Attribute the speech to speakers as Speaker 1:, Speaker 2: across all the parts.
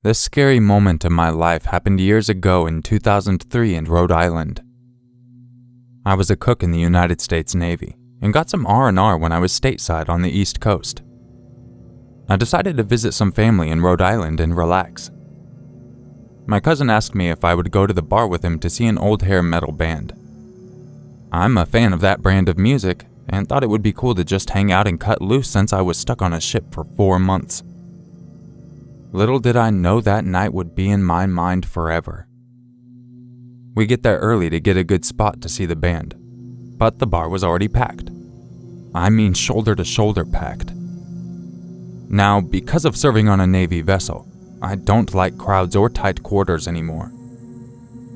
Speaker 1: This scary moment in my life happened years ago in 2003 in Rhode Island. I was a cook in the United States Navy and got some R&R when I was stateside on the East Coast. I decided to visit some family in Rhode Island and relax. My cousin asked me if I would go to the bar with him to see an old hair metal band. I'm a fan of that brand of music and thought it would be cool to just hang out and cut loose since I was stuck on a ship for 4 months. Little did I know that night would be in my mind forever. We get there early to get a good spot to see the band, but the bar was already packed. I mean shoulder to shoulder packed. Now, because of serving on a Navy vessel, I don't like crowds or tight quarters anymore.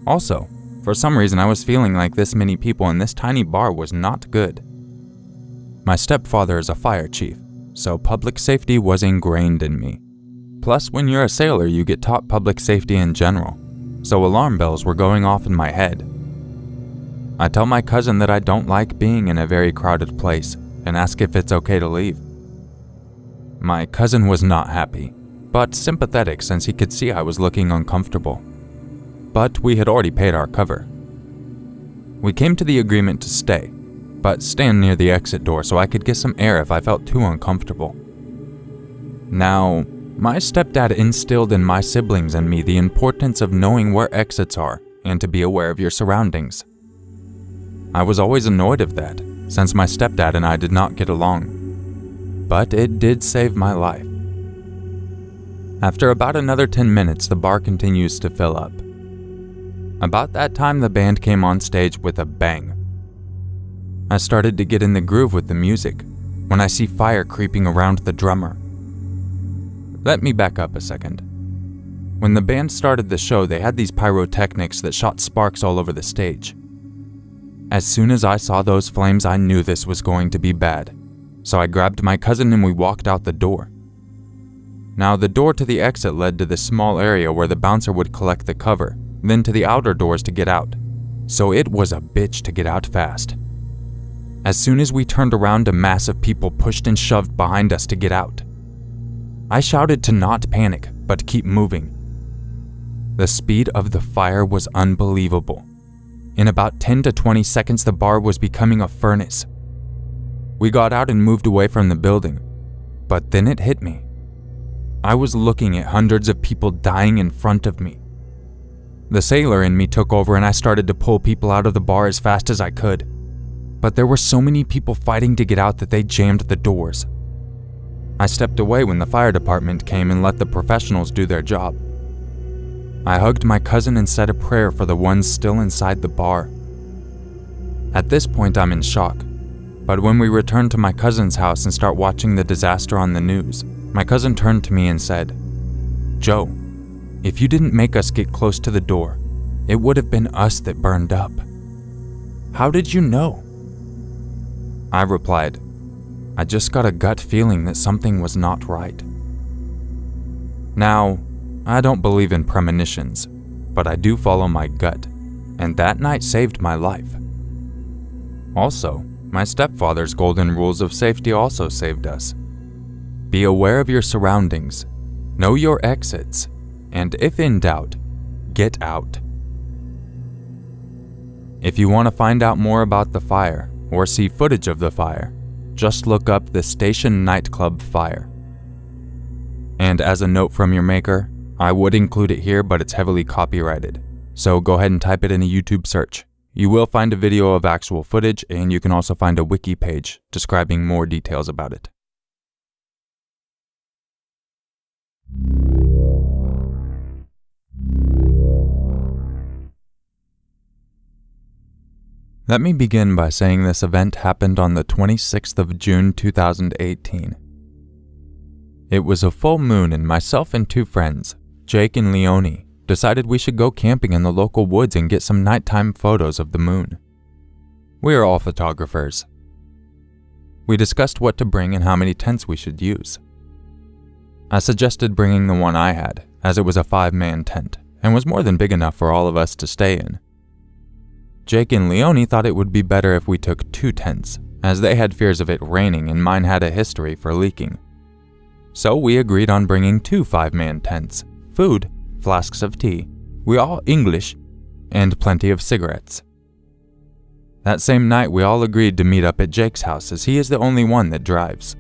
Speaker 1: Also, for some reason I was feeling like this many people in this tiny bar was not good. My stepfather is a fire chief, so public safety was ingrained in me. Plus, when you're a sailor, you get taught public safety in general, so alarm bells were going off in my head. I tell my cousin that I don't like being in a very crowded place and ask if it's okay to leave. My cousin was not happy, but sympathetic since he could see I was looking uncomfortable. But we had already paid our cover. We came to the agreement to stay, but stand near the exit door so I could get some air if I felt too uncomfortable. Now, my stepdad instilled in my siblings and me the importance of knowing where exits are and to be aware of your surroundings. I was always annoyed of that, since my stepdad and I did not get along. But it did save my life. After about another 10 minutes, the bar continues to fill up. About that time, the band came on stage with a bang. I started to get in the groove with the music when I see fire creeping around the drummer. Let me back up a second. When the band started the show, they had these pyrotechnics that shot sparks all over the stage. As soon as I saw those flames, I knew this was going to be bad, so I grabbed my cousin and we walked out the door. Now, the door to the exit led to the small area where the bouncer would collect the cover, then to the outer doors to get out, so it was a bitch to get out fast. As soon as we turned around, a mass of people pushed and shoved behind us to get out. I shouted to not panic, but keep moving. The speed of the fire was unbelievable. In about 10 to 20 seconds, the bar was becoming a furnace. We got out and moved away from the building, but then it hit me. I was looking at hundreds of people dying in front of me. The sailor in me took over and I started to pull people out of the bar as fast as I could. But there were so many people fighting to get out that they jammed the doors. I stepped away when the fire department came and let the professionals do their job. I hugged my cousin and said a prayer for the ones still inside the bar. At this point, I'm in shock. But when we return to my cousin's house and start watching the disaster on the news, my cousin turned to me and said, "Joe, if you didn't make us get close to the door, it would have been us that burned up. How did you know?" I replied, "I just got a gut feeling that something was not right." Now, I don't believe in premonitions, but I do follow my gut, and that night saved my life. Also, my stepfather's golden rules of safety also saved us. Be aware of your surroundings, know your exits, and if in doubt, get out. If you want to find out more about the fire or see footage of the fire, just look up the station nightclub fire. And as a note from Urmaker, I would include it here, but it's heavily copyrighted, so go ahead and type it in a YouTube search. You will find a video of actual footage, and you can also find a wiki page describing more details about it. Let me begin by saying this event happened on the 26th of June 2018. It was a full moon and myself and 2 friends, Jake and Leonie, decided we should go camping in the local woods and get some nighttime photos of the moon. We are all photographers. We discussed what to bring and how many tents we should use. I suggested bringing the one I had, as it was a 5-man tent, and was more than big enough for all of us to stay in. Jake and Leonie thought it would be better if we took 2 tents, as they had fears of it raining and mine had a history for leaking. So we agreed on bringing 2 5-man tents, food, flasks of tea, we all English, and plenty of cigarettes. That same night, we all agreed to meet up at Jake's house as he is the only one that drives.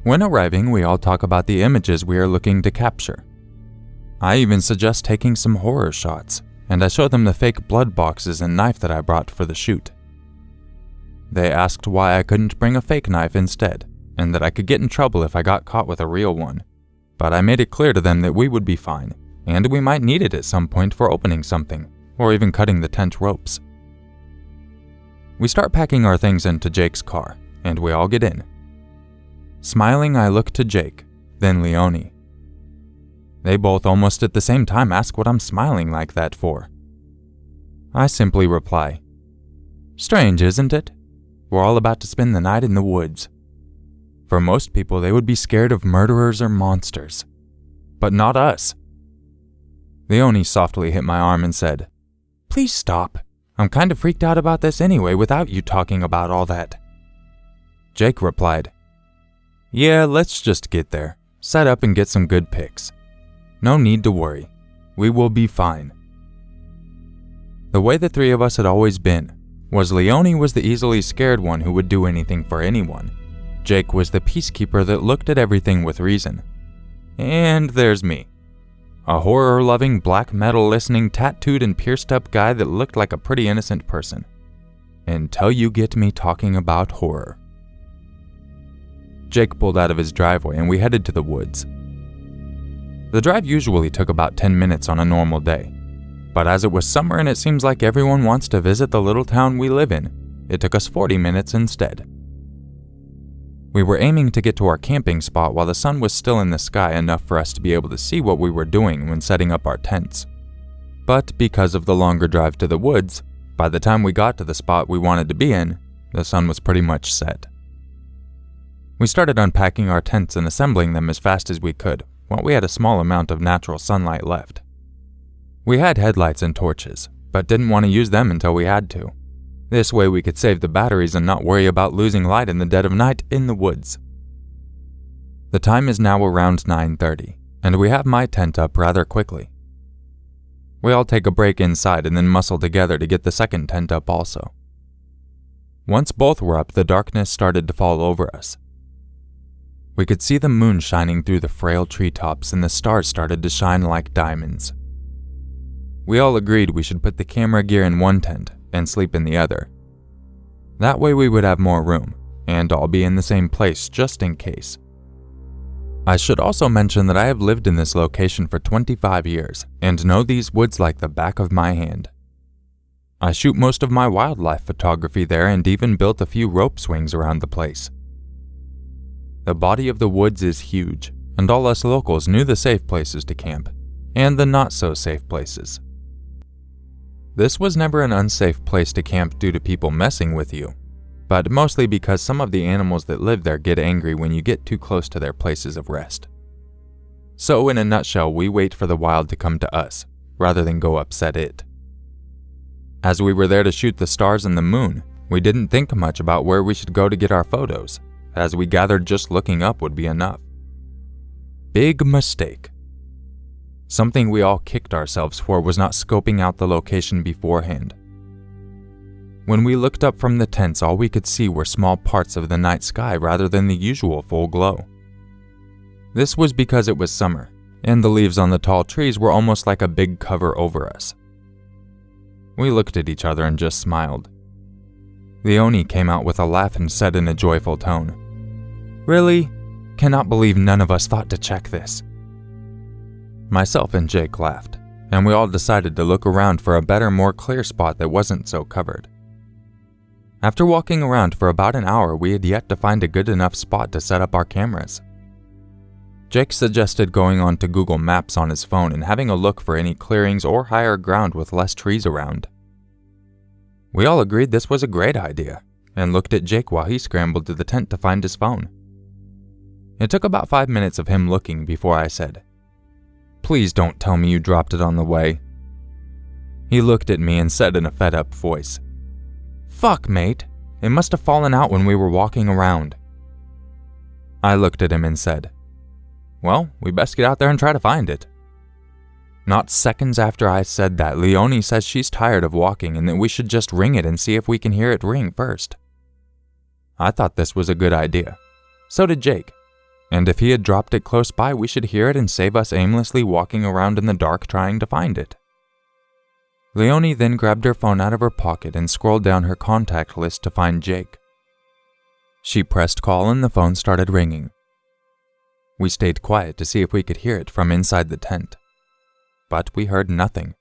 Speaker 1: When arriving, we all talk about the images we are looking to capture. I even suggest taking some horror shots, and I show them the fake blood boxes and knife that I brought for the shoot. They asked why I couldn't bring a fake knife instead, and that I could get in trouble if I got caught with a real one. But I made it clear to them that we would be fine, and we might need it at some point for opening something, or even cutting the tent ropes. We start packing our things into Jake's car, and we all get in. Smiling, I look to Jake, then Leonie. They both almost at the same time ask what I'm smiling like that for. I simply reply, "Strange, isn't it? We're all about to spend the night in the woods. For most people, they would be scared of murderers or monsters. But not us." Leonie softly hit my arm and said, "Please stop. I'm kind of freaked out about this anyway without you talking about all that." Jake replied, "Yeah, let's just get there, set up and get some good pics. No need to worry. We will be fine." The way the three of us had always been was Leonie was the easily scared one who would do anything for anyone. Jake was the peacekeeper that looked at everything with reason. And there's me, a horror-loving, black metal-listening, tattooed and pierced-up guy that looked like a pretty innocent person. Until you get me talking about horror. Jake pulled out of his driveway and we headed to the woods. The drive usually took about 10 minutes on a normal day, but as it was summer and it seems like everyone wants to visit the little town we live in, it took us 40 minutes instead. We were aiming to get to our camping spot while the sun was still in the sky enough for us to be able to see what we were doing when setting up our tents. But because of the longer drive to the woods, by the time we got to the spot we wanted to be in, the sun was pretty much set. We started unpacking our tents and assembling them as fast as we could, while we had a small amount of natural sunlight left. We had headlights and torches, but didn't want to use them until we had to. This way we could save the batteries and not worry about losing light in the dead of night in the woods. The time is now around 9:30, and we have my tent up rather quickly. We all take a break inside and then muscle together to get the second tent up also. Once both were up, the darkness started to fall over us. We could see the moon shining through the frail treetops and the stars started to shine like diamonds. We all agreed we should put the camera gear in one tent and sleep in the other. That way we would have more room, and all be in the same place just in case. I should also mention that I have lived in this location for 25 years and know these woods like the back of my hand. I shoot most of my wildlife photography there and even built a few rope swings around the place. The body of the woods is huge, and all us locals knew the safe places to camp, and the not-so-safe places. This was never an unsafe place to camp due to people messing with you, but mostly because some of the animals that live there get angry when you get too close to their places of rest. So in a nutshell, we wait for the wild to come to us, rather than go upset it. As we were there to shoot the stars and the moon, we didn't think much about where we should go to get our photos, as we gathered just looking up would be enough. Big mistake. Something we all kicked ourselves for was not scoping out the location beforehand. When we looked up from the tents, all we could see were small parts of the night sky rather than the usual full glow. This was because it was summer, and the leaves on the tall trees were almost like a big cover over us. We looked at each other and just smiled. Leonie came out with a laugh and said in a joyful tone, "Really? Cannot believe none of us thought to check this." Myself and Jake laughed, and we all decided to look around for a better, more clear spot that wasn't so covered. After walking around for about an hour, we had yet to find a good enough spot to set up our cameras. Jake suggested going on to Google Maps on his phone and having a look for any clearings or higher ground with less trees around. We all agreed this was a great idea, and looked at Jake while he scrambled to the tent to find his phone. It took about 5 minutes of him looking before I said, "Please don't tell me you dropped it on the way." He looked at me and said in a fed-up voice, "Fuck, mate, it must have fallen out when we were walking around." I looked at him and said, "Well, we best get out there and try to find it. Not seconds after I said that, Leonie says she's tired of walking and that we should just ring it and see if we can hear it ring first. I thought this was a good idea. So did Jake. And if he had dropped it close by, we should hear it and save us aimlessly walking around in the dark trying to find it. Leonie then grabbed her phone out of her pocket and scrolled down her contact list to find Jake. She pressed call and the phone started ringing. We stayed quiet to see if we could hear it from inside the tent. But we heard nothing.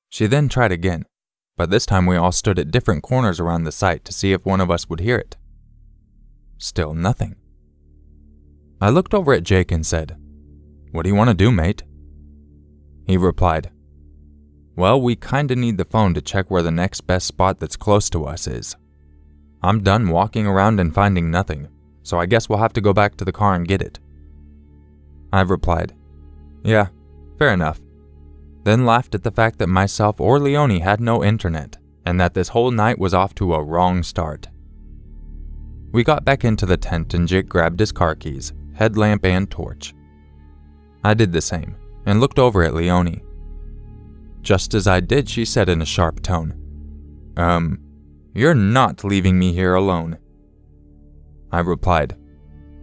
Speaker 1: She then tried again, but this time we all stood at different corners around the site to see if one of us would hear it. Still nothing. I looked over at Jake and said, "What do you want to do, mate?" He replied, "Well, we kinda need the phone to check where the next best spot that's close to us is. I'm done walking around and finding nothing, so I guess we'll have to go back to the car and get it." I replied, "Yeah, fair enough," then laughed at the fact that myself or Leonie had no internet, and that this whole night was off to a wrong start. We got back into the tent and Jake grabbed his car keys, headlamp and torch. I did the same, and looked over at Leonie. Just as I did, she said in a sharp tone, "You're not leaving me here alone." I replied,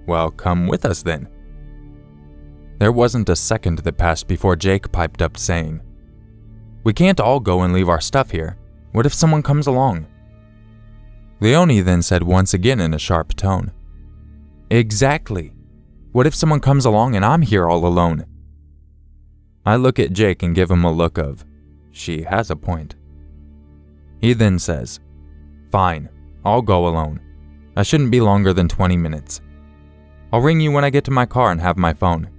Speaker 1: "Well, come with us then." There wasn't a second that passed before Jake piped up saying, "We can't all go and leave our stuff here. What if someone comes along?" Leonie then said once again in a sharp tone, "Exactly. What if someone comes along and I'm here all alone?" I look at Jake and give him a look of, she has a point. He then says, "Fine, I'll go alone. I shouldn't be longer than 20 minutes. I'll ring you when I get to my car and have my phone."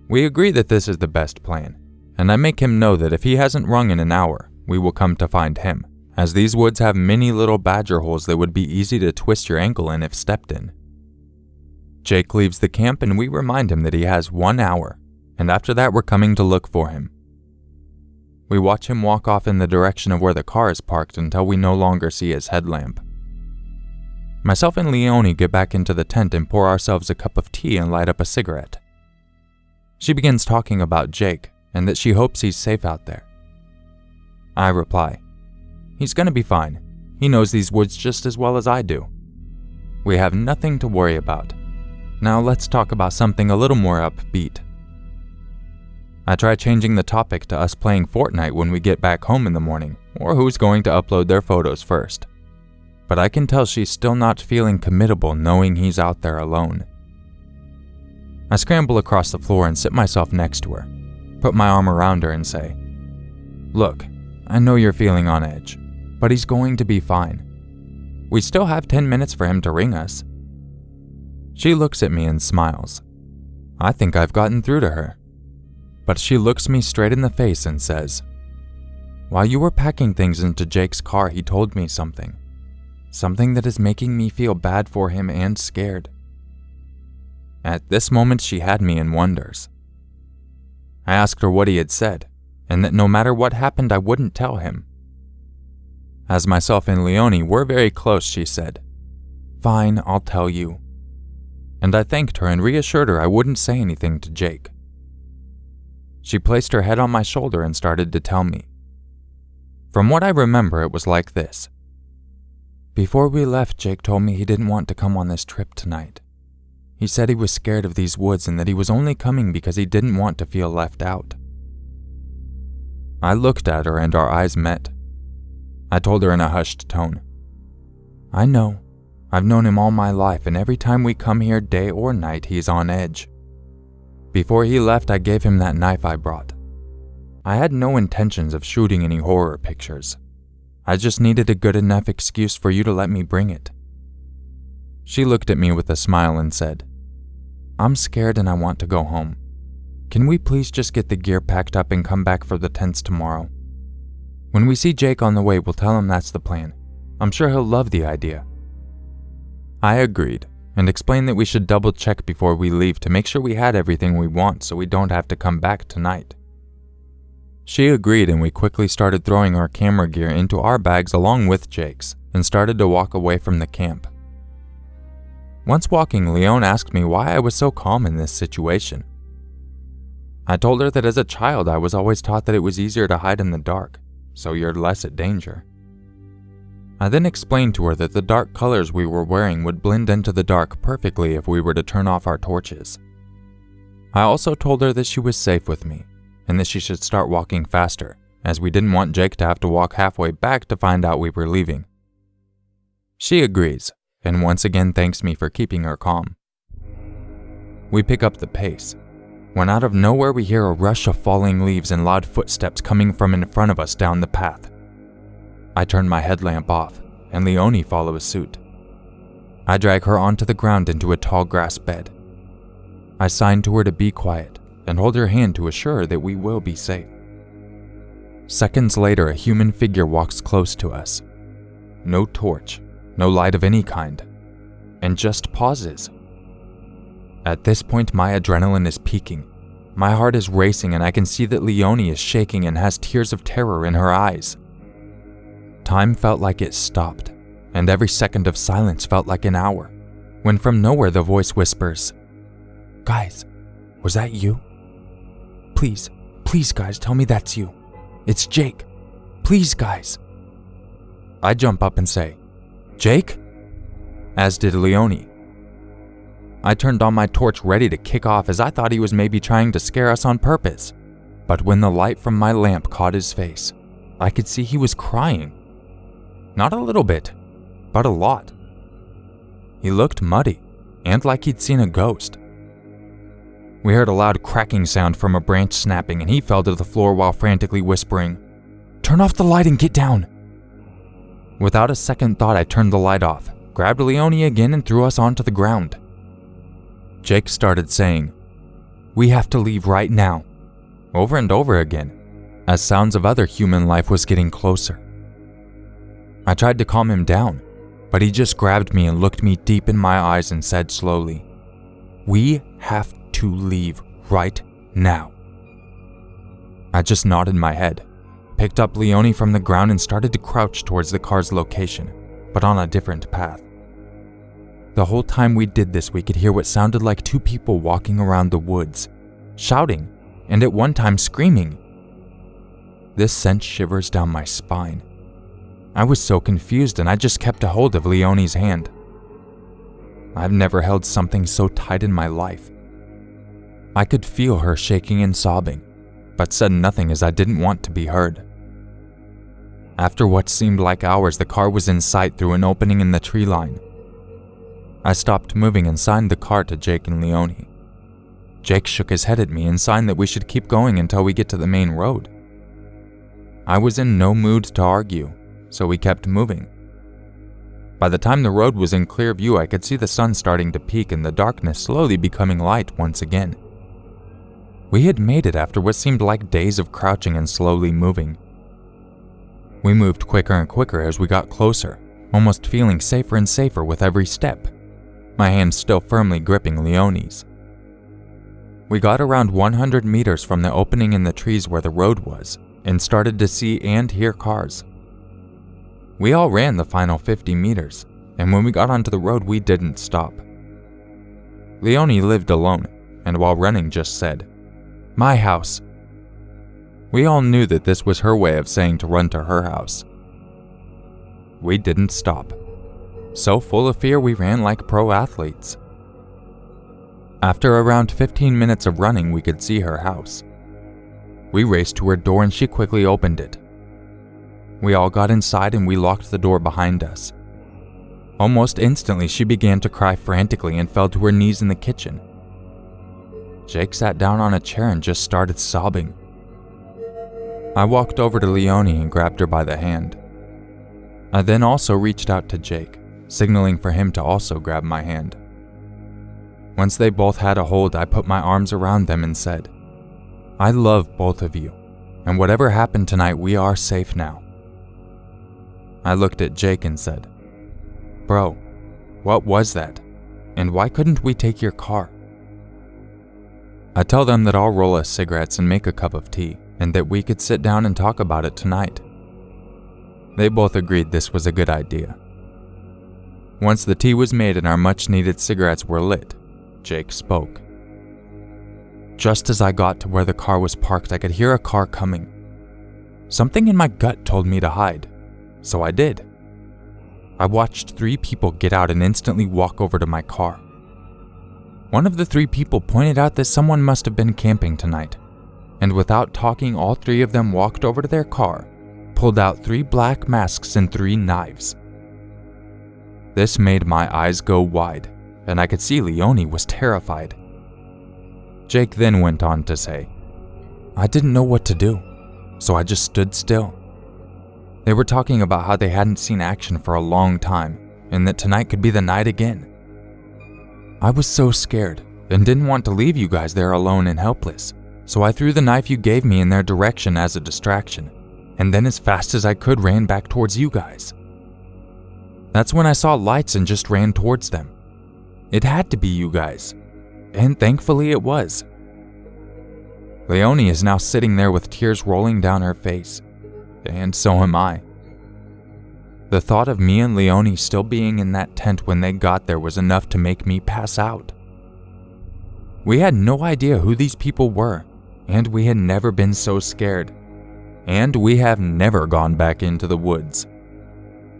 Speaker 1: We agree that this is the best plan, and I make him know that if he hasn't rung in an hour, we will come to find him, as these woods have many little badger holes that would be easy to twist your ankle in if stepped in. Jake leaves the camp and we remind him that he has 1 hour, and after that we're coming to look for him. We watch him walk off in the direction of where the car is parked until we no longer see his headlamp. Myself and Leonie get back into the tent and pour ourselves a cup of tea and light up a cigarette. She begins talking about Jake and that she hopes he's safe out there. I reply, "He's gonna be fine. He knows these woods just as well as I do. We have nothing to worry about. Now let's talk about something a little more upbeat." I try changing the topic to us playing Fortnite when we get back home in the morning, or who's going to upload their photos first. But I can tell she's still not feeling committable knowing he's out there alone. I scramble across the floor and sit myself next to her, put my arm around her and say, "Look, I know you're feeling on edge, but he's going to be fine. We still have 10 minutes for him to ring us." She looks at me and smiles. I think I've gotten through to her. But she looks me straight in the face and says, "While you were packing things into Jake's car, he told me something. Something that is making me feel bad for him and scared." At this moment, she had me in wonders. I asked her what he had said, and that no matter what happened, I wouldn't tell him. As myself and Leonie were very close, she said, "Fine, I'll tell you." And I thanked her and reassured her I wouldn't say anything to Jake. She placed her head on my shoulder and started to tell me. From what I remember, it was like this. "Before we left, Jake told me he didn't want to come on this trip tonight. He said he was scared of these woods and that he was only coming because he didn't want to feel left out." I looked at her and our eyes met. I told her in a hushed tone, "I know. I've known him all my life, and every time we come here, day or night, he's on edge. Before he left, I gave him that knife I brought. I had no intentions of shooting any horror pictures. I just needed a good enough excuse for you to let me bring it." She looked at me with a smile and said, "I'm scared and I want to go home. Can we please just get the gear packed up and come back for the tents tomorrow? When we see Jake on the way, we'll tell him that's the plan. I'm sure he'll love the idea." I agreed and explained that we should double check before we leave to make sure we had everything we want so we don't have to come back tonight. She agreed and we quickly started throwing our camera gear into our bags along with Jake's and started to walk away from the camp. Once walking, Leon asked me why I was so calm in this situation. I told her that as a child I was always taught that it was easier to hide in the dark, so you're less at danger. I then explained to her that the dark colors we were wearing would blend into the dark perfectly if we were to turn off our torches. I also told her that she was safe with me, and that she should start walking faster, as we didn't want Jake to have to walk halfway back to find out we were leaving. She agrees, and once again thanks me for keeping her calm. We pick up the pace, when out of nowhere we hear a rush of falling leaves and loud footsteps coming from in front of us down the path. I turn my headlamp off, and Leonie follows suit. I drag her onto the ground into a tall grass bed. I sign to her to be quiet, and hold her hand to assure her that we will be safe. Seconds later, a human figure walks close to us. No torch, no light of any kind, and just pauses. At this point, my adrenaline is peaking. My heart is racing, and I can see that Leonie is shaking and has tears of terror in her eyes. Time felt like it stopped, and every second of silence felt like an hour, when from nowhere the voice whispers, "Guys, was that you? Please, please guys, tell me that's you. It's Jake. Please guys." I jump up and say, "Jake?" As did Leonie. I turned on my torch ready to kick off as I thought he was maybe trying to scare us on purpose. But when the light from my lamp caught his face, I could see he was crying. Not a little bit, but a lot. He looked muddy, and like he'd seen a ghost. We heard a loud cracking sound from a branch snapping, and he fell to the floor while frantically whispering, "Turn off the light and get down." Without a second thought, I turned the light off, grabbed Leonie again, and threw us onto the ground. Jake started saying, "We have to leave right now," over and over again, as sounds of other human life was getting closer. I tried to calm him down, but he just grabbed me and looked me deep in my eyes and said slowly, "We have to leave right now." I just nodded my head, picked up Leonie from the ground and started to crouch towards the car's location, but on a different path. The whole time we did this, we could hear what sounded like two people walking around the woods, shouting, and at one time screaming. This sent shivers down my spine. I was so confused, and I just kept a hold of Leonie's hand. I've never held something so tight in my life. I could feel her shaking and sobbing, but said nothing as I didn't want to be heard. After what seemed like hours, the car was in sight through an opening in the tree line. I stopped moving and signed the car to Jake and Leonie. Jake shook his head at me and signed that we should keep going until we get to the main road. I was in no mood to argue, so we kept moving. By the time the road was in clear view, I could see the sun starting to peak and the darkness slowly becoming light once again. We had made it after what seemed like days of crouching and slowly moving. We moved quicker and quicker as we got closer, almost feeling safer and safer with every step, my hand still firmly gripping Leonie's. We got around 100 meters from the opening in the trees where the road was, and started to see and hear cars. We all ran the final 50 meters, and when we got onto the road, we didn't stop. Leonie lived alone, and while running just said, "My house." We all knew that this was her way of saying to run to her house. We didn't stop. So full of fear, we ran like pro athletes. After around 15 minutes of running, we could see her house. We raced to her door and she quickly opened it. We all got inside and we locked the door behind us. Almost instantly, she began to cry frantically and fell to her knees in the kitchen. Jake sat down on a chair and just started sobbing. I walked over to Leonie and grabbed her by the hand. I then also reached out to Jake, signaling for him to also grab my hand. Once they both had a hold, I put my arms around them and said, "I love both of you, and whatever happened tonight, we are safe now." I looked at Jake and said, "Bro, what was that? And why couldn't we take your car?" I tell them that I'll roll us cigarettes and make a cup of tea, and that we could sit down and talk about it tonight. They both agreed this was a good idea. Once the tea was made and our much-needed cigarettes were lit, Jake spoke. just as I got to where the car was parked, I could hear a car coming. Something in my gut told me to hide, so I did. I watched 3 people get out and instantly walk over to my car. One of the 3 people pointed out that someone must have been camping tonight, and without talking, all 3 of them walked over to their car, pulled out 3 black masks and 3 knives. This made my eyes go wide, and I could see Leonie was terrified. Jake then went on to say, "I didn't know what to do, so I just stood still." They were talking about how they hadn't seen action for a long time, and that tonight could be the night again. I was so scared, and didn't want to leave you guys there alone and helpless, so I threw the knife you gave me in their direction as a distraction, and then as fast as I could ran back towards you guys. That's when I saw lights and just ran towards them. It had to be you guys, and thankfully it was. Leonie is now sitting there with tears rolling down her face, and so am I. The thought of me and Leonie still being in that tent when they got there was enough to make me pass out. We had no idea who these people were, and we had never been so scared, and we have never gone back into the woods.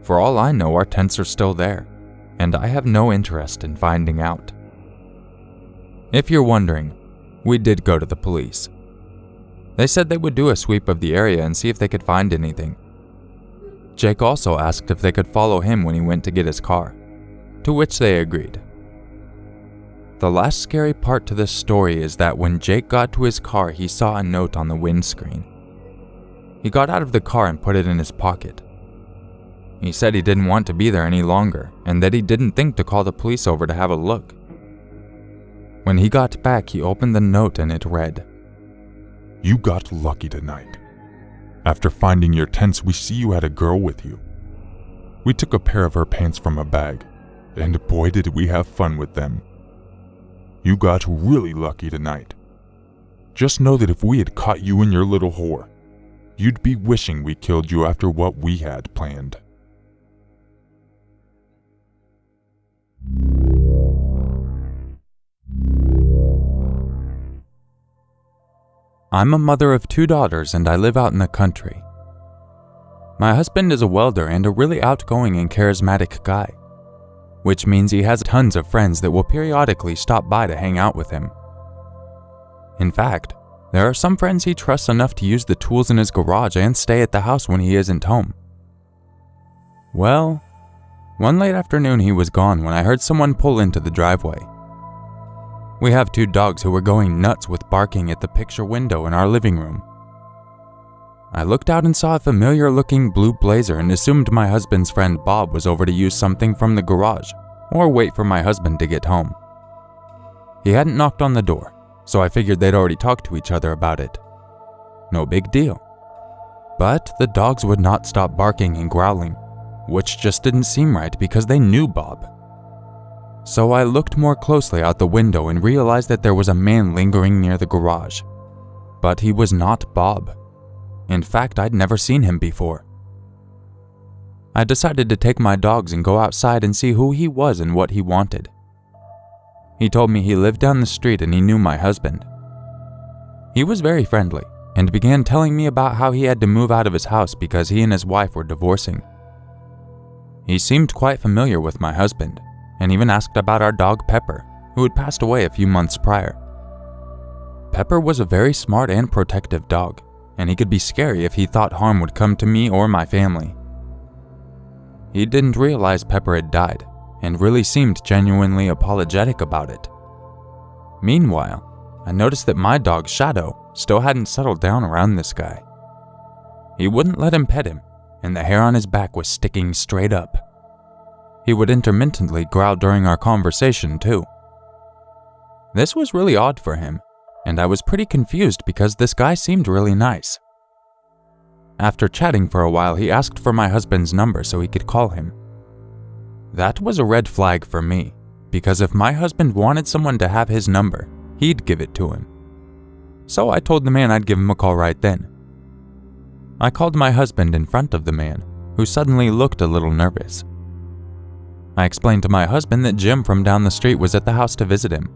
Speaker 1: For all I know, our tents are still there, and I have no interest in finding out. If you're wondering, we did go to the police. They said they would do a sweep of the area and see if they could find anything. Jake also asked if they could follow him when he went to get his car, to which they agreed. The last scary part to this story is that when Jake got to his car, he saw a note on the windscreen. He got out of the car and put it in his pocket. He said he didn't want to be there any longer, and that he didn't think to call the police over to have a look. When he got back, he opened the note and it read,
Speaker 2: "You got lucky tonight. After finding your tents, we see you had a girl with you. We took a pair of her pants from a bag, and boy did we have fun with them. You got really lucky tonight. Just know that if we had caught you and your little whore, you'd be wishing we killed you after what we had planned."
Speaker 1: I'm a mother of 2 daughters and I live out in the country. My husband is a welder and a really outgoing and charismatic guy, which means he has tons of friends that will periodically stop by to hang out with him. In fact, there are some friends he trusts enough to use the tools in his garage and stay at the house when he isn't home. Well, one late afternoon he was gone when I heard someone pull into the driveway. We have 2 dogs who were going nuts with barking at the picture window in our living room. I looked out and saw a familiar-looking blue blazer and assumed my husband's friend Bob was over to use something from the garage or wait for my husband to get home. He hadn't knocked on the door, so I figured they'd already talked to each other about it. No big deal. But the dogs would not stop barking and growling, which just didn't seem right because they knew Bob. So I looked more closely out the window and realized that there was a man lingering near the garage. But he was not Bob. In fact, I'd never seen him before. I decided to take my dogs and go outside and see who he was and what he wanted. He told me he lived down the street and he knew my husband. He was very friendly and began telling me about how he had to move out of his house because he and his wife were divorcing. He seemed quite familiar with my husband, and even asked about our dog Pepper, who had passed away a few months prior. Pepper was a very smart and protective dog, and he could be scary if he thought harm would come to me or my family. He didn't realize Pepper had died, and really seemed genuinely apologetic about it. Meanwhile, I noticed that my dog Shadow still hadn't settled down around this guy. He wouldn't let him pet him, and the hair on his back was sticking straight up. He would intermittently growl during our conversation, too. This was really odd for him, and I was pretty confused because this guy seemed really nice. After chatting for a while, he asked for my husband's number so he could call him. That was a red flag for me, because if my husband wanted someone to have his number, he'd give it to him. So I told the man I'd give him a call right then. I called my husband in front of the man, who suddenly looked a little nervous. I explained to my husband that Jim from down the street was at the house to visit him.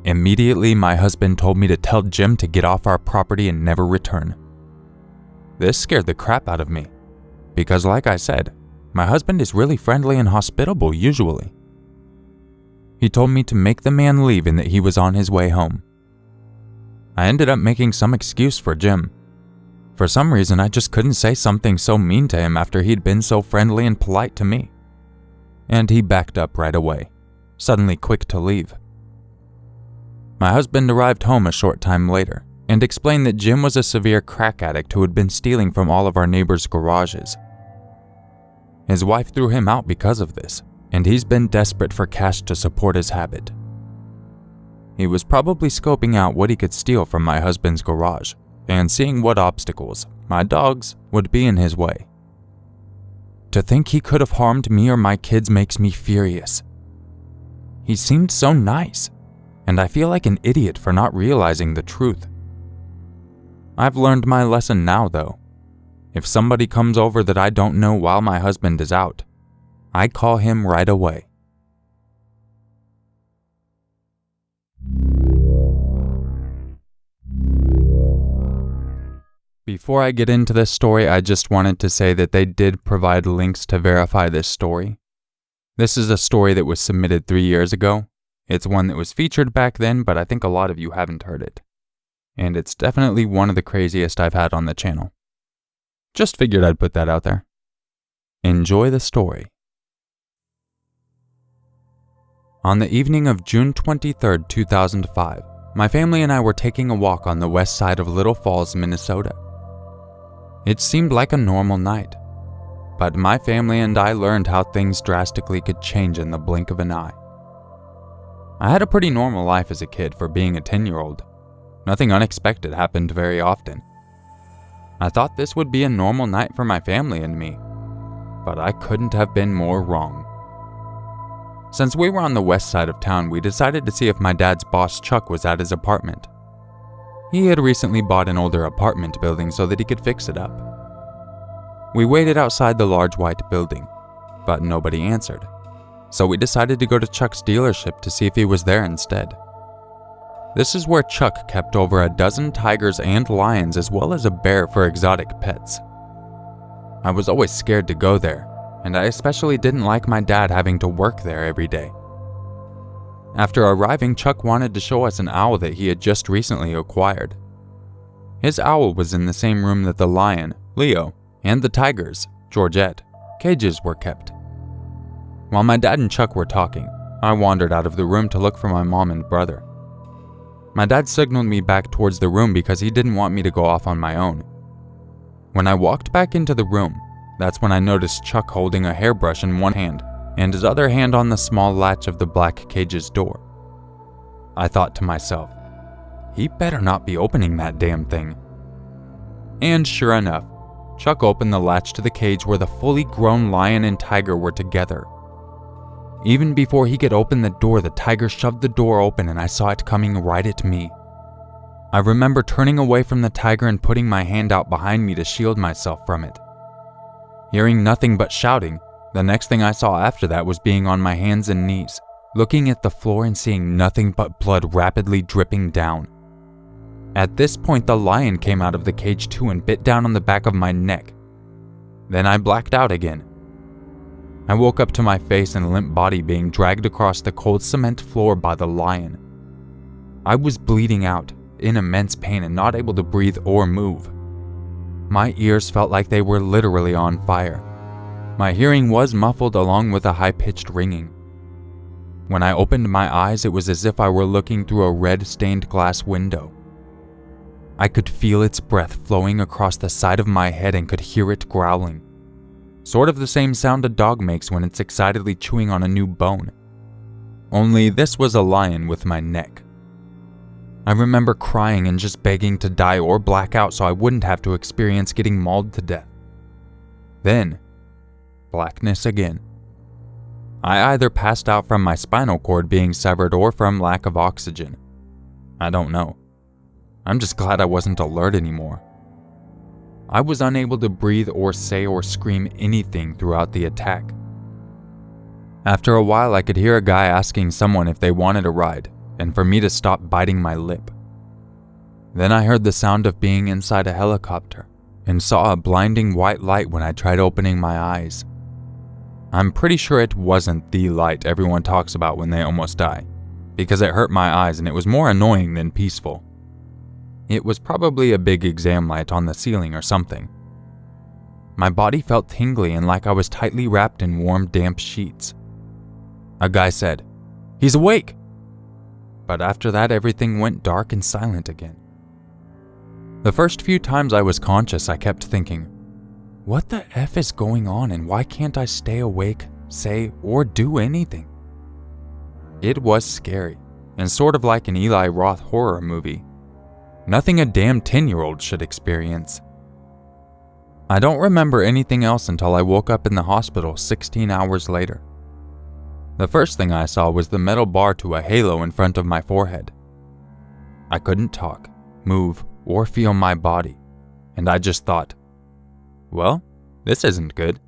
Speaker 1: Immediately, my husband told me to tell Jim to get off our property and never return. This scared the crap out of me, because like I said, my husband is really friendly and hospitable usually. He told me to make the man leave and that he was on his way home. I ended up making some excuse for Jim. For some reason, I just couldn't say something so mean to him after he'd been so friendly and polite to me. And he backed up right away, suddenly quick to leave. My husband arrived home a short time later and explained that Jim was a severe crack addict who had been stealing from all of our neighbors' garages. His wife threw him out because of this, and he's been desperate for cash to support his habit. He was probably scoping out what he could steal from my husband's garage and seeing what obstacles, my dogs, would be in his way. To think he could have harmed me or my kids makes me furious. He seemed so nice, and I feel like an idiot for not realizing the truth. I've learned my lesson now, though. If somebody comes over that I don't know while my husband is out, I call him right away. Before I get into this story, I just wanted to say that they did provide links to verify this story. This is a story that was submitted 3 years ago. It's one that was featured back then, but I think a lot of you haven't heard it. And it's definitely one of the craziest I've had on the channel. Just figured I'd put that out there. Enjoy the story. On the evening of June 23, 2005, my family and I were taking a walk on the west side of Little Falls, Minnesota. It seemed like a normal night, but my family and I learned how things drastically could change in the blink of an eye. I had a pretty normal life as a kid for being a 10-year-old. Nothing unexpected happened very often. I thought this would be a normal night for my family and me, but I couldn't have been more wrong. Since we were on the west side of town, we decided to see if my dad's boss Chuck was at his apartment. He had recently bought an older apartment building so that he could fix it up. We waited outside the large white building, but nobody answered, so we decided to go to Chuck's dealership to see if he was there instead. This is where Chuck kept over a dozen tigers and lions as well as a bear for exotic pets. I was always scared to go there, and I especially didn't like my dad having to work there every day. After arriving, Chuck wanted to show us an owl that he had just recently acquired. His owl was in the same room that the lion, Leo, and the tigers, Georgette, cages were kept. While my dad and Chuck were talking, I wandered out of the room to look for my mom and brother. My dad signaled me back towards the room because he didn't want me to go off on my own. When I walked back into the room, that's when I noticed Chuck holding a hairbrush in one hand and his other hand on the small latch of the black cage's door. I thought to myself, he better not be opening that damn thing. And sure enough, Chuck opened the latch to the cage where the fully grown lion and tiger were together. Even before he could open the door, the tiger shoved the door open and I saw it coming right at me. I remember turning away from the tiger and putting my hand out behind me to shield myself from it. Hearing nothing but shouting, the next thing I saw after that was being on my hands and knees, looking at the floor and seeing nothing but blood rapidly dripping down. At this point, the lion came out of the cage too and bit down on the back of my neck. Then I blacked out again. I woke up to my face and limp body being dragged across the cold cement floor by the lion. I was bleeding out, in immense pain and not able to breathe or move. My ears felt like they were literally on fire. My hearing was muffled along with a high-pitched ringing. When I opened my eyes, it was as if I were looking through a red stained glass window. I could feel its breath flowing across the side of my head and could hear it growling. Sort of the same sound a dog makes when it's excitedly chewing on a new bone. Only this was a lion with my neck. I remember crying and just begging to die or black out so I wouldn't have to experience getting mauled to death. Then, blackness again. I either passed out from my spinal cord being severed or from lack of oxygen. I don't know. I'm just glad I wasn't alert anymore. I was unable to breathe or say or scream anything throughout the attack. After a while, I could hear a guy asking someone if they wanted a ride, and for me to stop biting my lip. Then I heard the sound of being inside a helicopter and saw a blinding white light when I tried opening my eyes. I'm pretty sure it wasn't the light everyone talks about when they almost die, because it hurt my eyes and it was more annoying than peaceful. It was probably a big exam light on the ceiling or something. My body felt tingly and like I was tightly wrapped in warm, damp sheets. A guy said, "He's awake!" But after that, everything went dark and silent again. The first few times I was conscious, I kept thinking, what the F is going on and why can't I stay awake, say, or do anything? It was scary, and sort of like an Eli Roth horror movie. Nothing a damn 10-year-old should experience. I don't remember anything else until I woke up in the hospital 16 hours later. The first thing I saw was the metal bar to a halo in front of my forehead. I couldn't talk, move, or feel my body, and I just thought, well, this isn't good.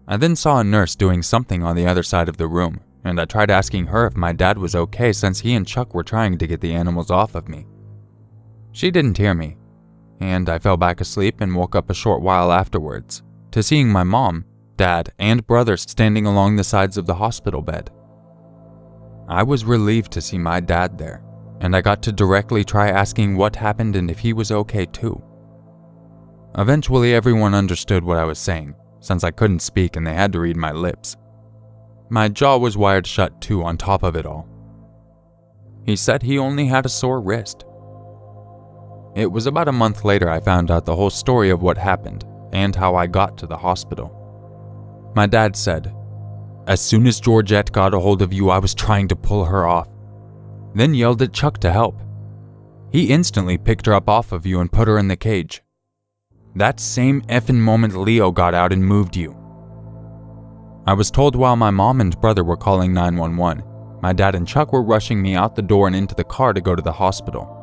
Speaker 1: I then saw a nurse doing something on the other side of the room, and I tried asking her if my dad was okay since he and Chuck were trying to get the animals off of me. She didn't hear me, and I fell back asleep and woke up a short while afterwards to seeing my mom, dad, and brother standing along the sides of the hospital bed. I was relieved to see my dad there, and I got to directly try asking what happened and if he was okay too. Eventually, everyone understood what I was saying, since I couldn't speak and they had to read my lips. My jaw was wired shut too on top of it all. He said he only had a sore wrist. It was about a month later I found out the whole story of what happened and how I got to the hospital. My dad said, "As soon as Georgette got a hold of you, I was trying to pull her off, then yelled at Chuck to help. He instantly picked her up off of you and put her in the cage. That same effing moment Leo got out and moved you." I was told while my mom and brother were calling 911, my dad and Chuck were rushing me out the door and into the car to go to the hospital.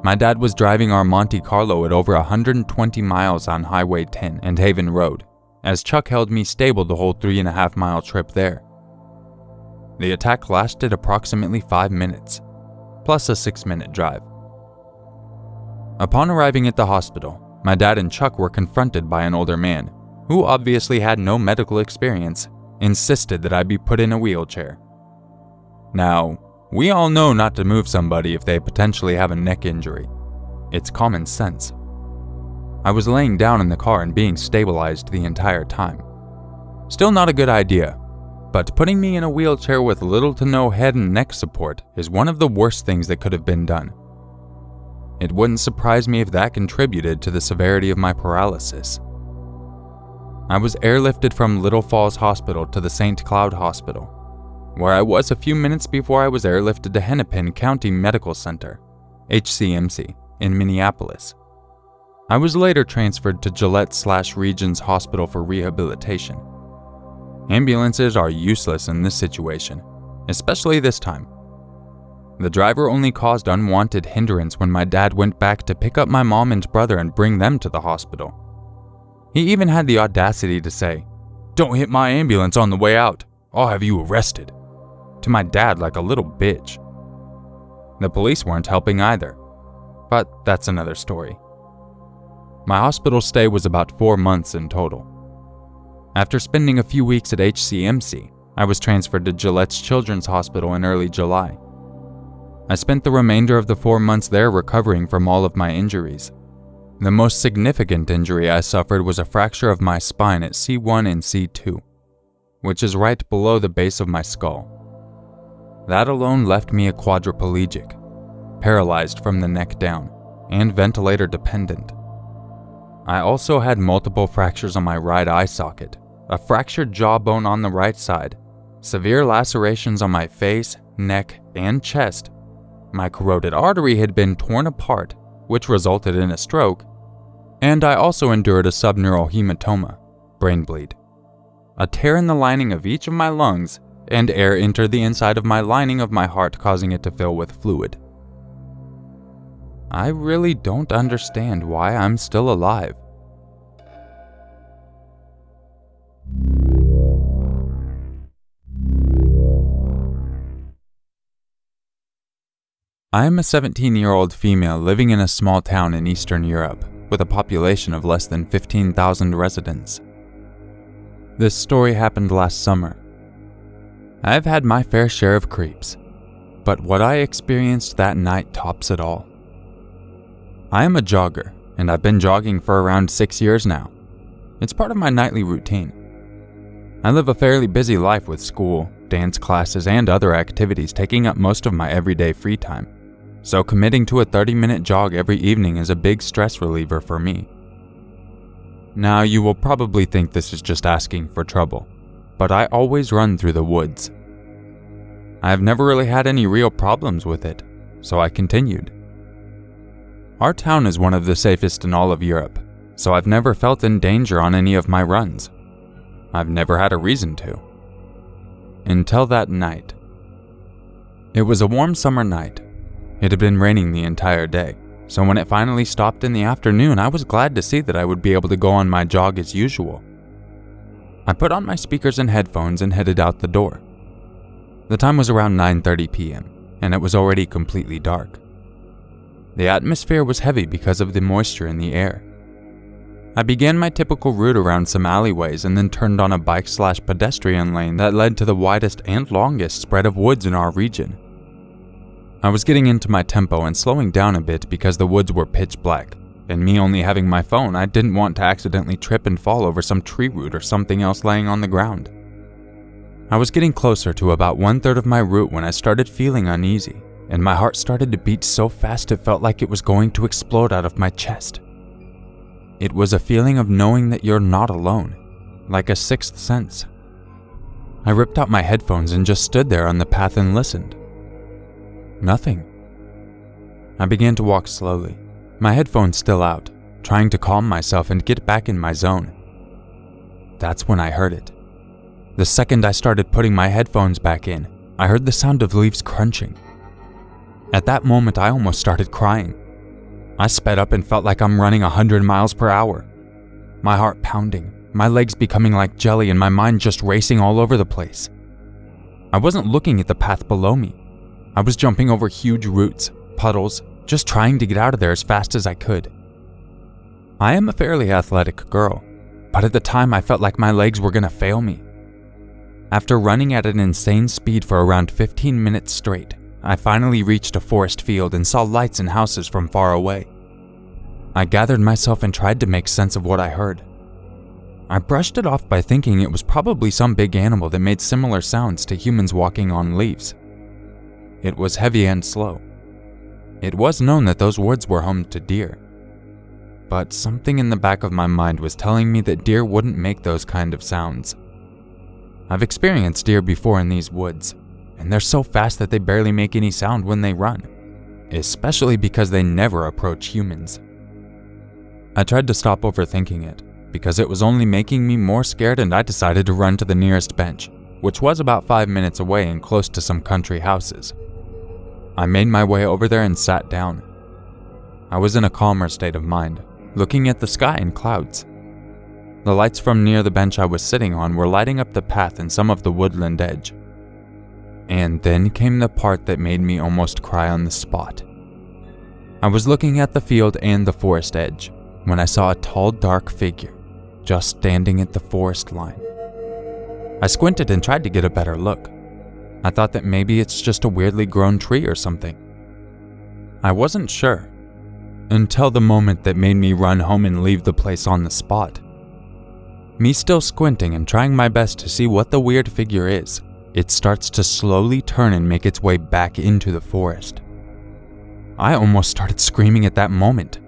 Speaker 1: My dad was driving our Monte Carlo at over 120 miles on Highway 10 and Haven Road, as Chuck held me stable the whole 3.5-mile trip there. The attack lasted approximately 5 minutes, plus a 6-minute drive. Upon arriving at the hospital, my dad and Chuck were confronted by an older man, who obviously had no medical experience, insisted that I be put in a wheelchair. Now, we all know not to move somebody if they potentially have a neck injury. It's common sense. I was laying down in the car and being stabilized the entire time. Still not a good idea, but putting me in a wheelchair with little to no head and neck support is one of the worst things that could have been done. It wouldn't surprise me if that contributed to the severity of my paralysis. I was airlifted from Little Falls Hospital to the St. Cloud Hospital, where I was a few minutes before I was airlifted to Hennepin County Medical Center, HCMC, in Minneapolis. I was later transferred to Gillette/Regions Hospital for rehabilitation. Ambulances are useless in this situation, especially this time. The driver only caused unwanted hindrance when my dad went back to pick up my mom and brother and bring them to the hospital. He even had the audacity to say, "Don't hit my ambulance on the way out. I'll have you arrested," to my dad like a little bitch. The police weren't helping either, but that's another story. My hospital stay was about 4 months in total. After spending a few weeks at HCMC, I was transferred to Gillette's Children's Hospital in early July. I spent the remainder of the 4 months there recovering from all of my injuries. The most significant injury I suffered was a fracture of my spine at C1 and C2, which is right below the base of my skull. That alone left me a quadriplegic, paralyzed from the neck down, and ventilator dependent. I also had multiple fractures on my right eye socket, a fractured jawbone on the right side, severe lacerations on my face, neck, and chest. My carotid artery had been torn apart, which resulted in a stroke, and I also endured a subneural hematoma, brain bleed, a tear in the lining of each of my lungs, and air entered the inside of my lining of my heart, causing it to fill with fluid. I really don't understand why I'm still alive. I am a 17-year-old female living in a small town in Eastern Europe with a population of less than 15,000 residents. This story happened last summer. I've had my fair share of creeps, but what I experienced that night tops it all. I am a jogger, and I've been jogging for around 6 years now. It's part of my nightly routine. I live a fairly busy life with school, dance classes, and other activities taking up most of my everyday free time, so committing to a 30-minute jog every evening is a big stress reliever for me. Now, you will probably think this is just asking for trouble, but I always run through the woods. I have never really had any real problems with it, so I continued. Our town is one of the safest in all of Europe, so I've never felt in danger on any of my runs. I've never had a reason to. Until that night. It was a warm summer night. It had been raining the entire day, so when it finally stopped in the afternoon, I was glad to see that I would be able to go on my jog as usual. I put on my speakers and headphones and headed out the door. The time was around 9:30 p.m., and it was already completely dark. The atmosphere was heavy because of the moisture in the air. I began my typical route around some alleyways and then turned on a bike/pedestrian lane that led to the widest and longest spread of woods in our region. I was getting into my tempo and slowing down a bit because the woods were pitch black, and me only having my phone, I didn't want to accidentally trip and fall over some tree root or something else laying on the ground. I was getting closer to about 1/3 of my route when I started feeling uneasy, and my heart started to beat so fast it felt like it was going to explode out of my chest. It was a feeling of knowing that you're not alone, like a sixth sense. I ripped out my headphones and just stood there on the path and listened. Nothing. I began to walk slowly, my headphones still out, trying to calm myself and get back in my zone. That's when I heard it. The second I started putting my headphones back in, I heard the sound of leaves crunching. At that moment, I almost started crying. I sped up and felt like I'm running 100 miles per hour. My heart pounding, my legs becoming like jelly, and my mind just racing all over the place. I wasn't looking at the path below me. I was jumping over huge roots, puddles, just trying to get out of there as fast as I could. I am a fairly athletic girl, but at the time I felt like my legs were gonna fail me. After running at an insane speed for around 15 minutes straight, I finally reached a forest field and saw lights and houses from far away. I gathered myself and tried to make sense of what I heard. I brushed it off by thinking it was probably some big animal that made similar sounds to humans walking on leaves. It was heavy and slow. It was known that those woods were home to deer. But something in the back of my mind was telling me that deer wouldn't make those kind of sounds. I've experienced deer before in these woods, and they're so fast that they barely make any sound when they run, especially because they never approach humans. I tried to stop overthinking it, because it was only making me more scared, and I decided to run to the nearest bench, which was about 5 minutes away and close to some country houses. I made my way over there and sat down. I was in a calmer state of mind, looking at the sky and clouds. The lights from near the bench I was sitting on were lighting up the path and some of the woodland edge. And then came the part that made me almost cry on the spot. I was looking at the field and the forest edge when I saw a tall, dark figure just standing at the forest line. I squinted and tried to get a better look. I thought that maybe it's just a weirdly grown tree or something. I wasn't sure, until the moment that made me run home and leave the place on the spot. Me still squinting and trying my best to see what the weird figure is, it starts to slowly turn and make its way back into the forest. I almost started screaming at that moment.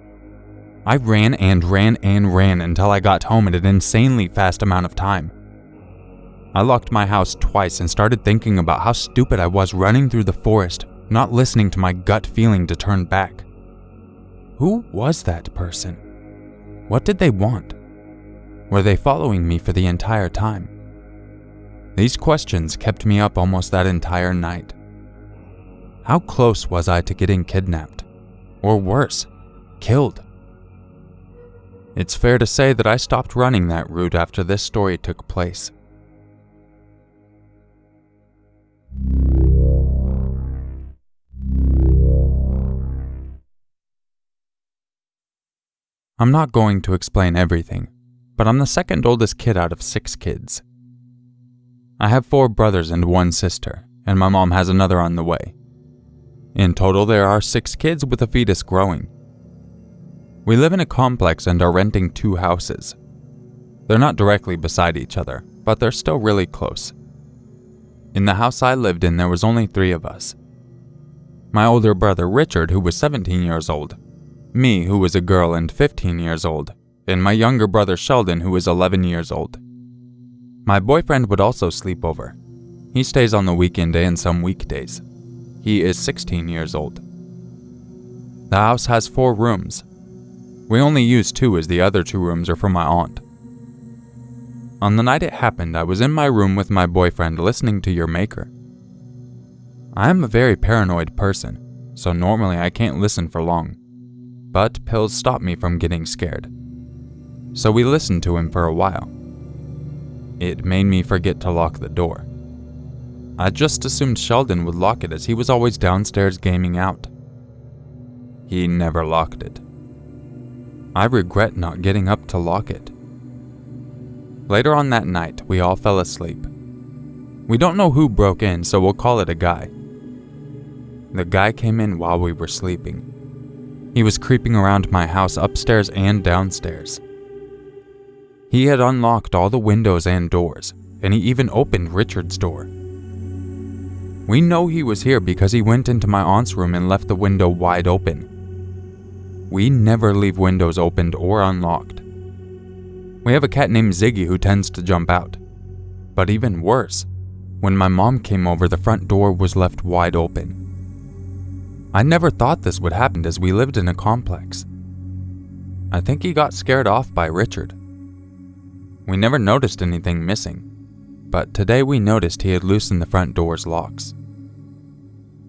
Speaker 1: I ran and ran and ran until I got home in an insanely fast amount of time. I locked my house twice and started thinking about how stupid I was running through the forest, not listening to my gut feeling to turn back. Who was that person? What did they want? Were they following me for the entire time? These questions kept me up almost that entire night. How close was I to getting kidnapped? Or worse, killed? It's fair to say that I stopped running that route after this story took place. I'm not going to explain everything, but I'm the second oldest kid out of 6 kids. I have 4 brothers and 1 sister, and my mom has another on the way. In total, there are 6 kids with a fetus growing. We live in a complex and are renting 2 houses. They're not directly beside each other, but they're still really close. In the house I lived in, there was only 3 of us. My older brother Richard, who was 17 years old, me, who was a girl and 15 years old, and my younger brother Sheldon, who was 11 years old. My boyfriend would also sleep over. He stays on the weekend and some weekdays. He is 16 years old. The house has 4 rooms. We only use 2 as the other 2 rooms are for my aunt. On the night it happened, I was in my room with my boyfriend listening to Urmaker. I am a very paranoid person, so normally I can't listen for long. But pills stop me from getting scared. So we listened to him for a while. It made me forget to lock the door. I just assumed Sheldon would lock it as he was always downstairs gaming out. He never locked it. I regret not getting up to lock it. Later on that night, we all fell asleep. We don't know who broke in, so we'll call it a guy. The guy came in while we were sleeping. He was creeping around my house upstairs and downstairs. He had unlocked all the windows and doors, and he even opened Richard's door. We know he was here because he went into my aunt's room and left the window wide open. We never leave windows opened or unlocked. We have a cat named Ziggy who tends to jump out. But even worse, when my mom came over, the front door was left wide open. I never thought this would happen as we lived in a complex. I think he got scared off by Richard. We never noticed anything missing, but today we noticed he had loosened the front door's locks.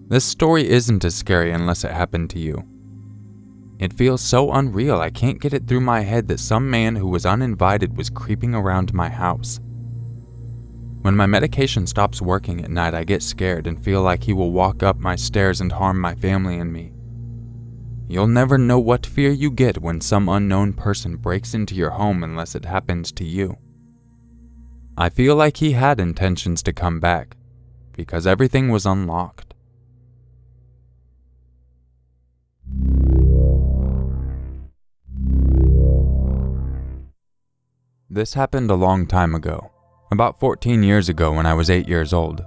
Speaker 1: This story isn't as scary unless it happened to you. It feels so unreal I can't get it through my head that some man who was uninvited was creeping around my house. When my medication stops working at night, I get scared and feel like he will walk up my stairs and harm my family and me. You'll never know what fear you get when some unknown person breaks into your home unless it happens to you. I feel like he had intentions to come back, because everything was unlocked. This happened a long time ago. About 14 years ago when I was 8 years old.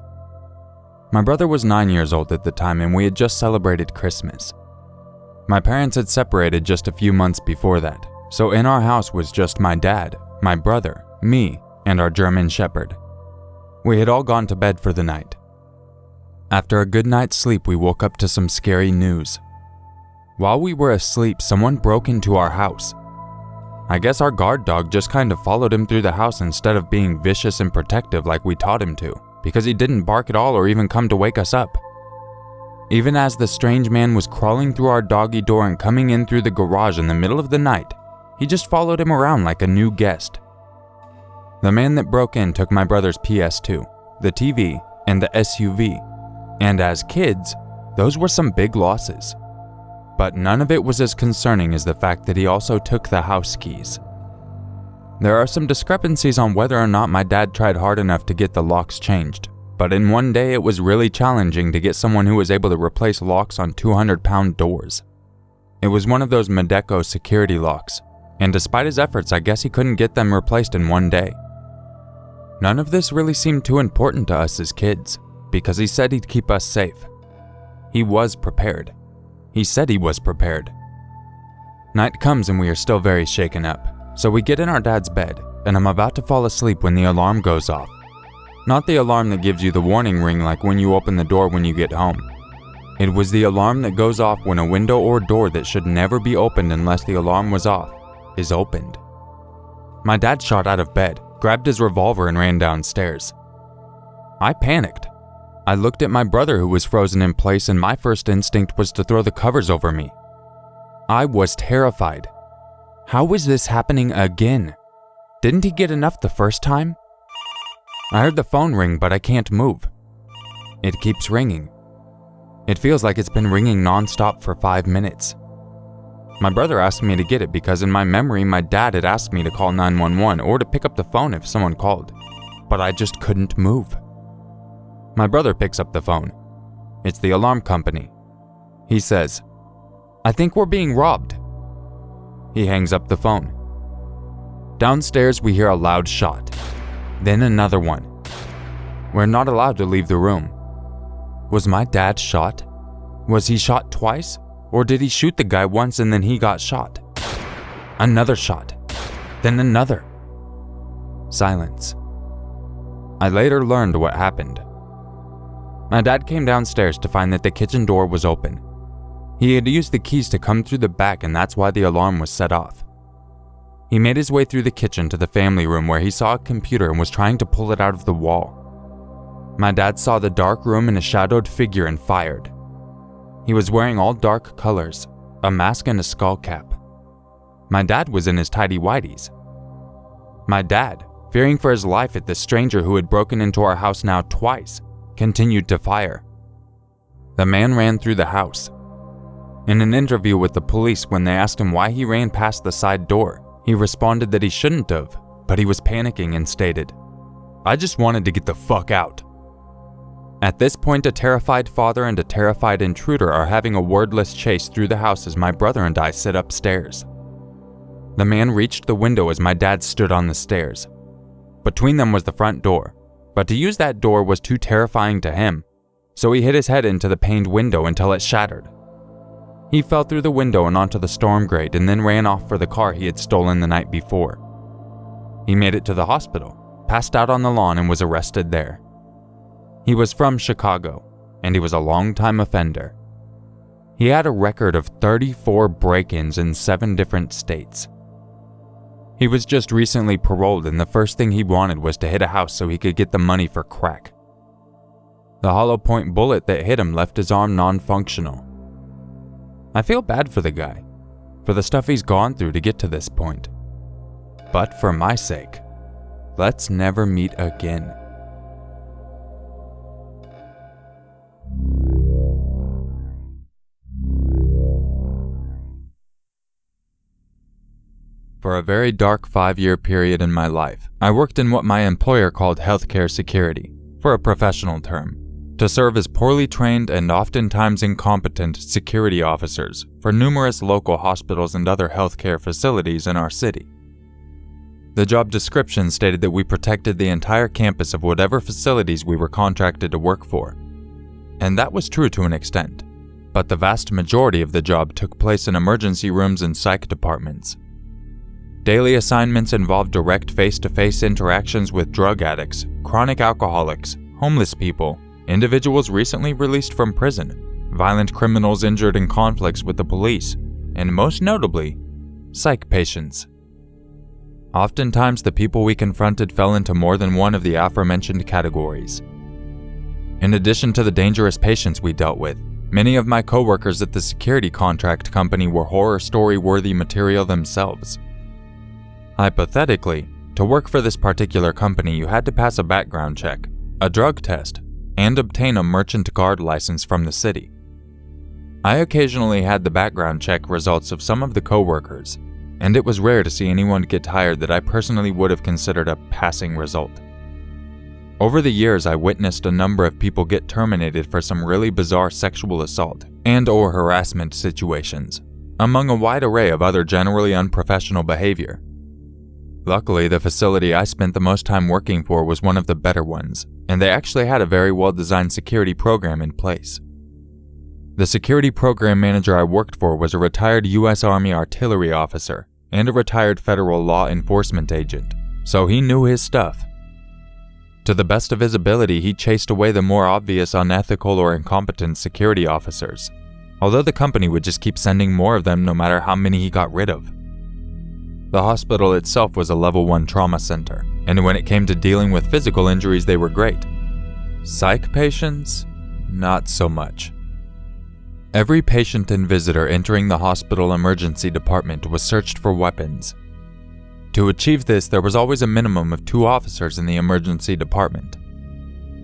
Speaker 1: My brother was 9 years old at the time and we had just celebrated Christmas. My parents had separated just a few months before that, so in our house was just my dad, my brother, me, and our German Shepherd. We had all gone to bed for the night. After a good night's sleep, we woke up to some scary news. While we were asleep, someone broke into our house. I guess our guard dog just kind of followed him through the house instead of being vicious and protective like we taught him to, because he didn't bark at all or even come to wake us up. Even as the strange man was crawling through our doggy door and coming in through the garage in the middle of the night, he just followed him around like a new guest. The man that broke in took my brother's PS2, the TV, and the SUV, and as kids, those were some big losses. But none of it was as concerning as the fact that he also took the house keys. There are some discrepancies on whether or not my dad tried hard enough to get the locks changed, but in one day it was really challenging to get someone who was able to replace locks on 200-pound doors. It was one of those Medeco security locks, and despite his efforts, I guess he couldn't get them replaced in one day. None of this really seemed too important to us as kids, because he said he'd keep us safe. He was prepared. He said he was prepared. Night comes and we are still very shaken up, so we get in our dad's bed, and I'm about to fall asleep when the alarm goes off. Not the alarm that gives you the warning ring like when you open the door when you get home. It was the alarm that goes off when a window or door that should never be opened unless the alarm was off is opened. My dad shot out of bed, grabbed his revolver and ran downstairs. I panicked. I looked at my brother who was frozen in place and my first instinct was to throw the covers over me. I was terrified. How was this happening again? Didn't he get enough the first time? I heard the phone ring, but I can't move. It keeps ringing. It feels like it's been ringing non-stop for 5 minutes. My brother asked me to get it because in my memory my dad had asked me to call 911 or to pick up the phone if someone called, but I just couldn't move. My brother picks up the phone. It's the alarm company. He says, "I think we're being robbed." He hangs up the phone. Downstairs we hear a loud shot, then another one. We're not allowed to leave the room. Was my dad shot? Was he shot twice? Or did he shoot the guy once and then he got shot? Another shot, then another. Silence. I later learned what happened. My dad came downstairs to find that the kitchen door was open. He had used the keys to come through the back and that's why the alarm was set off. He made his way through the kitchen to the family room where he saw a computer and was trying to pull it out of the wall. My dad saw the dark room and a shadowed figure and fired. He was wearing all dark colors, a mask and a skull cap. My dad was in his tighty-whities. My dad, fearing for his life at the stranger who had broken into our house now twice, continued to fire. The man ran through the house. In an interview with the police, when they asked him why he ran past the side door, he responded that he shouldn't have, but he was panicking and stated, "I just wanted to get the fuck out." At this point, a terrified father and a terrified intruder are having a wordless chase through the house as my brother and I sit upstairs. The man reached the window as my dad stood on the stairs. Between them was the front door, but to use that door was too terrifying to him, so he hit his head into the paned window until it shattered. He fell through the window and onto the storm grate and then ran off for the car he had stolen the night before. He made it to the hospital, passed out on the lawn and was arrested there. He was from Chicago, and he was a long-time offender. He had a record of 34 break-ins in 7 different states. He was just recently paroled and the first thing he wanted was to hit a house so he could get the money for crack. The hollow point bullet that hit him left his arm non-functional. I feel bad for the guy, for the stuff he's gone through to get to this point. But for my sake, let's never meet again. For a very dark 5-year period in my life, I worked in what my employer called healthcare security, for a professional term, to serve as poorly trained and oftentimes incompetent security officers for numerous local hospitals and other healthcare facilities in our city. The job description stated that we protected the entire campus of whatever facilities we were contracted to work for. And that was true to an extent, but the vast majority of the job took place in emergency rooms and psych departments. Daily assignments involved direct face-to-face interactions with drug addicts, chronic alcoholics, homeless people, individuals recently released from prison, violent criminals injured in conflicts with the police, and most notably, psych patients. Oftentimes, the people we confronted fell into more than one of the aforementioned categories. In addition to the dangerous patients we dealt with, many of my coworkers at the security contract company were horror story-worthy material themselves. Hypothetically, to work for this particular company, you had to pass a background check, a drug test, and obtain a merchant guard license from the city. I occasionally had the background check results of some of the coworkers, and it was rare to see anyone get hired that I personally would have considered a passing result. Over the years, I witnessed a number of people get terminated for some really bizarre sexual assault and/or harassment situations, among a wide array of other generally unprofessional behavior. Luckily, the facility I spent the most time working for was one of the better ones, and they actually had a very well-designed security program in place. The security program manager I worked for was a retired U.S. Army artillery officer and a retired federal law enforcement agent, so he knew his stuff. To the best of his ability, he chased away the more obvious unethical or incompetent security officers, although the company would just keep sending more of them no matter how many he got rid of. The hospital itself was a level 1 trauma center, and when it came to dealing with physical injuries, they were great. Psych patients? Not so much. Every patient and visitor entering the hospital emergency department was searched for weapons. To achieve this, there was always a minimum of 2 officers in the emergency department.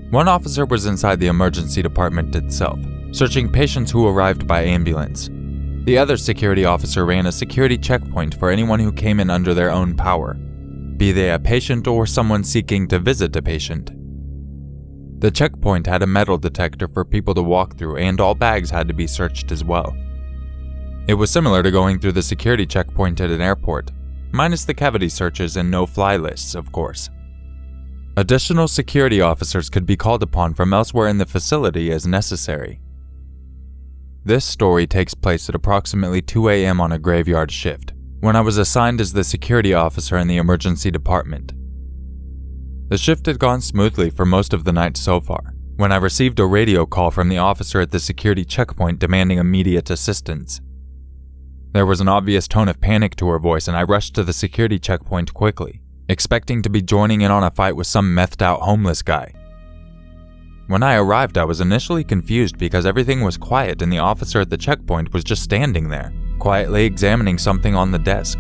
Speaker 1: One officer was inside the emergency department itself, searching patients who arrived by ambulance. The other security officer ran a security checkpoint for anyone who came in under their own power, be they a patient or someone seeking to visit a patient. The checkpoint had a metal detector for people to walk through, and all bags had to be searched as well. It was similar to going through the security checkpoint at an airport, minus the cavity searches and no-fly lists, of course. Additional security officers could be called upon from elsewhere in the facility as necessary. This story takes place at approximately 2 a.m. on a graveyard shift, when I was assigned as the security officer in the emergency department. The shift had gone smoothly for most of the night so far, when I received a radio call from the officer at the security checkpoint demanding immediate assistance. There was an obvious tone of panic to her voice, and I rushed to the security checkpoint quickly, expecting to be joining in on a fight with some methed-out homeless guy. When I arrived, I was initially confused because everything was quiet and the officer at the checkpoint was just standing there, quietly examining something on the desk.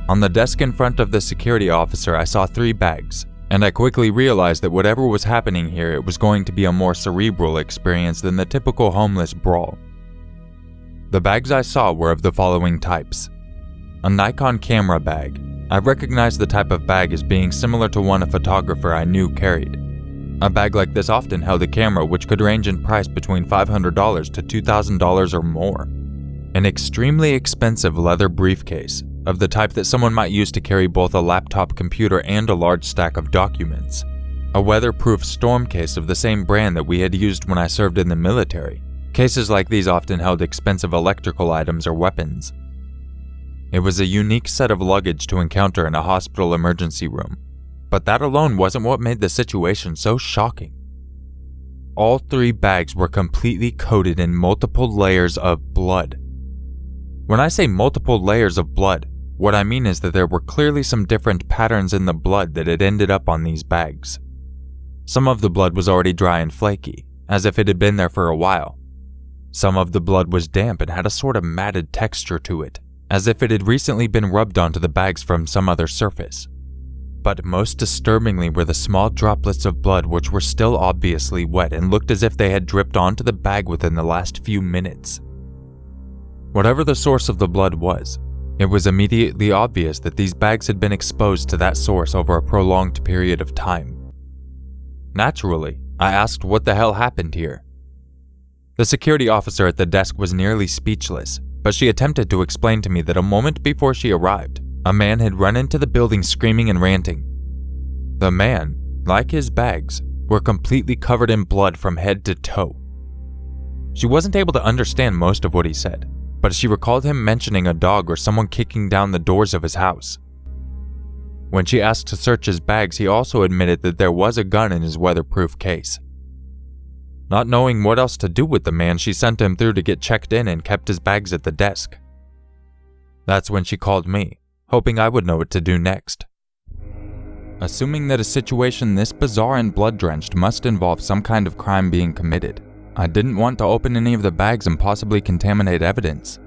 Speaker 1: On the desk in front of the security officer, I saw 3 bags, and I quickly realized that whatever was happening here, it was going to be a more cerebral experience than the typical homeless brawl. The bags I saw were of the following types. A Nikon camera bag. I recognized the type of bag as being similar to one a photographer I knew carried. A bag like this often held a camera which could range in price between $500 to $2,000 or more. An extremely expensive leather briefcase, of the type that someone might use to carry both a laptop computer and a large stack of documents. A weatherproof storm case of the same brand that we had used when I served in the military. Cases like these often held expensive electrical items or weapons. It was a unique set of luggage to encounter in a hospital emergency room, but that alone wasn't what made the situation so shocking. All 3 bags were completely coated in multiple layers of blood. When I say multiple layers of blood, what I mean is that there were clearly some different patterns in the blood that had ended up on these bags. Some of the blood was already dry and flaky, as if it had been there for a while. Some of the blood was damp and had a sort of matted texture to it, as if it had recently been rubbed onto the bags from some other surface. But most disturbingly were the small droplets of blood which were still obviously wet and looked as if they had dripped onto the bag within the last few minutes. Whatever the source of the blood was, it was immediately obvious that these bags had been exposed to that source over a prolonged period of time. Naturally, I asked what the hell happened here. The security officer at the desk was nearly speechless, but she attempted to explain to me that a moment before she arrived, a man had run into the building screaming and ranting. The man, like his bags, were completely covered in blood from head to toe. She wasn't able to understand most of what he said, but she recalled him mentioning a dog or someone kicking down the doors of his house. When she asked to search his bags, he also admitted that there was a gun in his weatherproof case. Not knowing what else to do with the man, she sent him through to get checked in and kept his bags at the desk. That's when she called me, hoping I would know what to do next. Assuming that a situation this bizarre and blood-drenched must involve some kind of crime being committed, I didn't want to open any of the bags and possibly contaminate evidence.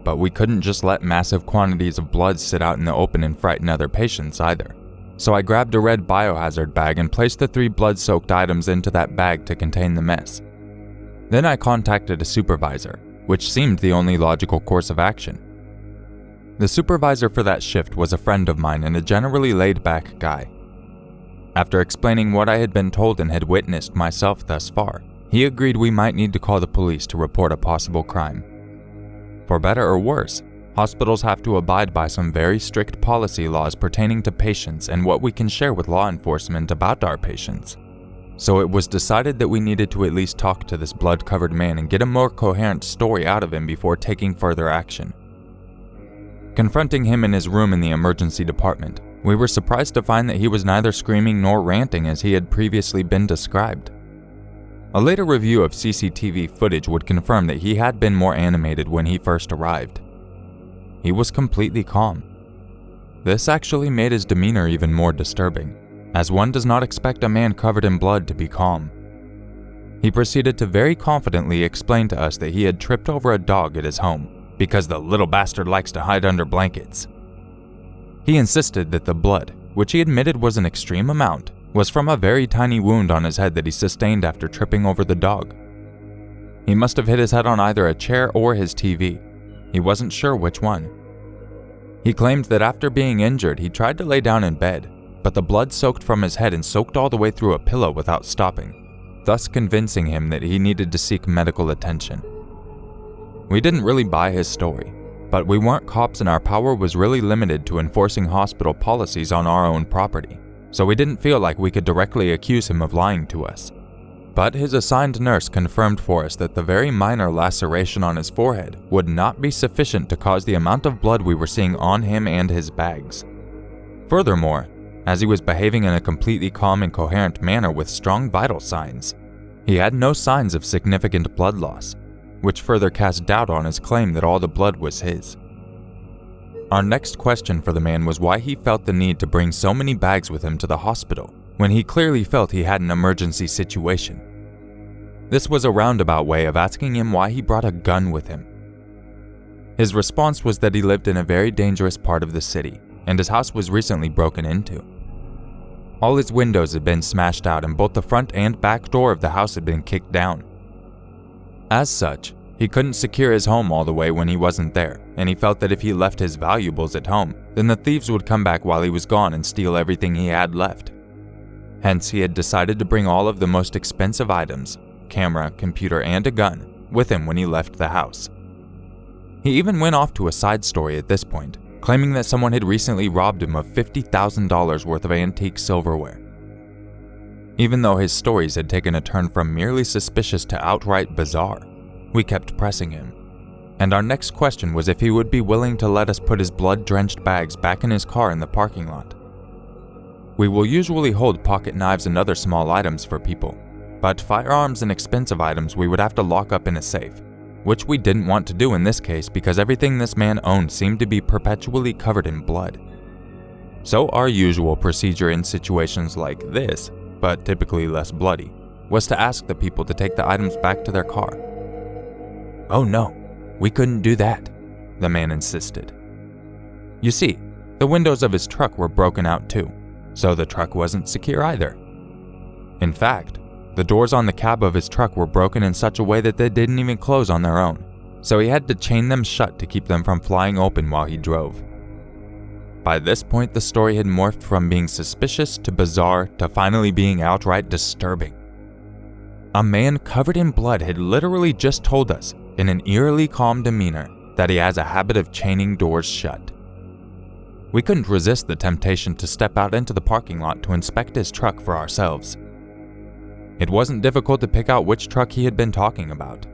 Speaker 1: But we couldn't just let massive quantities of blood sit out in the open and frighten other patients either. So I grabbed a red biohazard bag and placed the 3 blood-soaked items into that bag to contain the mess. Then I contacted a supervisor, which seemed the only logical course of action. The supervisor for that shift was a friend of mine and a generally laid-back guy. After explaining what I had been told and had witnessed myself thus far, he agreed we might need to call the police to report a possible crime. For better or worse, hospitals have to abide by some very strict policy laws pertaining to patients and what we can share with law enforcement about our patients. So it was decided that we needed to at least talk to this blood-covered man and get a more coherent story out of him before taking further action. Confronting him in his room in the emergency department, we were surprised to find that he was neither screaming nor ranting as he had previously been described. A later review of CCTV footage would confirm that he had been more animated when he first arrived. He was completely calm. This actually made his demeanor even more disturbing, as one does not expect a man covered in blood to be calm. He proceeded to very confidently explain to us that he had tripped over a dog at his home, because the little bastard likes to hide under blankets. He insisted that the blood, which he admitted was an extreme amount, was from a very tiny wound on his head that he sustained after tripping over the dog. He must have hit his head on either a chair or his TV. He wasn't sure which one. He claimed that after being injured, he tried to lay down in bed, but the blood soaked from his head and soaked all the way through a pillow without stopping, thus convincing him that he needed to seek medical attention. We didn't really buy his story, but we weren't cops and our power was really limited to enforcing hospital policies on our own property, so we didn't feel like we could directly accuse him of lying to us. But his assigned nurse confirmed for us that the very minor laceration on his forehead would not be sufficient to cause the amount of blood we were seeing on him and his bags. Furthermore, as he was behaving in a completely calm and coherent manner with strong vital signs, he had no signs of significant blood loss, which further cast doubt on his claim that all the blood was his. Our next question for the man was why he felt the need to bring so many bags with him to the hospital when he clearly felt he had an emergency situation. This was a roundabout way of asking him why he brought a gun with him. His response was that he lived in a very dangerous part of the city, and his house was recently broken into. All his windows had been smashed out and both the front and back door of the house had been kicked down. As such, he couldn't secure his home all the way when he wasn't there, and he felt that if he left his valuables at home, then the thieves would come back while he was gone and steal everything he had left. Hence, he had decided to bring all of the most expensive items, camera, computer, and a gun, with him when he left the house. He even went off to a side story at this point, claiming that someone had recently robbed him of $50,000 worth of antique silverware. Even though his stories had taken a turn from merely suspicious to outright bizarre, we kept pressing him. And our next question was if he would be willing to let us put his blood-drenched bags back in his car in the parking lot. We will usually hold pocket knives and other small items for people, but firearms and expensive items we would have to lock up in a safe, which we didn't want to do in this case because everything this man owned seemed to be perpetually covered in blood. So our usual procedure in situations like this, but typically less bloody, was to ask the people to take the items back to their car. "Oh no, we couldn't do that," the man insisted. You see, the windows of his truck were broken out too, so the truck wasn't secure either. In fact, the doors on the cab of his truck were broken in such a way that they didn't even close on their own, so he had to chain them shut to keep them from flying open while he drove. By this point, the story had morphed from being suspicious to bizarre to finally being outright disturbing. A man covered in blood had literally just told us, in an eerily calm demeanor, that he has a habit of chaining doors shut. We couldn't resist the temptation to step out into the parking lot to inspect his truck for ourselves. It wasn't difficult to pick out which truck he had been talking about.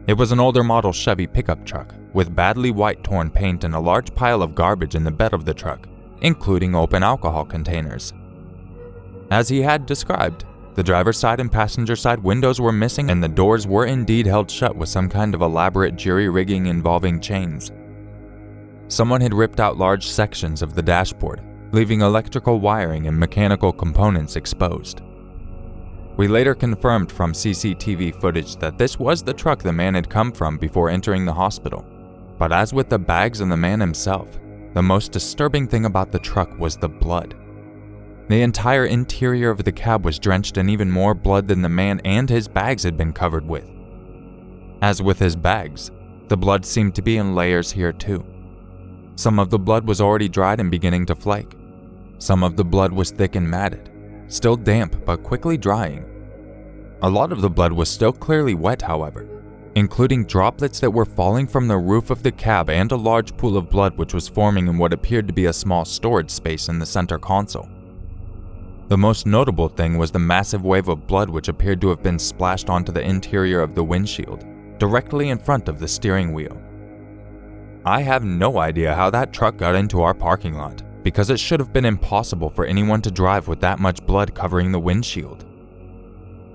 Speaker 1: It was an older model Chevy pickup truck, with badly white torn paint and a large pile of garbage in the bed of the truck, including open alcohol containers. As he had described, the driver's side and passenger side windows were missing and the doors were indeed held shut with some kind of elaborate jury-rigging involving chains. Someone had ripped out large sections of the dashboard, leaving electrical wiring and mechanical components exposed. We later confirmed from CCTV footage that this was the truck the man had come from before entering the hospital. But as with the bags and the man himself, the most disturbing thing about the truck was the blood. The entire interior of the cab was drenched in even more blood than the man and his bags had been covered with. As with his bags, the blood seemed to be in layers here too. Some of the blood was already dried and beginning to flake. Some of the blood was thick and matted, still damp but quickly drying. A lot of the blood was still clearly wet, however, including droplets that were falling from the roof of the cab and a large pool of blood which was forming in what appeared to be a small storage space in the center console. The most notable thing was the massive wave of blood which appeared to have been splashed onto the interior of the windshield, directly in front of the steering wheel. I have no idea how that truck got into our parking lot, because it should have been impossible for anyone to drive with that much blood covering the windshield.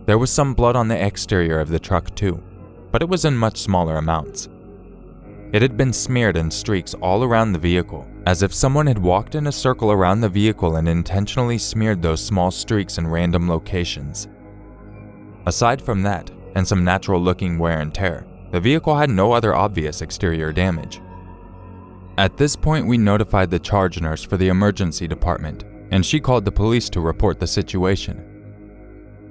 Speaker 1: There was some blood on the exterior of the truck too, but it was in much smaller amounts. It had been smeared in streaks all around the vehicle, as if someone had walked in a circle around the vehicle and intentionally smeared those small streaks in random locations. Aside from that, and some natural-looking wear and tear, the vehicle had no other obvious exterior damage. At this point, we notified the charge nurse for the emergency department, and she called the police to report the situation.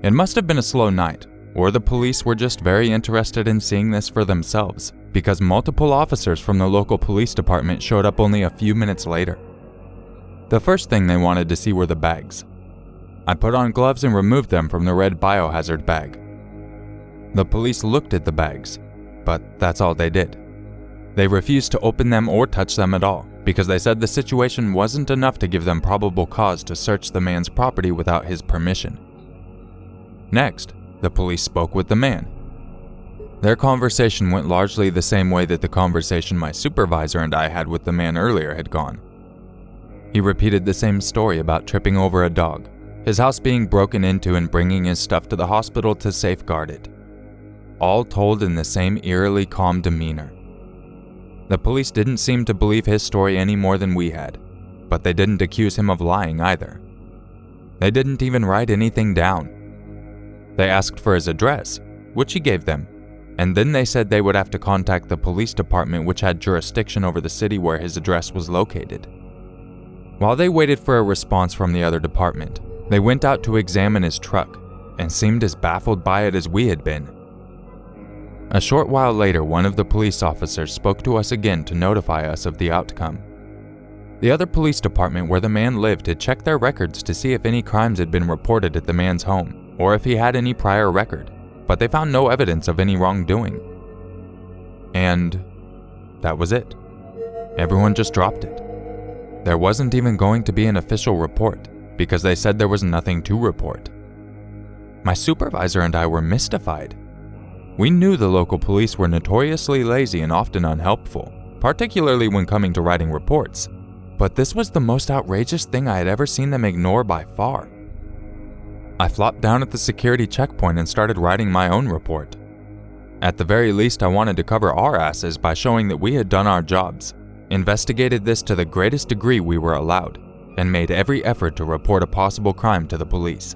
Speaker 1: It must have been a slow night, or the police were just very interested in seeing this for themselves, because multiple officers from the local police department showed up only a few minutes later. The first thing they wanted to see were the bags. I put on gloves and removed them from the red biohazard bag. The police looked at the bags, but that's all they did. They refused to open them or touch them at all, because they said the situation wasn't enough to give them probable cause to search the man's property without his permission. Next, the police spoke with the man. Their conversation went largely the same way that the conversation my supervisor and I had with the man earlier had gone. He repeated the same story about tripping over a dog, his house being broken into and bringing his stuff to the hospital to safeguard it. All told in the same eerily calm demeanor. The police didn't seem to believe his story any more than we had, but they didn't accuse him of lying either. They didn't even write anything down. They asked for his address, which he gave them, and then they said they would have to contact the police department, which had jurisdiction over the city where his address was located. While they waited for a response from the other department, they went out to examine his truck and seemed as baffled by it as we had been. A short while later, one of the police officers spoke to us again to notify us of the outcome. The other police department where the man lived had checked their records to see if any crimes had been reported at the man's home, or if he had any prior record, but they found no evidence of any wrongdoing. And that was it. Everyone just dropped it. There wasn't even going to be an official report, because they said there was nothing to report. My supervisor and I were mystified. We knew the local police were notoriously lazy and often unhelpful, particularly when coming to writing reports, but this was the most outrageous thing I had ever seen them ignore by far. I flopped down at the security checkpoint and started writing my own report. At the very least, I wanted to cover our asses by showing that we had done our jobs, investigated this to the greatest degree we were allowed, and made every effort to report a possible crime to the police.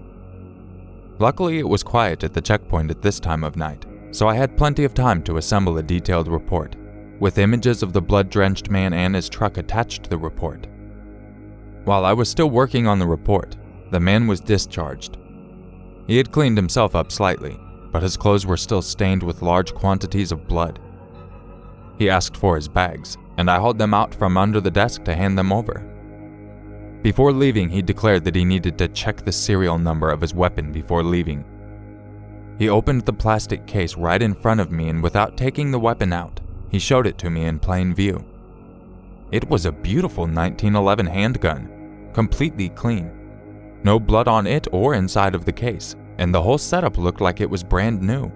Speaker 1: Luckily, it was quiet at the checkpoint at this time of night, so I had plenty of time to assemble a detailed report, with images of the blood-drenched man and his truck attached to the report. While I was still working on the report, the man was discharged. He had cleaned himself up slightly, but his clothes were still stained with large quantities of blood. He asked for his bags, and I hauled them out from under the desk to hand them over. Before leaving, he declared that he needed to check the serial number of his weapon before leaving. He opened the plastic case right in front of me, and without taking the weapon out, he showed it to me in plain view. It was a beautiful 1911 handgun, completely clean. No blood on it or inside of the case, and the whole setup looked like it was brand new.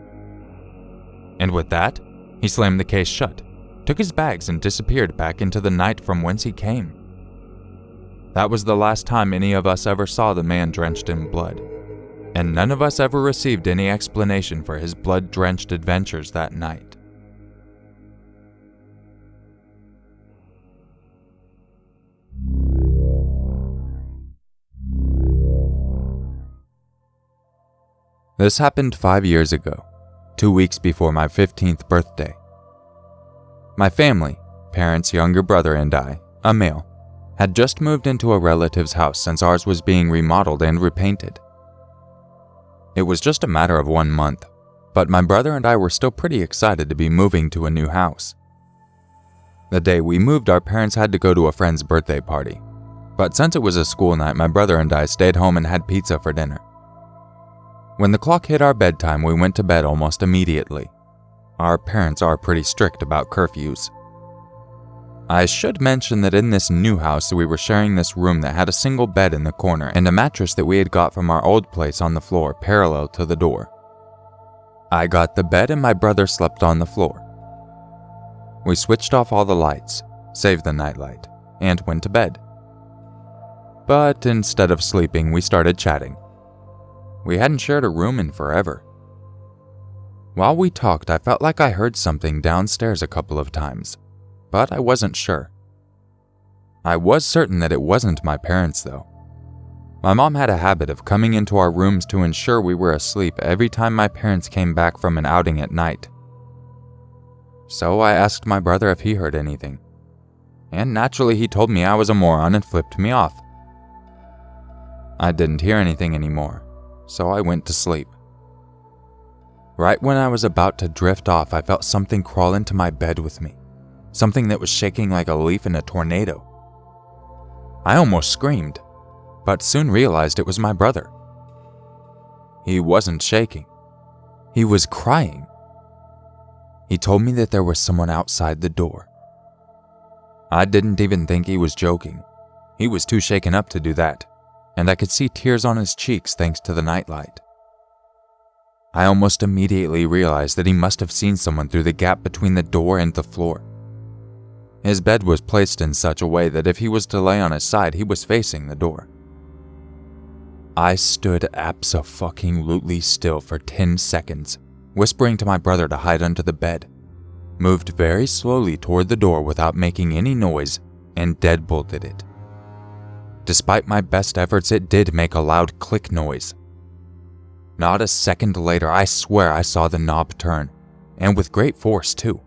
Speaker 1: And with that, he slammed the case shut, took his bags and disappeared back into the night from whence he came. That was the last time any of us ever saw the man drenched in blood, and none of us ever received any explanation for his blood-drenched adventures that night. This happened 5 years ago, 2 weeks before my 15th birthday. My family, parents, younger brother, and I, a male, had just moved into a relative's house since ours was being remodeled and repainted. It was just a matter of 1 month, but my brother and I were still pretty excited to be moving to a new house. The day we moved, our parents had to go to a friend's birthday party, but since it was a school night, my brother and I stayed home and had pizza for dinner. When the clock hit our bedtime, we went to bed almost immediately. Our parents are pretty strict about curfews. I should mention that in this new house, we were sharing this room that had a single bed in the corner and a mattress that we had got from our old place on the floor parallel to the door. I got the bed and my brother slept on the floor. We switched off all the lights, saved the nightlight, and went to bed. But instead of sleeping, we started chatting. We hadn't shared a room in forever. While we talked, I felt like I heard something downstairs a couple of times, but I wasn't sure. I was certain that it wasn't my parents, though. My mom had a habit of coming into our rooms to ensure we were asleep every time my parents came back from an outing at night. So I asked my brother if he heard anything, and naturally he told me I was a moron and flipped me off. I didn't hear anything anymore, so I went to sleep. Right when I was about to drift off, I felt something crawl into my bed with me, something that was shaking like a leaf in a tornado. I almost screamed, but soon realized it was my brother. He wasn't shaking. He was crying. He told me that there was someone outside the door. I didn't even think he was joking. He was too shaken up to do that, and I could see tears on his cheeks thanks to the nightlight. I almost immediately realized that he must have seen someone through the gap between the door and the floor. His bed was placed in such a way that if he was to lay on his side, he was facing the door. I stood abso-fucking-lutely still for 10 seconds, whispering to my brother to hide under the bed, moved very slowly toward the door without making any noise, and deadbolted it. Despite my best efforts, it did make a loud click noise. Not a second later, I swear I saw the knob turn, and with great force too.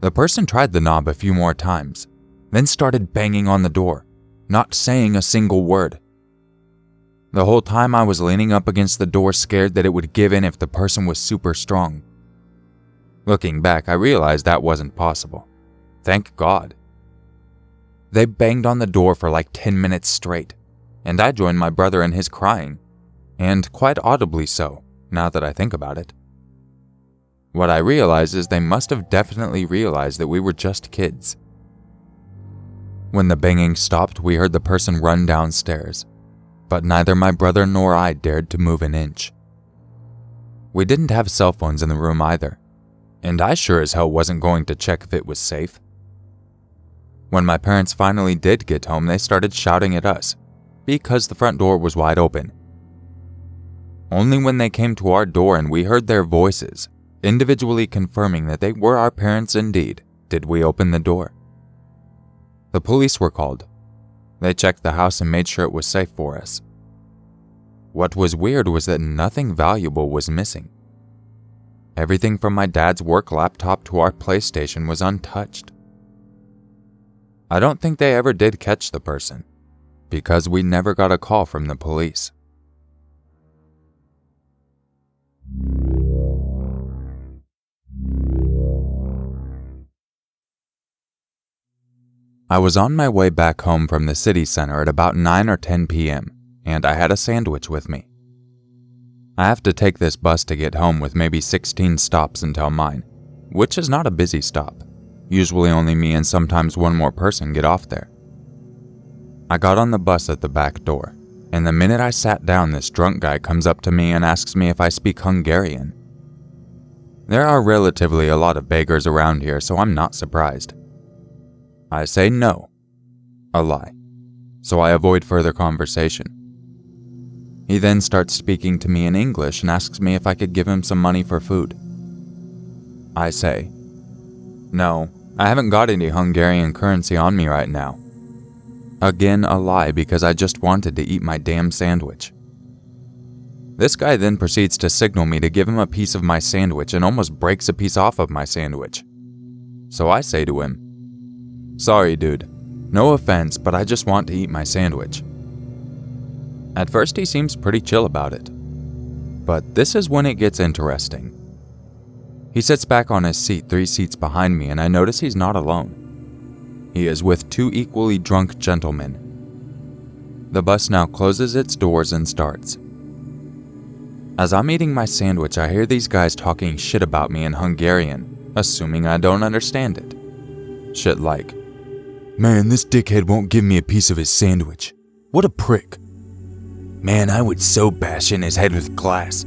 Speaker 1: The person tried the knob a few more times, then started banging on the door, not saying a single word. The whole time I was leaning up against the door, scared that it would give in if the person was super strong. Looking back, I realized that wasn't possible. Thank God. They banged on the door for like 10 minutes straight, and I joined my brother in his crying, and quite audibly so, now that I think about it. What I realize is they must have definitely realized that we were just kids. When the banging stopped, we heard the person run downstairs, but neither my brother nor I dared to move an inch. We didn't have cell phones in the room either, and I sure as hell wasn't going to check if it was safe. When my parents finally did get home, they started shouting at us, because the front door was wide open. Only when they came to our door and we heard their voices, individually confirming that they were our parents indeed, did we open the door. The police were called. They checked the house and made sure it was safe for us. What was weird was that nothing valuable was missing. Everything from my dad's work laptop to our PlayStation was untouched. I don't think they ever did catch the person, because we never got a call from the police. I was on my way back home from the city center at about 9 or 10 p.m., and I had a sandwich with me. I have to take this bus to get home with maybe 16 stops until mine, which is not a busy stop. Usually only me and sometimes one more person get off there. I got on the bus at the back door, and the minute I sat down, this drunk guy comes up to me and asks me if I speak Hungarian. There are relatively a lot of beggars around here, so I'm not surprised. I say no, a lie, so I avoid further conversation. He then starts speaking to me in English and asks me if I could give him some money for food. I say, no, I haven't got any Hungarian currency on me right now. Again, a lie because I just wanted to eat my damn sandwich. This guy then proceeds to signal me to give him a piece of my sandwich and almost breaks a piece off of my sandwich. So I say to him, sorry dude, no offense, but I just want to eat my sandwich. At first he seems pretty chill about it, but this is when it gets interesting. He sits back on his seat 3 seats behind me and I notice he's not alone. He is with 2 equally drunk gentlemen. The bus now closes its doors and starts. As I'm eating my sandwich, I hear these guys talking shit about me in Hungarian, assuming I don't understand it. Shit like, man, this dickhead won't give me a piece of his sandwich. What a prick. Man, I would so bash in his head with glass.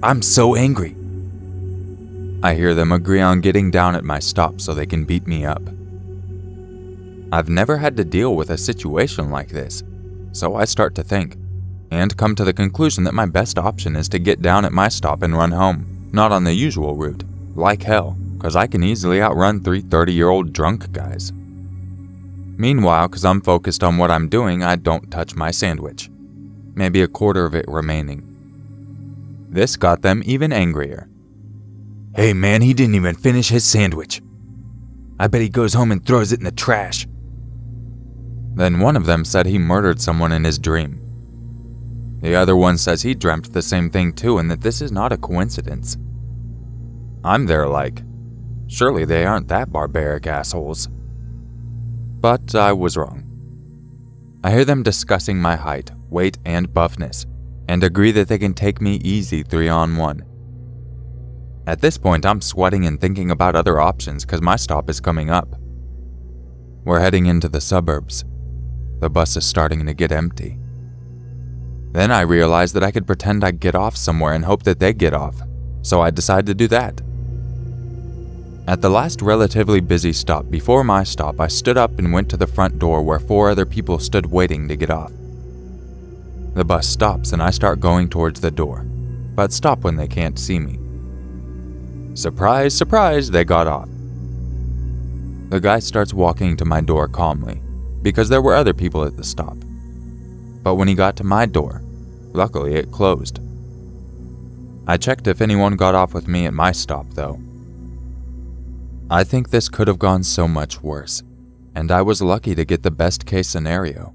Speaker 1: I'm so angry. I hear them agree on getting down at my stop so they can beat me up. I've never had to deal with a situation like this, so I start to think, and come to the conclusion that my best option is to get down at my stop and run home, not on the usual route, like hell, because I can easily outrun 3 30-year-old drunk guys. Meanwhile, because I'm focused on what I'm doing, I don't touch my sandwich, maybe a quarter of it remaining. This got them even angrier. Hey man, he didn't even finish his sandwich. I bet he goes home and throws it in the trash. Then one of them said he murdered someone in his dream. The other one says he dreamt the same thing too and that this is not a coincidence. I'm there like, surely they aren't that barbaric assholes. But I was wrong. I hear them discussing my height, weight, and buffness, and agree that they can take me easy 3-on-1. At this point, I'm sweating and thinking about other options because my stop is coming up. We're heading into the suburbs. The bus is starting to get empty. Then I realize that I could pretend I get off somewhere and hope that they get off, so I decide to do that. At the last relatively busy stop before my stop, I stood up and went to the front door where 4 other people stood waiting to get off. The bus stops and I start going towards the door, but stop when they can't see me. Surprise, surprise, they got off. The guy starts walking to my door calmly, because there were other people at the stop. But when he got to my door, luckily it closed. I checked if anyone got off with me at my stop, though. I think this could have gone so much worse, and I was lucky to get the best case scenario.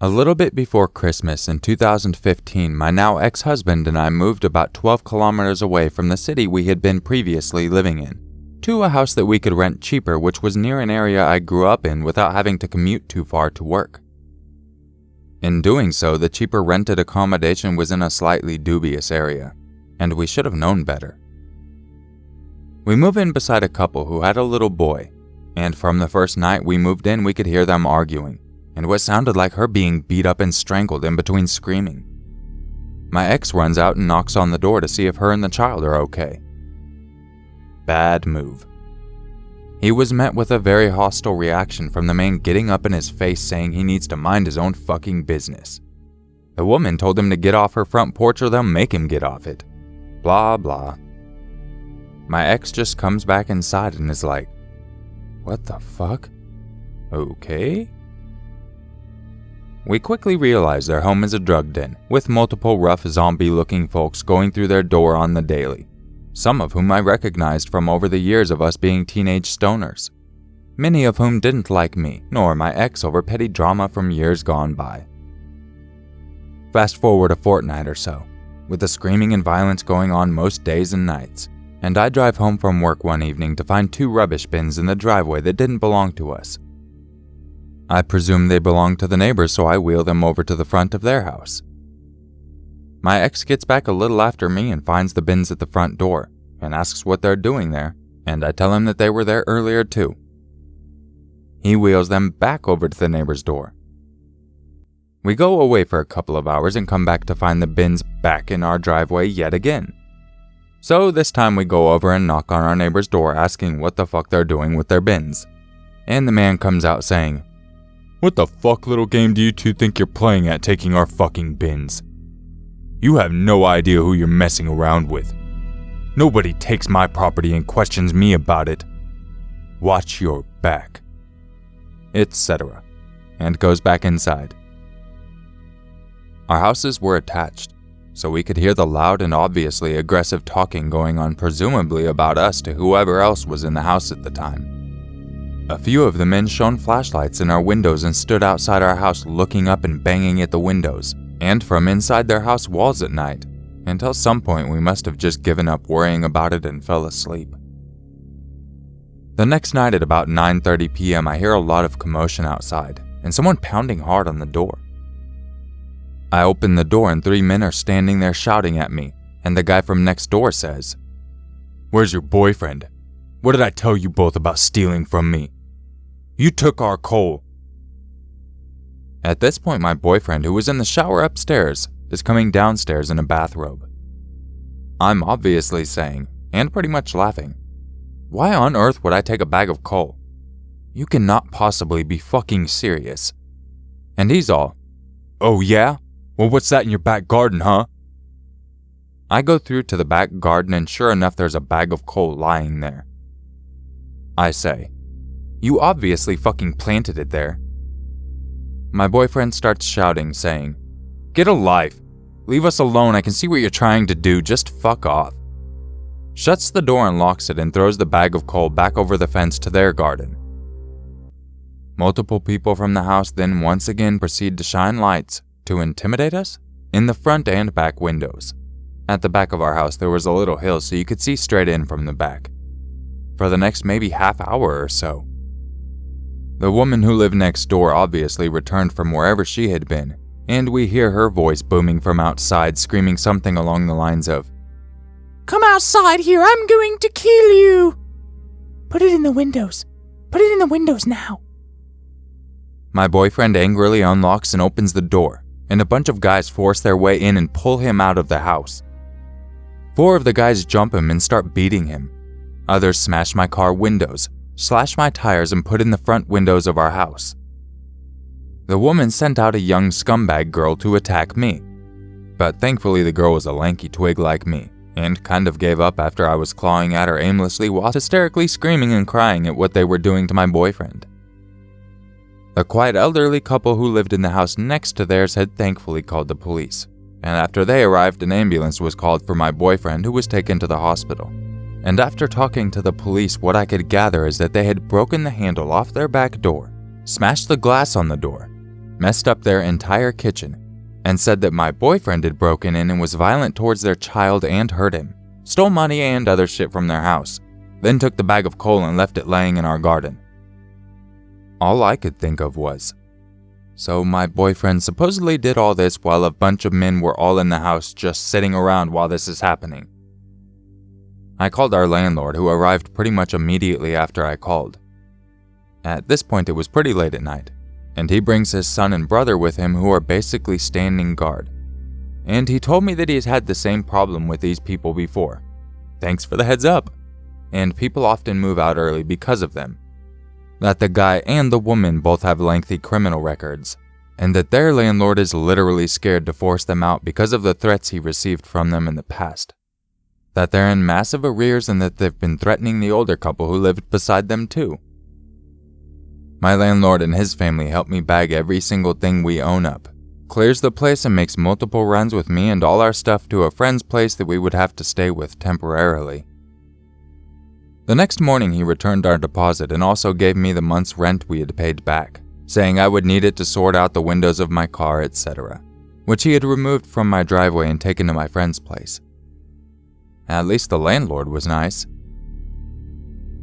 Speaker 1: A little bit before Christmas in 2015, my now ex-husband and I moved about 12 kilometers away from the city we had been previously living in, to a house that we could rent cheaper, which was near an area I grew up in without having to commute too far to work. In doing so, the cheaper rented accommodation was in a slightly dubious area, and we should have known better. We move in beside a couple who had a little boy, and from the first night we moved in, we could hear them arguing, and what sounded like her being beat up and strangled in between screaming. My ex runs out and knocks on the door to see if her and the child are okay. Bad move. He was met with a very hostile reaction from the man getting up in his face saying he needs to mind his own fucking business. The woman told him to get off her front porch or they'll make him get off it. Blah blah. My ex just comes back inside and is like, "What the fuck? Okay?" We quickly realize their home is a drug den, with multiple rough zombie-looking folks going through their door on the daily, some of whom I recognized from over the years of us being teenage stoners, many of whom didn't like me, nor my ex over petty drama from years gone by. Fast forward a fortnight or so, with the screaming and violence going on most days and nights, and I drive home from work one evening to find 2 rubbish bins in the driveway that didn't belong to us. I presume they belonged to the neighbors, so I wheel them over to the front of their house. My ex gets back a little after me and finds the bins at the front door and asks what they're doing there, and I tell him that they were there earlier too. He wheels them back over to the neighbor's door. We go away for a couple of hours and come back to find the bins back in our driveway yet again. So this time we go over and knock on our neighbor's door asking what the fuck they're doing with their bins. And the man comes out saying, "What the fuck little game do you two think you're playing at taking our fucking bins? You have no idea who you're messing around with. Nobody takes my property and questions me about it. Watch your back," etc., and goes back inside. Our houses were attached, so we could hear the loud and obviously aggressive talking going on, presumably about us, to whoever else was in the house at the time. A few of the men shone flashlights in our windows and stood outside our house looking up and banging at the windows, and from inside their house walls at night, until some point we must have just given up worrying about it and fell asleep. The next night at about 9:30 p.m. I hear a lot of commotion outside, and someone pounding hard on the door. I open the door and 3 men are standing there shouting at me, and the guy from next door says, "Where's your boyfriend? What did I tell you both about stealing from me? You took our coal." At this point, my boyfriend, who was in the shower upstairs, is coming downstairs in a bathrobe. I'm obviously saying, and pretty much laughing, "Why on earth would I take a bag of coal? You cannot possibly be fucking serious." And he's all, "Oh yeah? Well, what's that in your back garden, huh?" I go through to the back garden and sure enough there's a bag of coal lying there. I say, "You obviously fucking planted it there." My boyfriend starts shouting, saying, "Get a life. Leave us alone. I can see what you're trying to do. Just fuck off." shuts the door and locks it, and throws the bag of coal back over the fence to their garden. Multiple people from the house then once again proceed to shine lights to intimidate us in the front and back windows. At the back of our house there was a little hill so you could see straight in from the back. For the next maybe half hour or so. The woman who lived next door obviously returned from wherever she had been, and we hear her voice booming from outside screaming something along the lines of, "Come outside here, I'm going to kill you! Put it in the windows. Put it in the windows now." My boyfriend angrily unlocks and opens the door, and a bunch of guys force their way in and pull him out of the house. 4 of the guys jump him and start beating him. Others smash my car windows, slash my tires, and put in the front windows of our house. The woman sent out a young scumbag girl to attack me, but thankfully the girl was a lanky twig like me, and kind of gave up after I was clawing at her aimlessly while hysterically screaming and crying at what they were doing to my boyfriend. The quiet elderly couple who lived in the house next to theirs had thankfully called the police, and after they arrived, an ambulance was called for my boyfriend, who was taken to the hospital. And after talking to the police, what I could gather is that they had broken the handle off their back door, smashed the glass on the door, messed up their entire kitchen, and said that my boyfriend had broken in and was violent towards their child and hurt him, stole money and other shit from their house, then took the bag of coal and left it laying in our garden. All I could think of was, so my boyfriend supposedly did all this while a bunch of men were all in the house just sitting around while this is happening. I called our landlord, who arrived pretty much immediately after I called. At this point it was pretty late at night, and he brings his son and brother with him who are basically standing guard. And he told me that he's had the same problem with these people before. Thanks for the heads up. And people often move out early because of them. That the guy and the woman both have lengthy criminal records, and that their landlord is literally scared to force them out because of the threats he received from them in the past. That they're in massive arrears and that they've been threatening the older couple who lived beside them too. My landlord and his family help me bag every single thing we own up, clears the place and makes multiple runs with me and all our stuff to a friend's place that we would have to stay with temporarily. The next morning he returned our deposit and also gave me the month's rent we had paid back, saying I would need it to sort out the windows of my car, etc., which he had removed from my driveway and taken to my friend's place. At least the landlord was nice.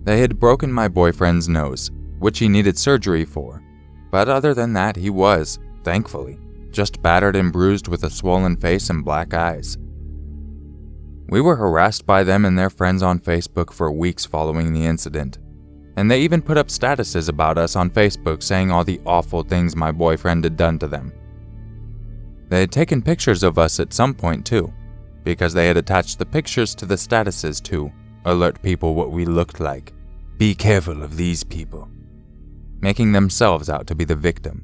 Speaker 1: They had broken my boyfriend's nose, which he needed surgery for, but other than that he was, thankfully, just battered and bruised with a swollen face and black eyes. We were harassed by them and their friends on Facebook for weeks following the incident, and they even put up statuses about us on Facebook saying all the awful things my boyfriend had done to them. They had taken pictures of us at some point too, because they had attached the pictures to the statuses to alert people what we looked like. Be careful of these people, making themselves out to be the victim.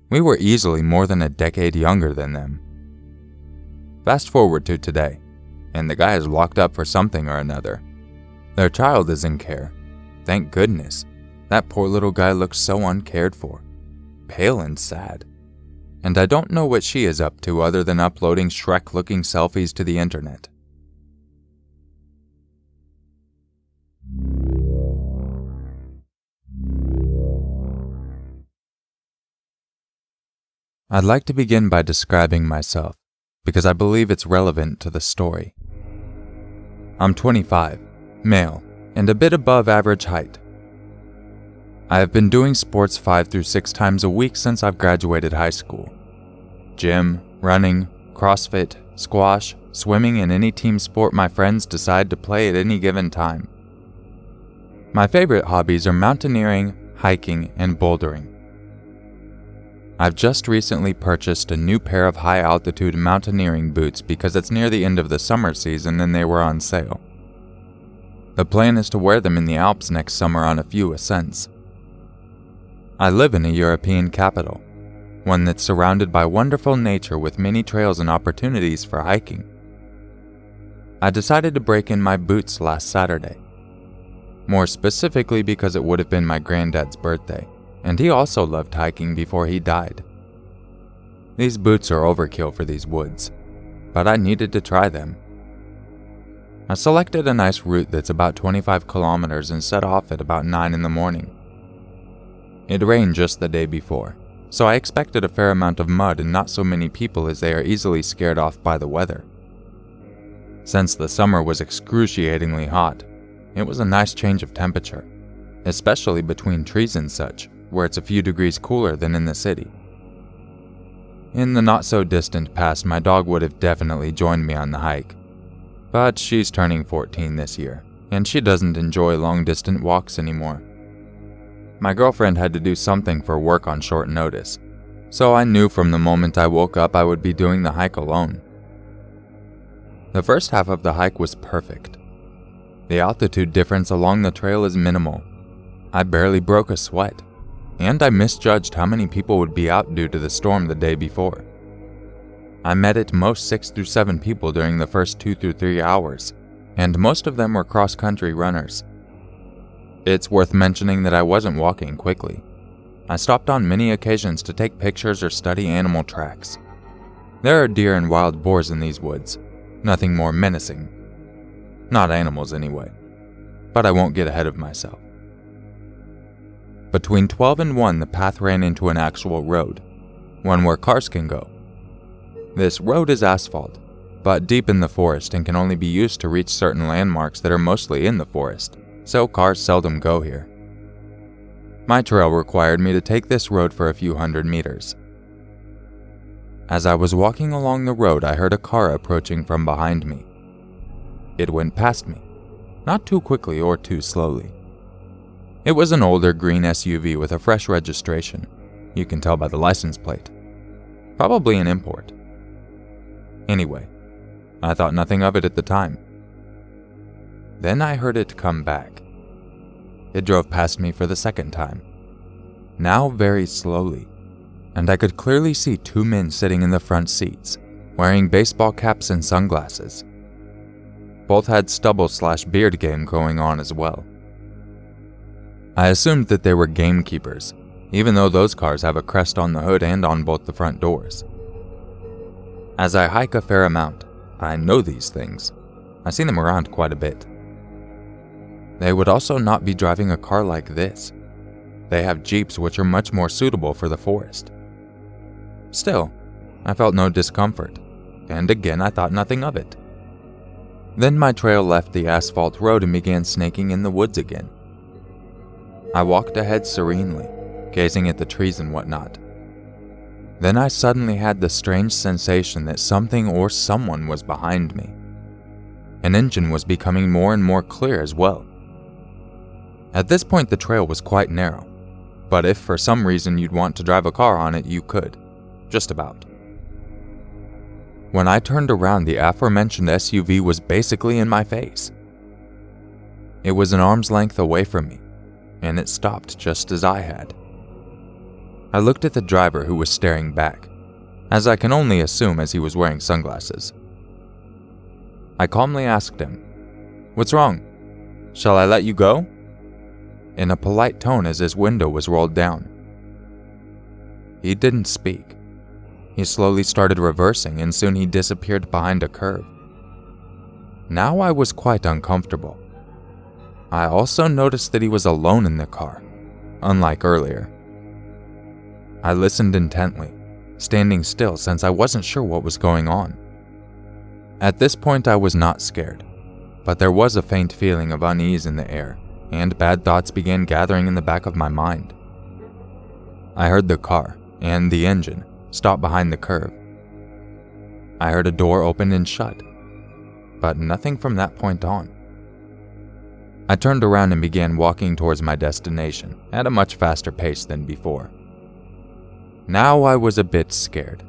Speaker 1: We were easily more than a decade younger than them. Fast forward to today, and the guy is locked up for something or another. Their child is in care. Thank goodness. That poor little guy looks so uncared for, pale and sad. And I don't know what she is up to other than uploading Shrek-looking selfies to the internet. I'd like to begin by describing myself, because I believe it's relevant to the story. I'm 25, male, and a bit above average height. I have been doing sports 5 through 6 times a week since I've graduated high school. Gym, running, CrossFit, squash, swimming, and any team sport my friends decide to play at any given time. My favorite hobbies are mountaineering, hiking, and bouldering. I've just recently purchased a new pair of high-altitude mountaineering boots because it's near the end of the summer season and they were on sale. The plan is to wear them in the Alps next summer on a few ascents. I live in a European capital, one that's surrounded by wonderful nature with many trails and opportunities for hiking. I decided to break in my boots last Saturday. More specifically because it would have been my granddad's birthday, and he also loved hiking before he died. These boots are overkill for these woods, but I needed to try them. I selected a nice route that's about 25 kilometers and set off at about 9 in the morning. It rained just the day before, so I expected a fair amount of mud and not so many people as they are easily scared off by the weather. Since the summer was excruciatingly hot, it was a nice change of temperature, especially between trees and such, where it's a few degrees cooler than in the city. In the not-so-distant past, my dog would have definitely joined me on the hike, but she's turning 14 this year, and she doesn't enjoy long-distance walks anymore. My girlfriend had to do something for work on short notice, so I knew from the moment I woke up I would be doing the hike alone. The first half of the hike was perfect. The altitude difference along the trail is minimal. I barely broke a sweat, and I misjudged how many people would be out due to the storm the day before. I met at most 6 through 7 people during the first 2 through 3 hours, and most of them were cross-country runners. It's worth mentioning that I wasn't walking quickly. I stopped on many occasions to take pictures or study animal tracks. There are deer and wild boars in these woods, nothing more menacing. Not animals anyway, but I won't get ahead of myself. Between 12 and 1, the path ran into an actual road, one where cars can go. This road is asphalt, but deep in the forest and can only be used to reach certain landmarks that are mostly in the forest, so cars seldom go here. My trail required me to take this road for a few hundred meters. As I was walking along the road, I heard a car approaching from behind me. It went past me, not too quickly or too slowly. It was an older green SUV with a fresh registration. You can tell by the license plate. Probably an import. Anyway, I thought nothing of it at the time. Then I heard it come back. It drove past me for the second time, now very slowly, and I could clearly see 2 men sitting in the front seats, wearing baseball caps and sunglasses. Both had stubble/beard game going on as well. I assumed that they were gamekeepers, even though those cars have a crest on the hood and on both the front doors. As I hike a fair amount, I know these things. I see them around quite a bit. They would also not be driving a car like this. They have Jeeps which are much more suitable for the forest. Still, I felt no discomfort, and again I thought nothing of it. Then my trail left the asphalt road and began snaking in the woods again. I walked ahead serenely, gazing at the trees and whatnot. Then I suddenly had the strange sensation that something or someone was behind me. An engine was becoming more and more clear as well. At this point the trail was quite narrow, but if for some reason you'd want to drive a car on it, you could. Just about. When I turned around, the aforementioned SUV was basically in my face. It was an arm's length away from me, and it stopped just as I had. I looked at the driver, who was staring back, as I can only assume as he was wearing sunglasses. I calmly asked him, "What's wrong? Shall I let you go?" in a polite tone as his window was rolled down. He didn't speak. He slowly started reversing, and soon he disappeared behind a curve. Now I was quite uncomfortable. I also noticed that he was alone in the car, unlike earlier. I listened intently, standing still since I wasn't sure what was going on. At this point I was not scared, but there was a faint feeling of unease in the air, and bad thoughts began gathering in the back of my mind. I heard the car, and the engine, stop behind the curve. I heard a door open and shut, but nothing from that point on. I turned around and began walking towards my destination at a much faster pace than before. Now I was a bit scared.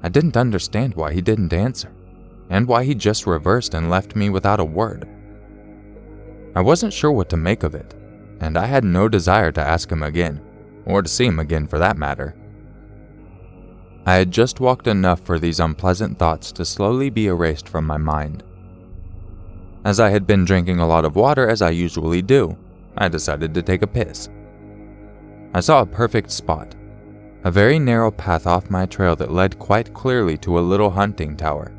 Speaker 1: I didn't understand why he didn't answer, and why he just reversed and left me without a word. I wasn't sure what to make of it, and I had no desire to ask him again, or to see him again for that matter. I had just walked enough for these unpleasant thoughts to slowly be erased from my mind. As I had been drinking a lot of water, as I usually do, I decided to take a piss. I saw a perfect spot, a very narrow path off my trail that led quite clearly to a little hunting tower.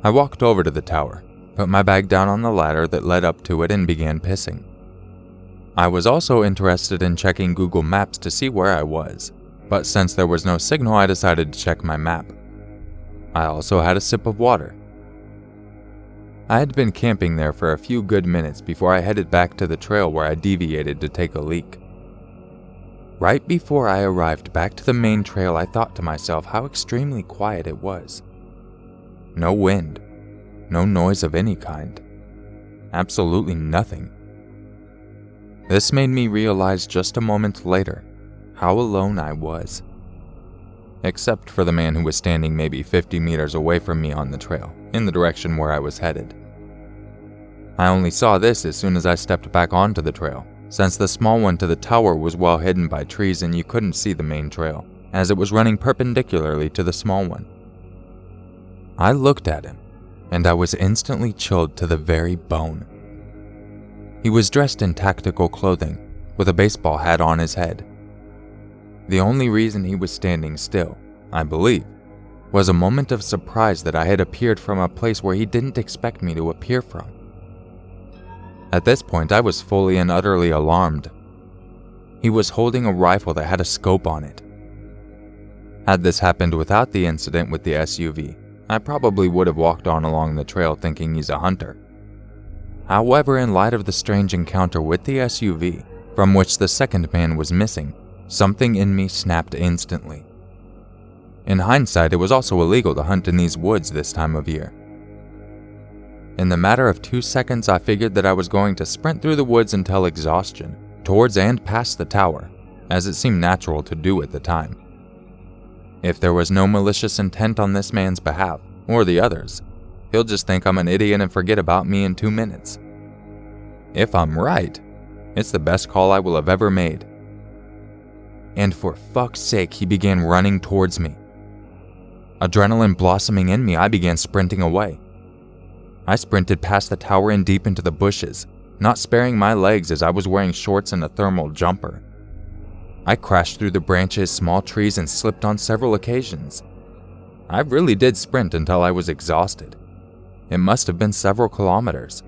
Speaker 1: I walked over to the tower, put my bag down on the ladder that led up to it, and began pissing. I was also interested in checking Google Maps to see where I was, but since there was no signal, I decided to check my map. I also had a sip of water. I had been camping there for a few good minutes before I headed back to the trail where I deviated to take a leak. Right before I arrived back to the main trail, I thought to myself how extremely quiet it was. No wind, no noise of any kind, absolutely nothing. This made me realize just a moment later how alone I was, except for the man who was standing maybe 50 meters away from me on the trail, in the direction where I was headed. I only saw this as soon as I stepped back onto the trail, since the small one to the tower was well hidden by trees and you couldn't see the main trail, as it was running perpendicularly to the small one. I looked at him, and I was instantly chilled to the very bone. He was dressed in tactical clothing, with a baseball hat on his head. The only reason he was standing still, I believe, was a moment of surprise that I had appeared from a place where he didn't expect me to appear from. At this point, I was fully and utterly alarmed. He was holding a rifle that had a scope on it. Had this happened without the incident with the SUV, I probably would have walked on along the trail thinking he's a hunter. However, in light of the strange encounter with the SUV, from which the second man was missing, something in me snapped instantly. In hindsight, it was also illegal to hunt in these woods this time of year. In the matter of 2 seconds, I figured that I was going to sprint through the woods until exhaustion, towards and past the tower, as it seemed natural to do at the time. If there was no malicious intent on this man's behalf, or the others, he'll just think I'm an idiot and forget about me in 2 minutes. If I'm right, it's the best call I will have ever made. And for fuck's sake, he began running towards me. Adrenaline blossoming in me, I began sprinting away. I sprinted past the tower and deep into the bushes, not sparing my legs as I was wearing shorts and a thermal jumper. I crashed through the branches, small trees, and slipped on several occasions. I really did sprint until I was exhausted. It must have been several kilometers.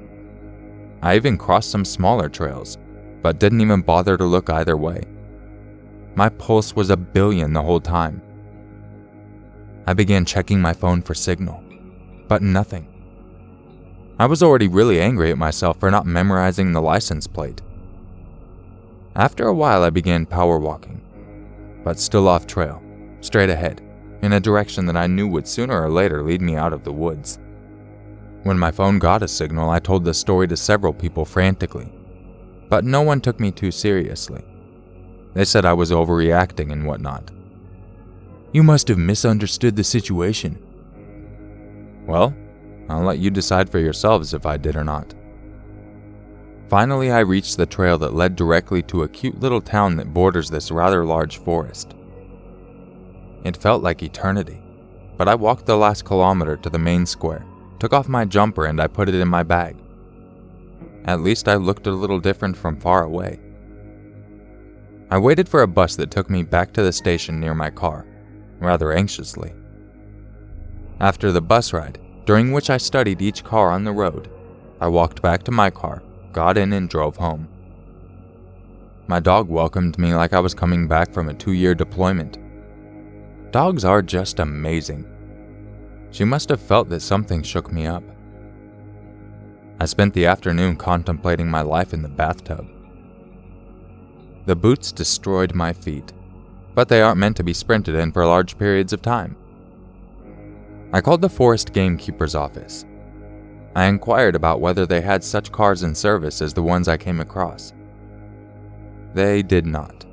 Speaker 1: I even crossed some smaller trails, but didn't even bother to look either way. My pulse was 1,000,000,000 the whole time. I began checking my phone for signal, but nothing. I was already really angry at myself for not memorizing the license plate. After a while, I began power walking, but still off trail, straight ahead, in a direction that I knew would sooner or later lead me out of the woods. When my phone got a signal, I told the story to several people frantically, but no one took me too seriously. They said I was overreacting and whatnot. "You must have misunderstood the situation." Well, I'll let you decide for yourselves if I did or not. Finally, I reached the trail that led directly to a cute little town that borders this rather large forest. It felt like eternity, but I walked the last kilometer to the main square, took off my jumper, and I put it in my bag. At least I looked a little different from far away. I waited for a bus that took me back to the station near my car, rather anxiously. After the bus ride, during which I studied each car on the road, I walked back to my car, got in, and drove home. My dog welcomed me like I was coming back from a 2-year deployment. Dogs are just amazing. She must have felt that something shook me up. I spent the afternoon contemplating my life in the bathtub. The boots destroyed my feet, but they aren't meant to be sprinted in for large periods of time. I called the forest gamekeeper's office. I inquired about whether they had such cars in service as the ones I came across. They did not.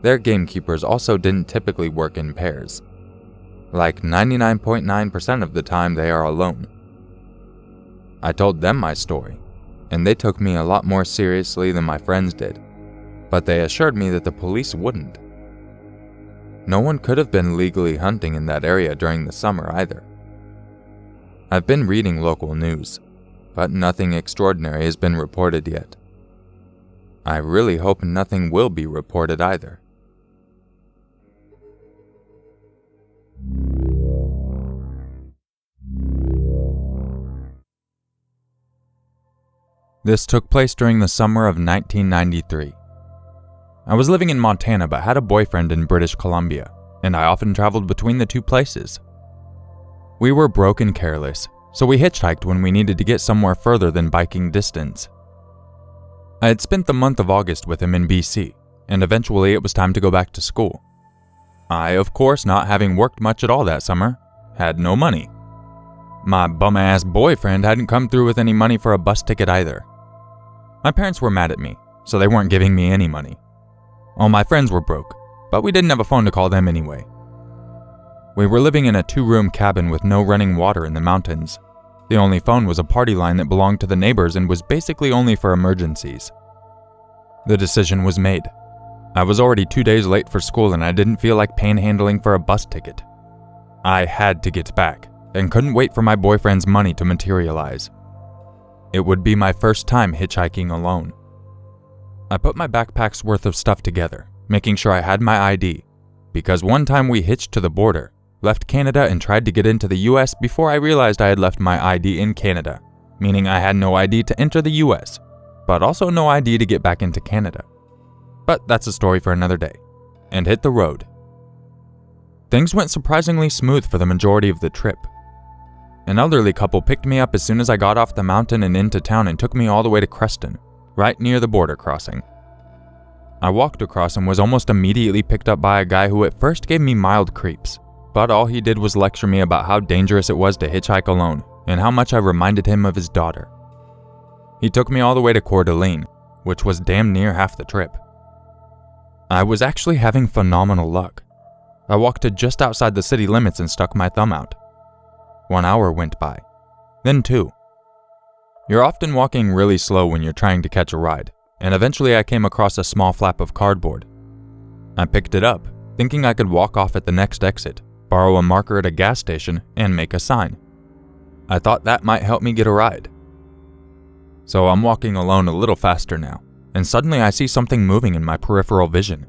Speaker 1: Their gamekeepers also didn't typically work in pairs. Like 99.9% of the time, they are alone. I told them my story, and they took me a lot more seriously than my friends did, but they assured me that the police wouldn't. No one could have been legally hunting in that area during the summer either. I've been reading local news, but nothing extraordinary has been reported yet. I really hope nothing will be reported either. This took place during the summer of 1993. I was living in Montana but had a boyfriend in British Columbia, and I often traveled between the two places. We were broke and careless, so we hitchhiked when we needed to get somewhere further than biking distance. I had spent the month of August with him in BC, and eventually it was time to go back to school. I, of course, not having worked much at all that summer, had no money. My bum-ass boyfriend hadn't come through with any money for a bus ticket either. My parents were mad at me, so they weren't giving me any money. All my friends were broke, but we didn't have a phone to call them anyway. We were living in a 2-room cabin with no running water in the mountains. The only phone was a party line that belonged to the neighbors and was basically only for emergencies. The decision was made. I was already 2 days late for school and I didn't feel like panhandling for a bus ticket. I had to get back and couldn't wait for my boyfriend's money to materialize. It would be my first time hitchhiking alone. I put my backpack's worth of stuff together, making sure I had my ID, because one time we hitched to the border, left Canada and tried to get into the US before I realized I had left my ID in Canada, meaning I had no ID to enter the US, but also no ID to get back into Canada. But that's a story for another day, and hit the road. Things went surprisingly smooth for the majority of the trip. An elderly couple picked me up as soon as I got off the mountain and into town and took me all the way to Creston, right near the border crossing. I walked across and was almost immediately picked up by a guy who at first gave me mild creeps, but all he did was lecture me about how dangerous it was to hitchhike alone and how much I reminded him of his daughter. He took me all the way to Coeur d'Alene, which was damn near half the trip. I was actually having phenomenal luck. I walked to just outside the city limits and stuck my thumb out. 1 hour went by, then 2. You're often walking really slow when you're trying to catch a ride, and eventually I came across a small flap of cardboard. I picked it up, thinking I could walk off at the next exit, borrow a marker at a gas station, and make a sign. I thought that might help me get a ride. So I'm walking alone a little faster now, and suddenly I see something moving in my peripheral vision.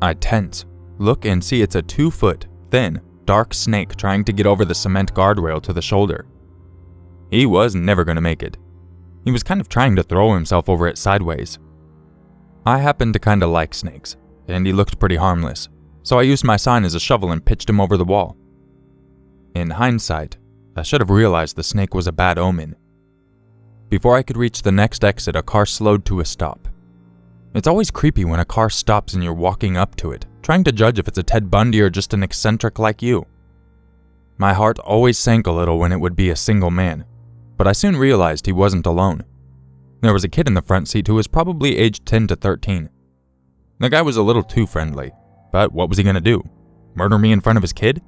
Speaker 1: I tense, look and see it's a 2-foot, thin, dark snake trying to get over the cement guardrail to the shoulder. He was never going to make it. He was kind of trying to throw himself over it sideways. I happen to kind of like snakes, and he looked pretty harmless, so I used my sign as a shovel and pitched him over the wall. In hindsight, I should have realized the snake was a bad omen. Before I could reach the next exit, a car slowed to a stop. It's always creepy when a car stops and you're walking up to it, trying to judge if it's a Ted Bundy or just an eccentric like you. My heart always sank a little when it would be a single man, but I soon realized he wasn't alone. There was a kid in the front seat who was probably aged 10 to 13. The guy was a little too friendly, but what was he going to do? Murder me in front of his kid?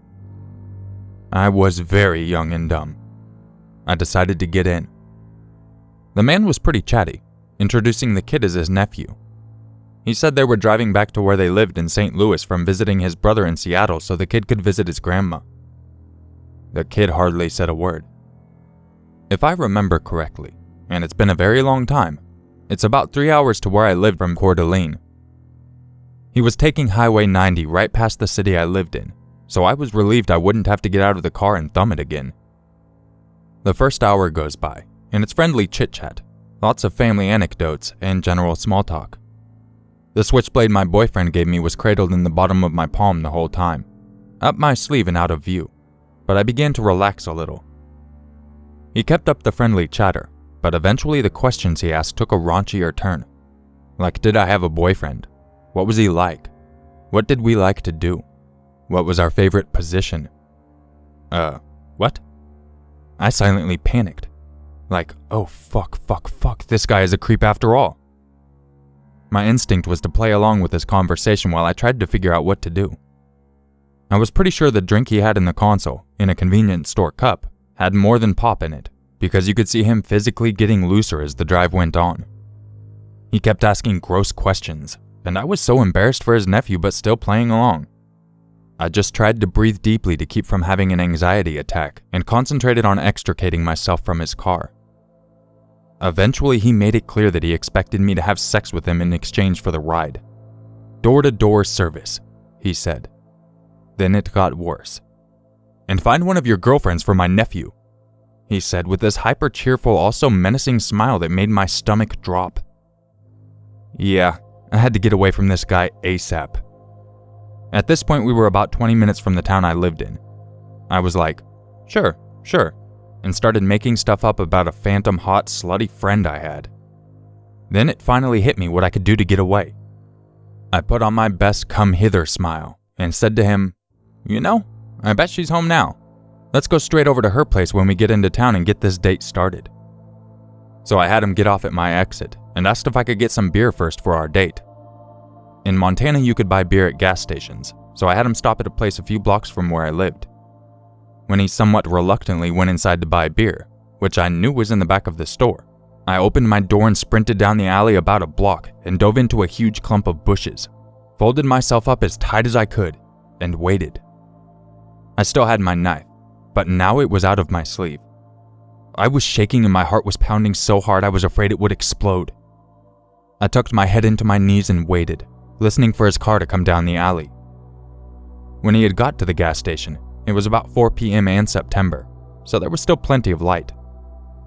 Speaker 1: I was very young and dumb. I decided to get in. The man was pretty chatty, introducing the kid as his nephew. He said they were driving back to where they lived in St. Louis from visiting his brother in Seattle so the kid could visit his grandma. The kid hardly said a word. If I remember correctly, and it's been a very long time, it's about 3 hours to where I lived from Coeur d'Alene. He was taking Highway 90 right past the city I lived in, so I was relieved I wouldn't have to get out of the car and thumb it again. The first hour goes by, and it's friendly chit-chat, lots of family anecdotes, and general small talk. The switchblade my boyfriend gave me was cradled in the bottom of my palm the whole time, up my sleeve and out of view, but I began to relax a little. He kept up the friendly chatter, but eventually the questions he asked took a raunchier turn. Like, did I have a boyfriend? What was he like? What did we like to do? What was our favorite position? What? I silently panicked. Like, oh fuck, this guy is a creep after all. My instinct was to play along with this conversation while I tried to figure out what to do. I was pretty sure the drink he had in the console, in a convenience store cup, had more than pop in it, because you could see him physically getting looser as the drive went on. He kept asking gross questions, and I was so embarrassed for his nephew but still playing along. I just tried to breathe deeply to keep from having an anxiety attack and concentrated on extricating myself from his car. Eventually, he made it clear that he expected me to have sex with him in exchange for the ride. Door-to-door service, he said. Then it got worse. And find one of your girlfriends for my nephew. he said with this hyper-cheerful, also menacing smile that made my stomach drop. Yeah, I had to get away from this guy ASAP. At this point, we were about 20 minutes from the town I lived in. I was like, sure, and started making stuff up about a phantom hot, slutty friend I had. Then it finally hit me what I could do to get away. I put on my best come-hither smile and said to him, "You know, I bet she's home now. Let's go straight over to her place when we get into town and get this date started." So I had him get off at my exit and asked if I could get some beer first for our date. In Montana, you could buy beer at gas stations, so I had him stop at a place a few blocks from where I lived. When he somewhat reluctantly went inside to buy beer, which I knew was in the back of the store, I opened my door and sprinted down the alley about a block and dove into a huge clump of bushes, folded myself up as tight as I could, and waited. I still had my knife, but now it was out of my sleeve. I was shaking and my heart was pounding so hard I was afraid it would explode. I tucked my head into my knees and waited, listening for his car to come down the alley. When he had got to the gas station, it was about 4 p.m. and September, so there was still plenty of light.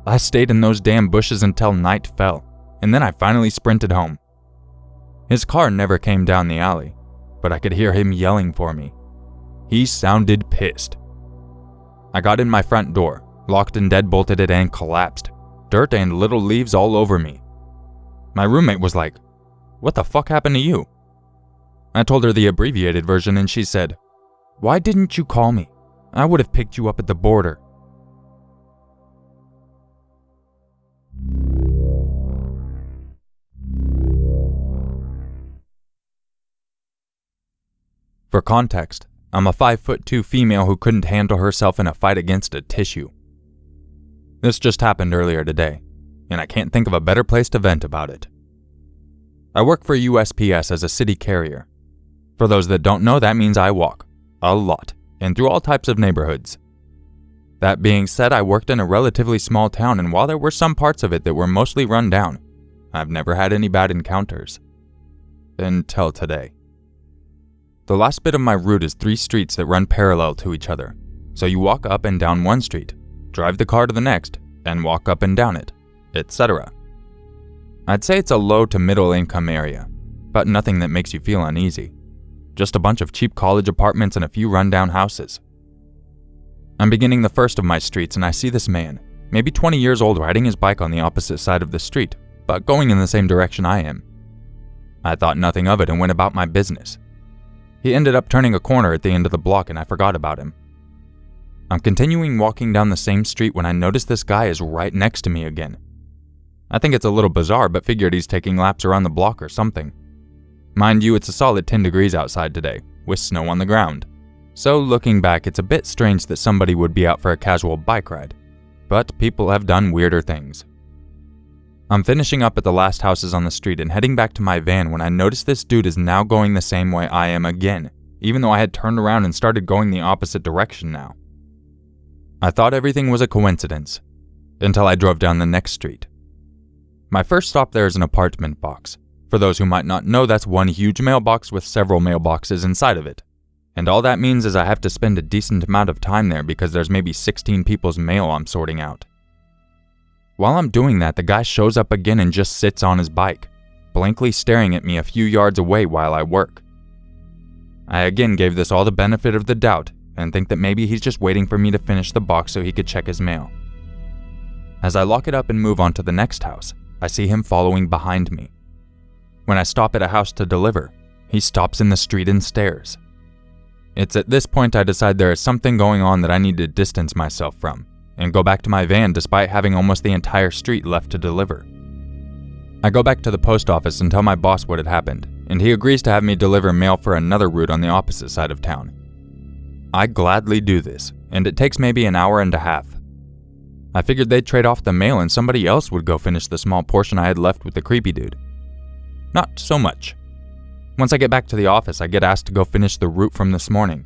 Speaker 1: I stayed in those damn bushes until night fell, and then I finally sprinted home. His car never came down the alley, but I could hear him yelling for me. He sounded pissed. I got in my front door, locked and deadbolted it, and collapsed, dirt and little leaves all over me. My roommate was like, "What the fuck happened to you?" I told her the abbreviated version and she said, "Why didn't you call me? I would have picked you up at the border." For context, I'm a 5'2" female who couldn't handle herself in a fight against a tissue. This just happened earlier today, and I can't think of a better place to vent about it. I work for USPS as a city carrier. For those that don't know, that means I walk, a lot, and through all types of neighborhoods. That being said, I worked in a relatively small town, and while there were some parts of it that were mostly run down, I've never had any bad encounters. Until today. The last bit of my route is 3 streets that run parallel to each other, so you walk up and down one street, drive the car to the next, and walk up and down it, etc. I'd say it's a low to middle income area, but nothing that makes you feel uneasy. Just a bunch of cheap college apartments and a few rundown houses. I'm beginning the first of my streets and I see this man, maybe 20 years old, riding his bike on the opposite side of the street, but going in the same direction I am. I thought nothing of it and went about my business. He ended up turning a corner at the end of the block and I forgot about him. I'm continuing walking down the same street when I notice this guy is right next to me again. I think it's a little bizarre, but figured he's taking laps around the block or something. Mind you, it's a solid 10 degrees outside today, with snow on the ground. So looking back, it's a bit strange that somebody would be out for a casual bike ride. But people have done weirder things. I'm finishing up at the last houses on the street and heading back to my van when I notice this dude is now going the same way I am again, even though I had turned around and started going the opposite direction now. I thought everything was a coincidence, until I drove down the next street. My first stop there is an apartment box. For those who might not know, that's one huge mailbox with several mailboxes inside of it. And all that means is I have to spend a decent amount of time there because there's maybe 16 people's mail I'm sorting out. While I'm doing that, the guy shows up again and just sits on his bike, blankly staring at me a few yards away while I work. I again gave this all the benefit of the doubt and think that maybe he's just waiting for me to finish the box so he could check his mail. As I lock it up and move on to the next house, I see him following behind me. When I stop at a house to deliver, he stops in the street and stares. It's at this point I decide there is something going on that I need to distance myself from, and go back to my van despite having almost the entire street left to deliver. I go back to the post office and tell my boss what had happened, and he agrees to have me deliver mail for another route on the opposite side of town. I gladly do this, and it takes maybe an hour and a half. I figured they'd trade off the mail and somebody else would go finish the small portion I had left with the creepy dude. Not so much. Once I get back to the office, I get asked to go finish the route from this morning.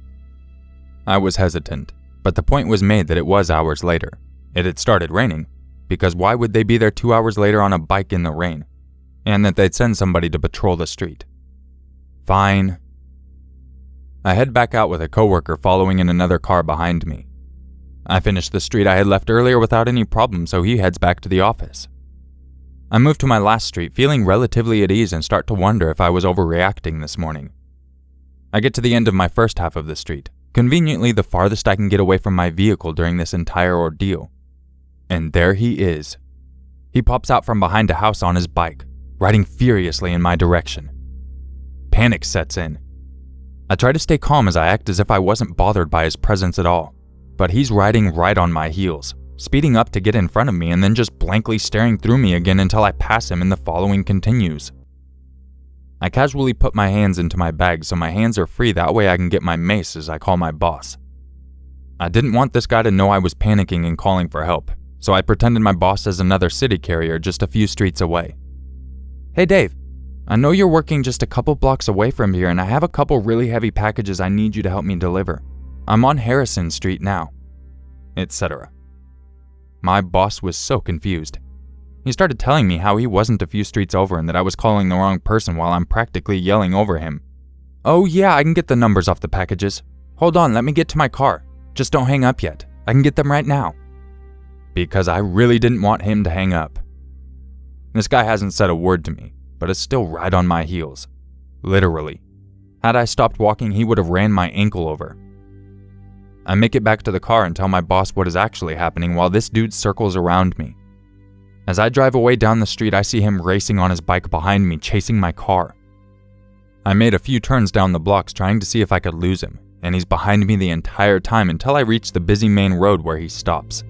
Speaker 1: I was hesitant, but the point was made that it was hours later. It had started raining, because why would they be there 2 hours later on a bike in the rain? And that they'd send somebody to patrol the street. Fine. I head back out with a coworker following in another car behind me. I finished the street I had left earlier without any problem, so he heads back to the office. I move to my last street, feeling relatively at ease, and start to wonder if I was overreacting this morning. I get to the end of my first half of the street, conveniently the farthest I can get away from my vehicle during this entire ordeal. And there he is. He pops out from behind a house on his bike, riding furiously in my direction. Panic sets in. I try to stay calm as I act as if I wasn't bothered by his presence at all, but he's riding right on my heels, speeding up to get in front of me and then just blankly staring through me again until I pass him and the following continues. I casually put my hands into my bag so my hands are free, that way I can get my mace as I call my boss. I didn't want this guy to know I was panicking and calling for help, so I pretended my boss is another city carrier just a few streets away. "Hey Dave, I know you're working just a couple blocks away from here and I have a couple really heavy packages I need you to help me deliver. I'm on Harrison Street now," etc. My boss was so confused. He started telling me how he wasn't a few streets over and that I was calling the wrong person while I'm practically yelling over him. "Oh yeah, I can get the numbers off the packages. Hold on, let me get to my car. Just don't hang up yet. I can get them right now." Because I really didn't want him to hang up. This guy hasn't said a word to me, but is still right on my heels. Literally. Had I stopped walking, he would have ran my ankle over. I make it back to the car and tell my boss what is actually happening while this dude circles around me. As I drive away down the street, I see him racing on his bike behind me, chasing my car. I made a few turns down the blocks trying to see if I could lose him, and he's behind me the entire time until I reach the busy main road where he stops.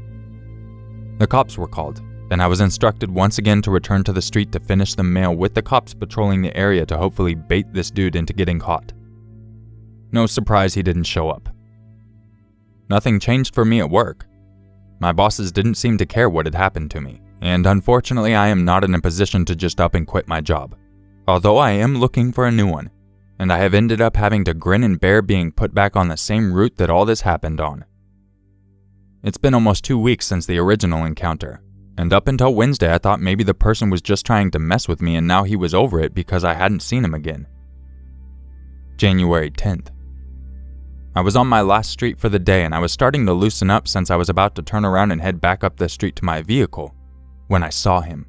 Speaker 1: The cops were called, and I was instructed once again to return to the street to finish the mail with the cops patrolling the area to hopefully bait this dude into getting caught. No surprise he didn't show up. Nothing changed for me at work. My bosses didn't seem to care what had happened to me, and unfortunately I am not in a position to just up and quit my job, although I am looking for a new one, and I have ended up having to grin and bear being put back on the same route that all this happened on. It's been almost 2 weeks since the original encounter, and up until Wednesday I thought maybe the person was just trying to mess with me and now he was over it because I hadn't seen him again. January 10th. I was on my last street for the day and I was starting to loosen up since I was about to turn around and head back up the street to my vehicle when I saw him.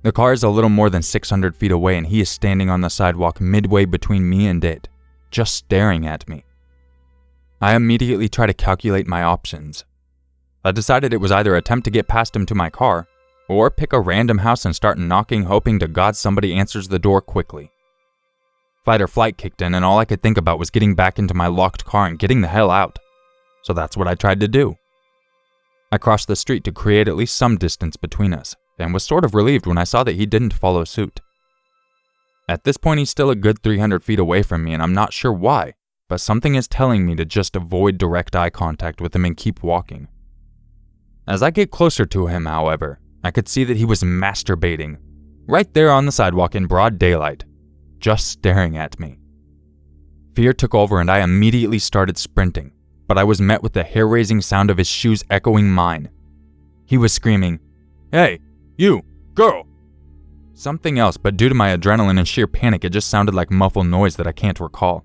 Speaker 1: The car is a little more than 600 feet away and he is standing on the sidewalk midway between me and it, just staring at me. I immediately try to calculate my options. I decided it was either attempt to get past him to my car, or pick a random house and start knocking, hoping to God somebody answers the door quickly. Fight or flight kicked in and all I could think about was getting back into my locked car and getting the hell out. So that's what I tried to do. I crossed the street to create at least some distance between us, and was sort of relieved when I saw that he didn't follow suit. At this point he's still a good 300 feet away from me and I'm not sure why, but something is telling me to just avoid direct eye contact with him and keep walking. As I get closer to him, however, I could see that he was masturbating, right there on the sidewalk in broad daylight, just staring at me. Fear took over and I immediately started sprinting, but I was met with the hair-raising sound of his shoes echoing mine. He was screaming, "Hey, you, girl!" Something else, but due to my adrenaline and sheer panic, it just sounded like muffled noise that I can't recall.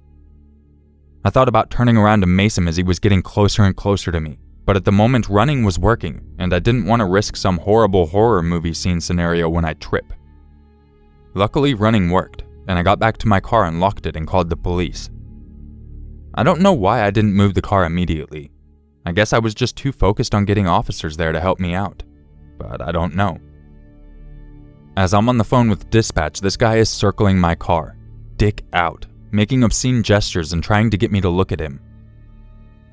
Speaker 1: I thought about turning around to mace him as he was getting closer and closer to me, but at the moment running was working, and I didn't want to risk some horrible horror movie scene scenario when I trip. Luckily, running worked, and I got back to my car and locked it and called the police. I don't know why I didn't move the car immediately. I guess I was just too focused on getting officers there to help me out, but I don't know. As I'm on the phone with dispatch, this guy is circling my car, dick out, making obscene gestures and trying to get me to look at him.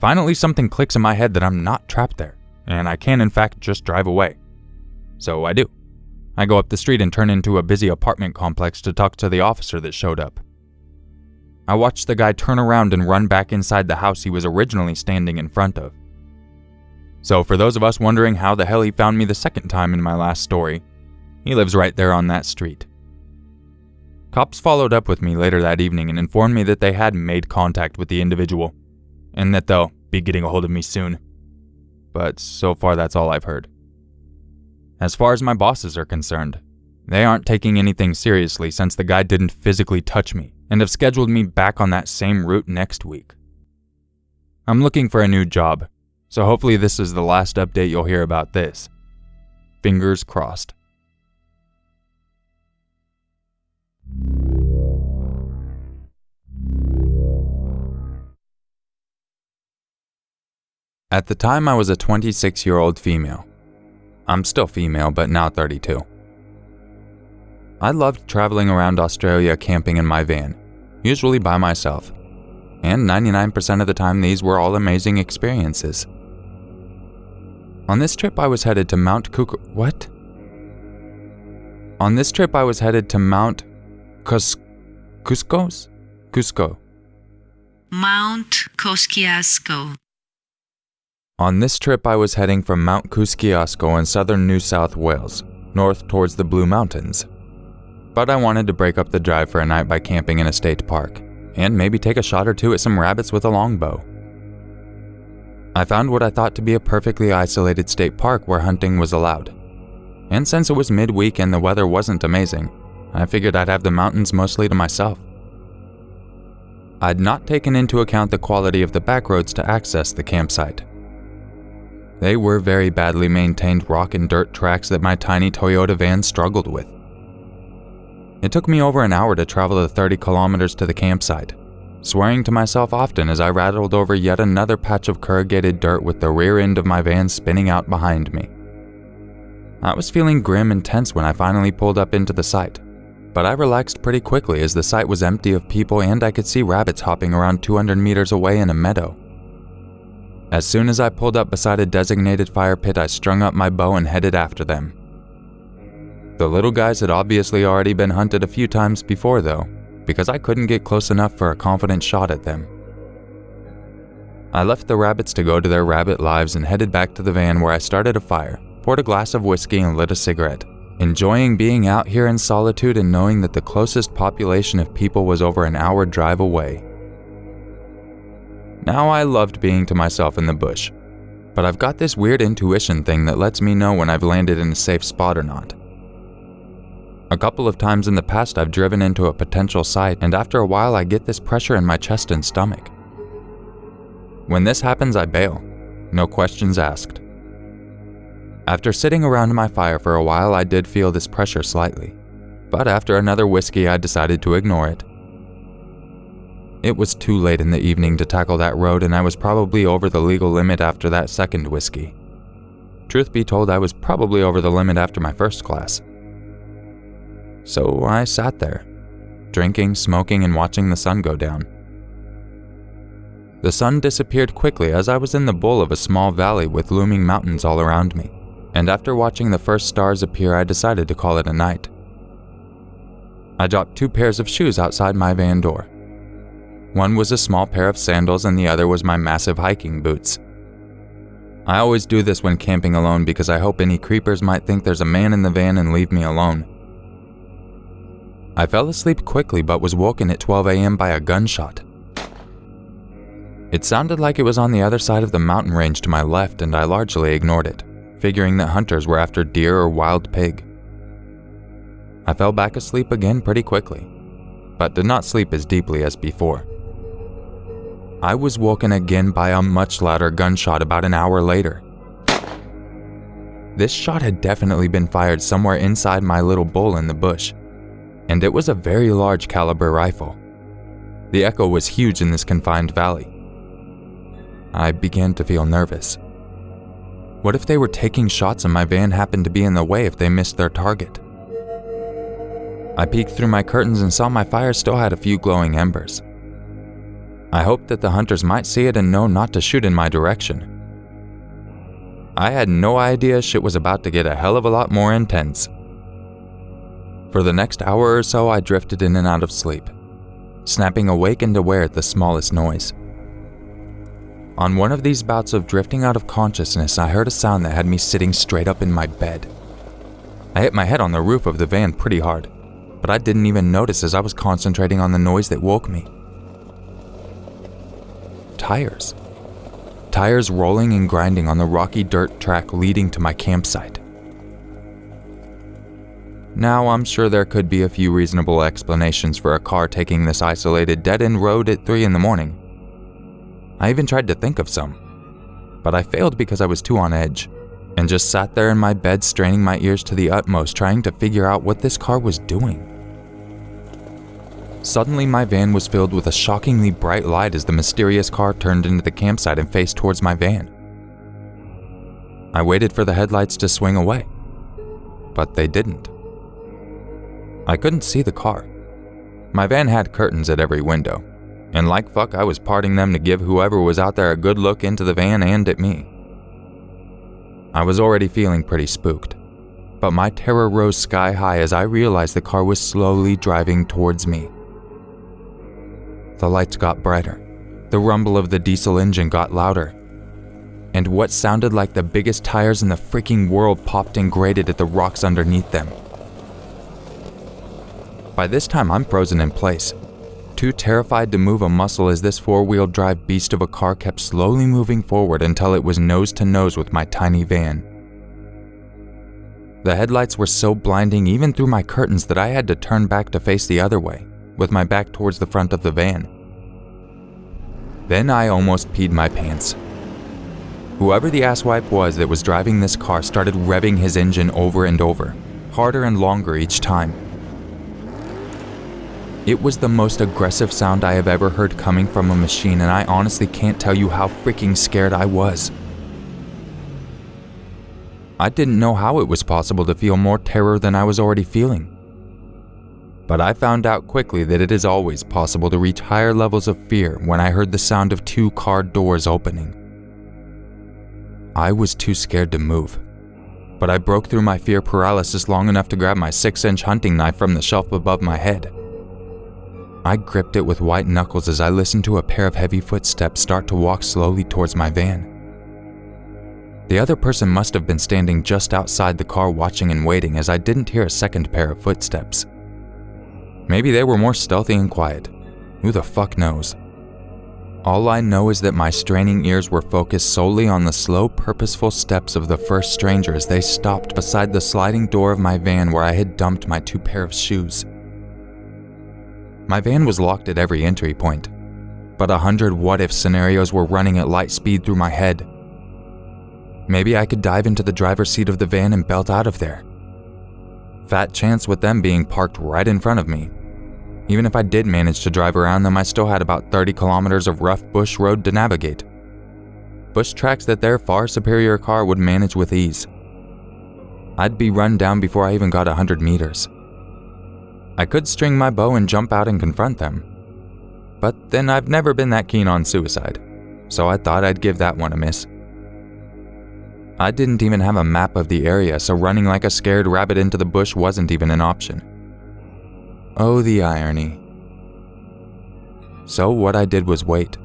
Speaker 1: Finally, something clicks in my head that I'm not trapped there, and I can in fact just drive away. So I do. I go up the street and turn into a busy apartment complex to talk to the officer that showed up. I watched the guy turn around and run back inside the house he was originally standing in front of. So for those of us wondering how the hell he found me the second time in my last story, he lives right there on that street. Cops followed up with me later that evening and informed me that they had made contact with the individual, and that they'll be getting a hold of me soon. But so far that's all I've heard. As far as my bosses are concerned, they aren't taking anything seriously since the guy didn't physically touch me and have scheduled me back on that same route next week. I'm looking for a new job, so hopefully this is the last update you'll hear about this. Fingers crossed. At the time, I was a 26-year-old female. I'm still female, but now 32. I loved traveling around Australia camping in my van, usually by myself, and 99% of the time these were all amazing experiences. On this trip I was headed to Mount Cusco.
Speaker 3: Mount Kosciuszko.
Speaker 1: On this trip I was heading from Mount Kosciuszko in southern New South Wales, north towards the Blue Mountains. But I wanted to break up the drive for a night by camping in a state park, and maybe take a shot or two at some rabbits with a longbow. I found what I thought to be a perfectly isolated state park where hunting was allowed. And since it was midweek and the weather wasn't amazing, I figured I'd have the mountains mostly to myself. I'd not taken into account the quality of the back roads to access the campsite. They were very badly maintained rock and dirt tracks that my tiny Toyota van struggled with. It took me over an hour to travel the 30 kilometers to the campsite, swearing to myself often as I rattled over yet another patch of corrugated dirt with the rear end of my van spinning out behind me. I was feeling grim and tense when I finally pulled up into the site, but I relaxed pretty quickly as the site was empty of people and I could see rabbits hopping around 200 meters away in a meadow. As soon as I pulled up beside a designated fire pit, I strung up my bow and headed after them. The little guys had obviously already been hunted a few times before though, because I couldn't get close enough for a confident shot at them. I left the rabbits to go to their rabbit lives and headed back to the van where I started a fire, poured a glass of whiskey and lit a cigarette, enjoying being out here in solitude and knowing that the closest population of people was over an hour drive away. Now I loved being to myself in the bush, but I've got this weird intuition thing that lets me know when I've landed in a safe spot or not. A couple of times in the past I've driven into a potential site and after a while I get this pressure in my chest and stomach. When this happens I bail, no questions asked. After sitting around my fire for a while I did feel this pressure slightly, but after another whiskey I decided to ignore it. It was too late in the evening to tackle that road and I was probably over the legal limit after that second whiskey. Truth be told, I was probably over the limit after my first glass. So I sat there, drinking, smoking, and watching the sun go down. The sun disappeared quickly as I was in the bowl of a small valley with looming mountains all around me, and after watching the first stars appear, I decided to call it a night. I dropped 2 pairs of shoes outside my van door. One was a small pair of sandals and the other was my massive hiking boots. I always do this when camping alone because I hope any creepers might think there's a man in the van and leave me alone. I fell asleep quickly but was woken at 12 a.m. by a gunshot. It sounded like it was on the other side of the mountain range to my left and I largely ignored it, figuring that hunters were after deer or wild pig. I fell back asleep again pretty quickly, but did not sleep as deeply as before. I was woken again by a much louder gunshot about an hour later. This shot had definitely been fired somewhere inside my little bowl in the bush, and it was a very large caliber rifle. The echo was huge in this confined valley. I began to feel nervous. What if they were taking shots and my van happened to be in the way if they missed their target? I peeked through my curtains and saw my fire still had a few glowing embers. I hoped that the hunters might see it and know not to shoot in my direction. I had no idea shit was about to get a hell of a lot more intense. For the next hour or so, I drifted in and out of sleep, snapping awake and aware at the smallest noise. On one of these bouts of drifting out of consciousness, I heard a sound that had me sitting straight up in my bed. I hit my head on the roof of the van pretty hard, but I didn't even notice as I was concentrating on the noise that woke me. Tires. Tires rolling and grinding on the rocky dirt track leading to my campsite. Now, I'm sure there could be a few reasonable explanations for a car taking this isolated dead-end road at 3 in the morning. I even tried to think of some. but I failed because I was too on edge, and just sat there in my bed straining my ears to the utmost trying to figure out what this car was doing. Suddenly my van was filled with a shockingly bright light as the mysterious car turned into the campsite and faced towards my van. I waited for the headlights to swing away, but they didn't. I couldn't see the car. My van had curtains at every window, and like fuck I was parting them to give whoever was out there a good look into the van and at me. I was already feeling pretty spooked, but my terror rose sky high as I realized the car was slowly driving towards me. The lights got brighter, the rumble of the diesel engine got louder, and what sounded like the biggest tires in the freaking world popped and grated at the rocks underneath them. By this time I'm frozen in place, too terrified to move a muscle as this four-wheel drive beast of a car kept slowly moving forward until it was nose to nose with my tiny van. The headlights were so blinding even through my curtains that I had to turn back to face the other way, with my back towards the front of the van. Then I almost peed my pants. Whoever the asswipe was that was driving this car started revving his engine over and over, harder and longer each time. It was the most aggressive sound I have ever heard coming from a machine, and I honestly can't tell you how freaking scared I was. I didn't know how it was possible to feel more terror than I was already feeling. But I found out quickly that it is always possible to reach higher levels of fear when I heard the sound of 2 car doors opening. I was too scared to move, but I broke through my fear paralysis long enough to grab my 6-inch hunting knife from the shelf above my head. I gripped it with white knuckles as I listened to a pair of heavy footsteps start to walk slowly towards my van. The other person must have been standing just outside the car watching and waiting, as I didn't hear a second pair of footsteps. Maybe they were more stealthy and quiet. Who the fuck knows? All I know is that my straining ears were focused solely on the slow, purposeful steps of the first stranger as they stopped beside the sliding door of my van where I had dumped my 2 pair of shoes. My van was locked at every entry point, but 100 what-if scenarios were running at light speed through my head. Maybe I could dive into the driver's seat of the van and belt out of there. Fat chance with them being parked right in front of me. Even if I did manage to drive around them, I still had about 30 kilometers of rough bush road to navigate. Bush tracks that their far superior car would manage with ease. I'd be run down before I even got 100 meters. I could string my bow and jump out and confront them. But then I've never been that keen on suicide, so I thought I'd give that one a miss. I didn't even have a map of the area, so running like a scared rabbit into the bush wasn't even an option. Oh, the irony. So what I did was wait,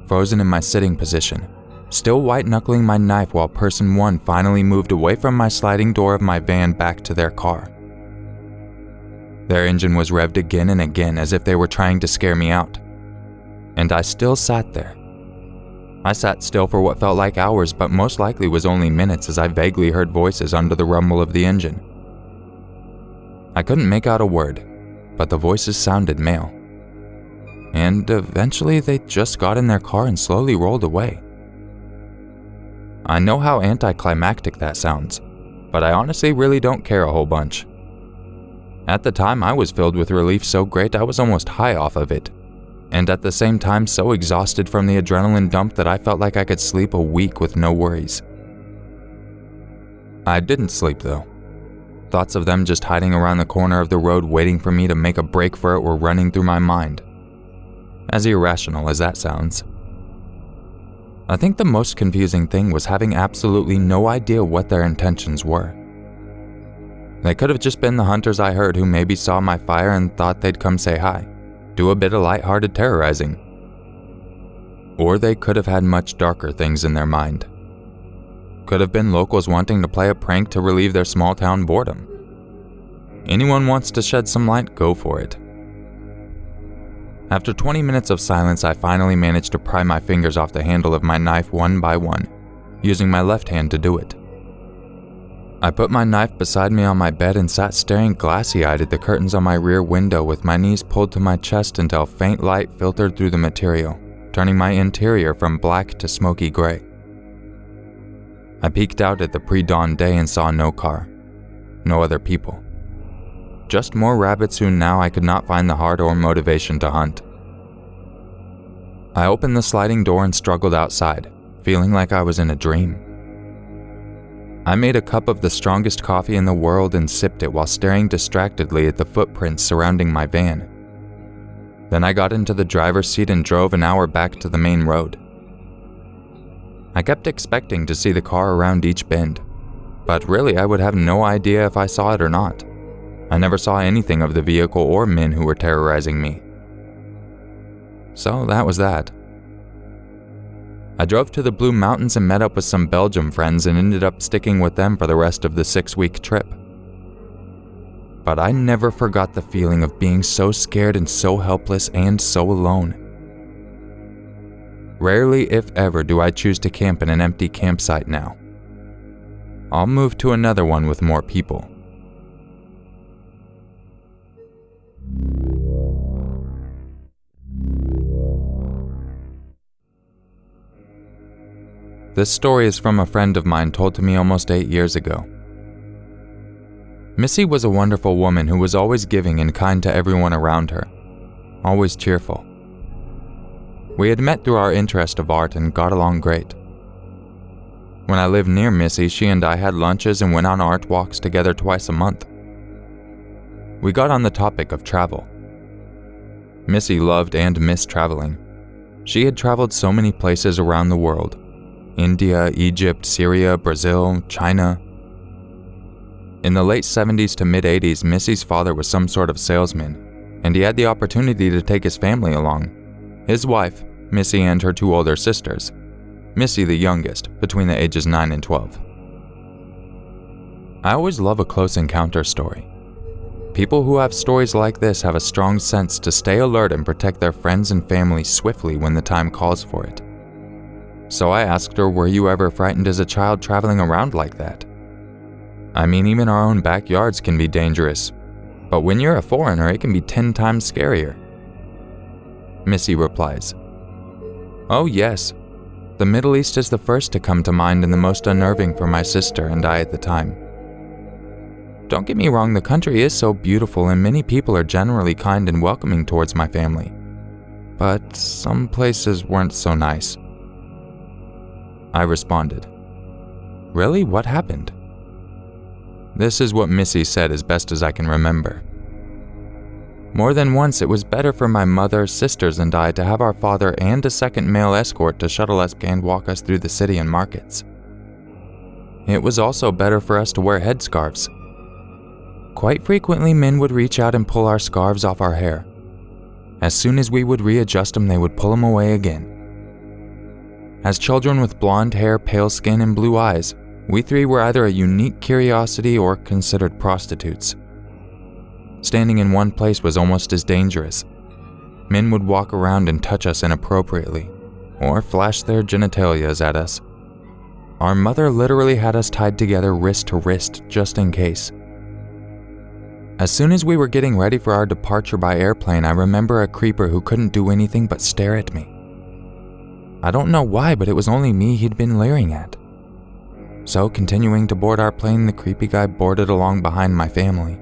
Speaker 1: frozen in my sitting position, still white-knuckling my knife while person 1 finally moved away from my sliding door of my van back to their car. Their engine was revved again and again as if they were trying to scare me out. And I still sat there. I sat still for what felt like hours, but most likely was only minutes as I vaguely heard voices under the rumble of the engine. I couldn't make out a word, but the voices sounded male. And eventually they just got in their car and slowly rolled away. I know how anticlimactic that sounds, but I honestly really don't care a whole bunch. At the time, I was filled with relief so great I was almost high off of it, and at the same time so exhausted from the adrenaline dump that I felt like I could sleep a week with no worries. I didn't sleep though. Thoughts of them just hiding around the corner of the road waiting for me to make a break for it were running through my mind. As irrational as that sounds. I think the most confusing thing was having absolutely no idea what their intentions were. They could have just been the hunters I heard who maybe saw my fire and thought they'd come say hi, do a bit of lighthearted terrorizing. Or they could have had much darker things in their mind. Could have been locals wanting to play a prank to relieve their small town boredom. Anyone wants to shed some light, go for it. After 20 minutes of silence, I finally managed to pry my fingers off the handle of my knife one by one, using my left hand to do it. I put my knife beside me on my bed and sat staring glassy-eyed at the curtains on my rear window with my knees pulled to my chest until faint light filtered through the material, turning my interior from black to smoky gray. I peeked out at the pre-dawn day and saw no car, no other people. Just more rabbits who now I could not find the heart or motivation to hunt. I opened the sliding door and struggled outside, feeling like I was in a dream. I made a cup of the strongest coffee in the world and sipped it while staring distractedly at the footprints surrounding my van. Then I got into the driver's seat and drove an hour back to the main road. I kept expecting to see the car around each bend, but really I would have no idea if I saw it or not. I never saw anything of the vehicle or men who were terrorizing me. So that was that. I drove to the Blue Mountains and met up with some Belgium friends and ended up sticking with them for the rest of the 6-week trip. But I never forgot the feeling of being so scared and so helpless and so alone. Rarely, if ever, do I choose to camp in an empty campsite now. I'll move to another one with more people. This story is from a friend of mine told to me almost 8 years ago. Missy was a wonderful woman who was always giving and kind to everyone around her, always cheerful. We had met through our interest of art and got along great. When I lived near Missy, she and I had lunches and went on art walks together twice a month. We got on the topic of travel. Missy loved and missed traveling. She had traveled so many places around the world: India, Egypt, Syria, Brazil, China. In the late 70s to mid-80s, Missy's father was some sort of salesman, and he had the opportunity to take his family along. His wife, Missy, and her 2 older sisters. Missy the youngest, between the ages 9 and 12. I always love a close encounter story. People who have stories like this have a strong sense to stay alert and protect their friends and family swiftly when the time calls for it. So I asked her, were you ever frightened as a child traveling around like that? I mean, even our own backyards can be dangerous, but when you're a foreigner, it can be 10 times scarier. Missy replies, "Oh yes, the Middle East is the first to come to mind and the most unnerving for my sister and I at the time. Don't get me wrong, the country is so beautiful and many people are generally kind and welcoming towards my family, but some places weren't so nice." I responded, "Really? What happened?" This is what Missy said as best as I can remember. "More than once, it was better for my mother, sisters, and I to have our father and a second male escort to shuttle us and walk us through the city and markets. It was also better for us to wear headscarves. Quite frequently, men would reach out and pull our scarves off our hair. As soon as we would readjust them, they would pull them away again. As children with blonde hair, pale skin, and blue eyes, we 3 were either a unique curiosity or considered prostitutes. Standing in one place was almost as dangerous. Men would walk around and touch us inappropriately, or flash their genitalias at us. Our mother literally had us tied together wrist to wrist just in case. As soon as we were getting ready for our departure by airplane, I remember a creeper who couldn't do anything but stare at me. I don't know why, but it was only me he'd been leering at. So, continuing to board our plane, the creepy guy boarded along behind my family.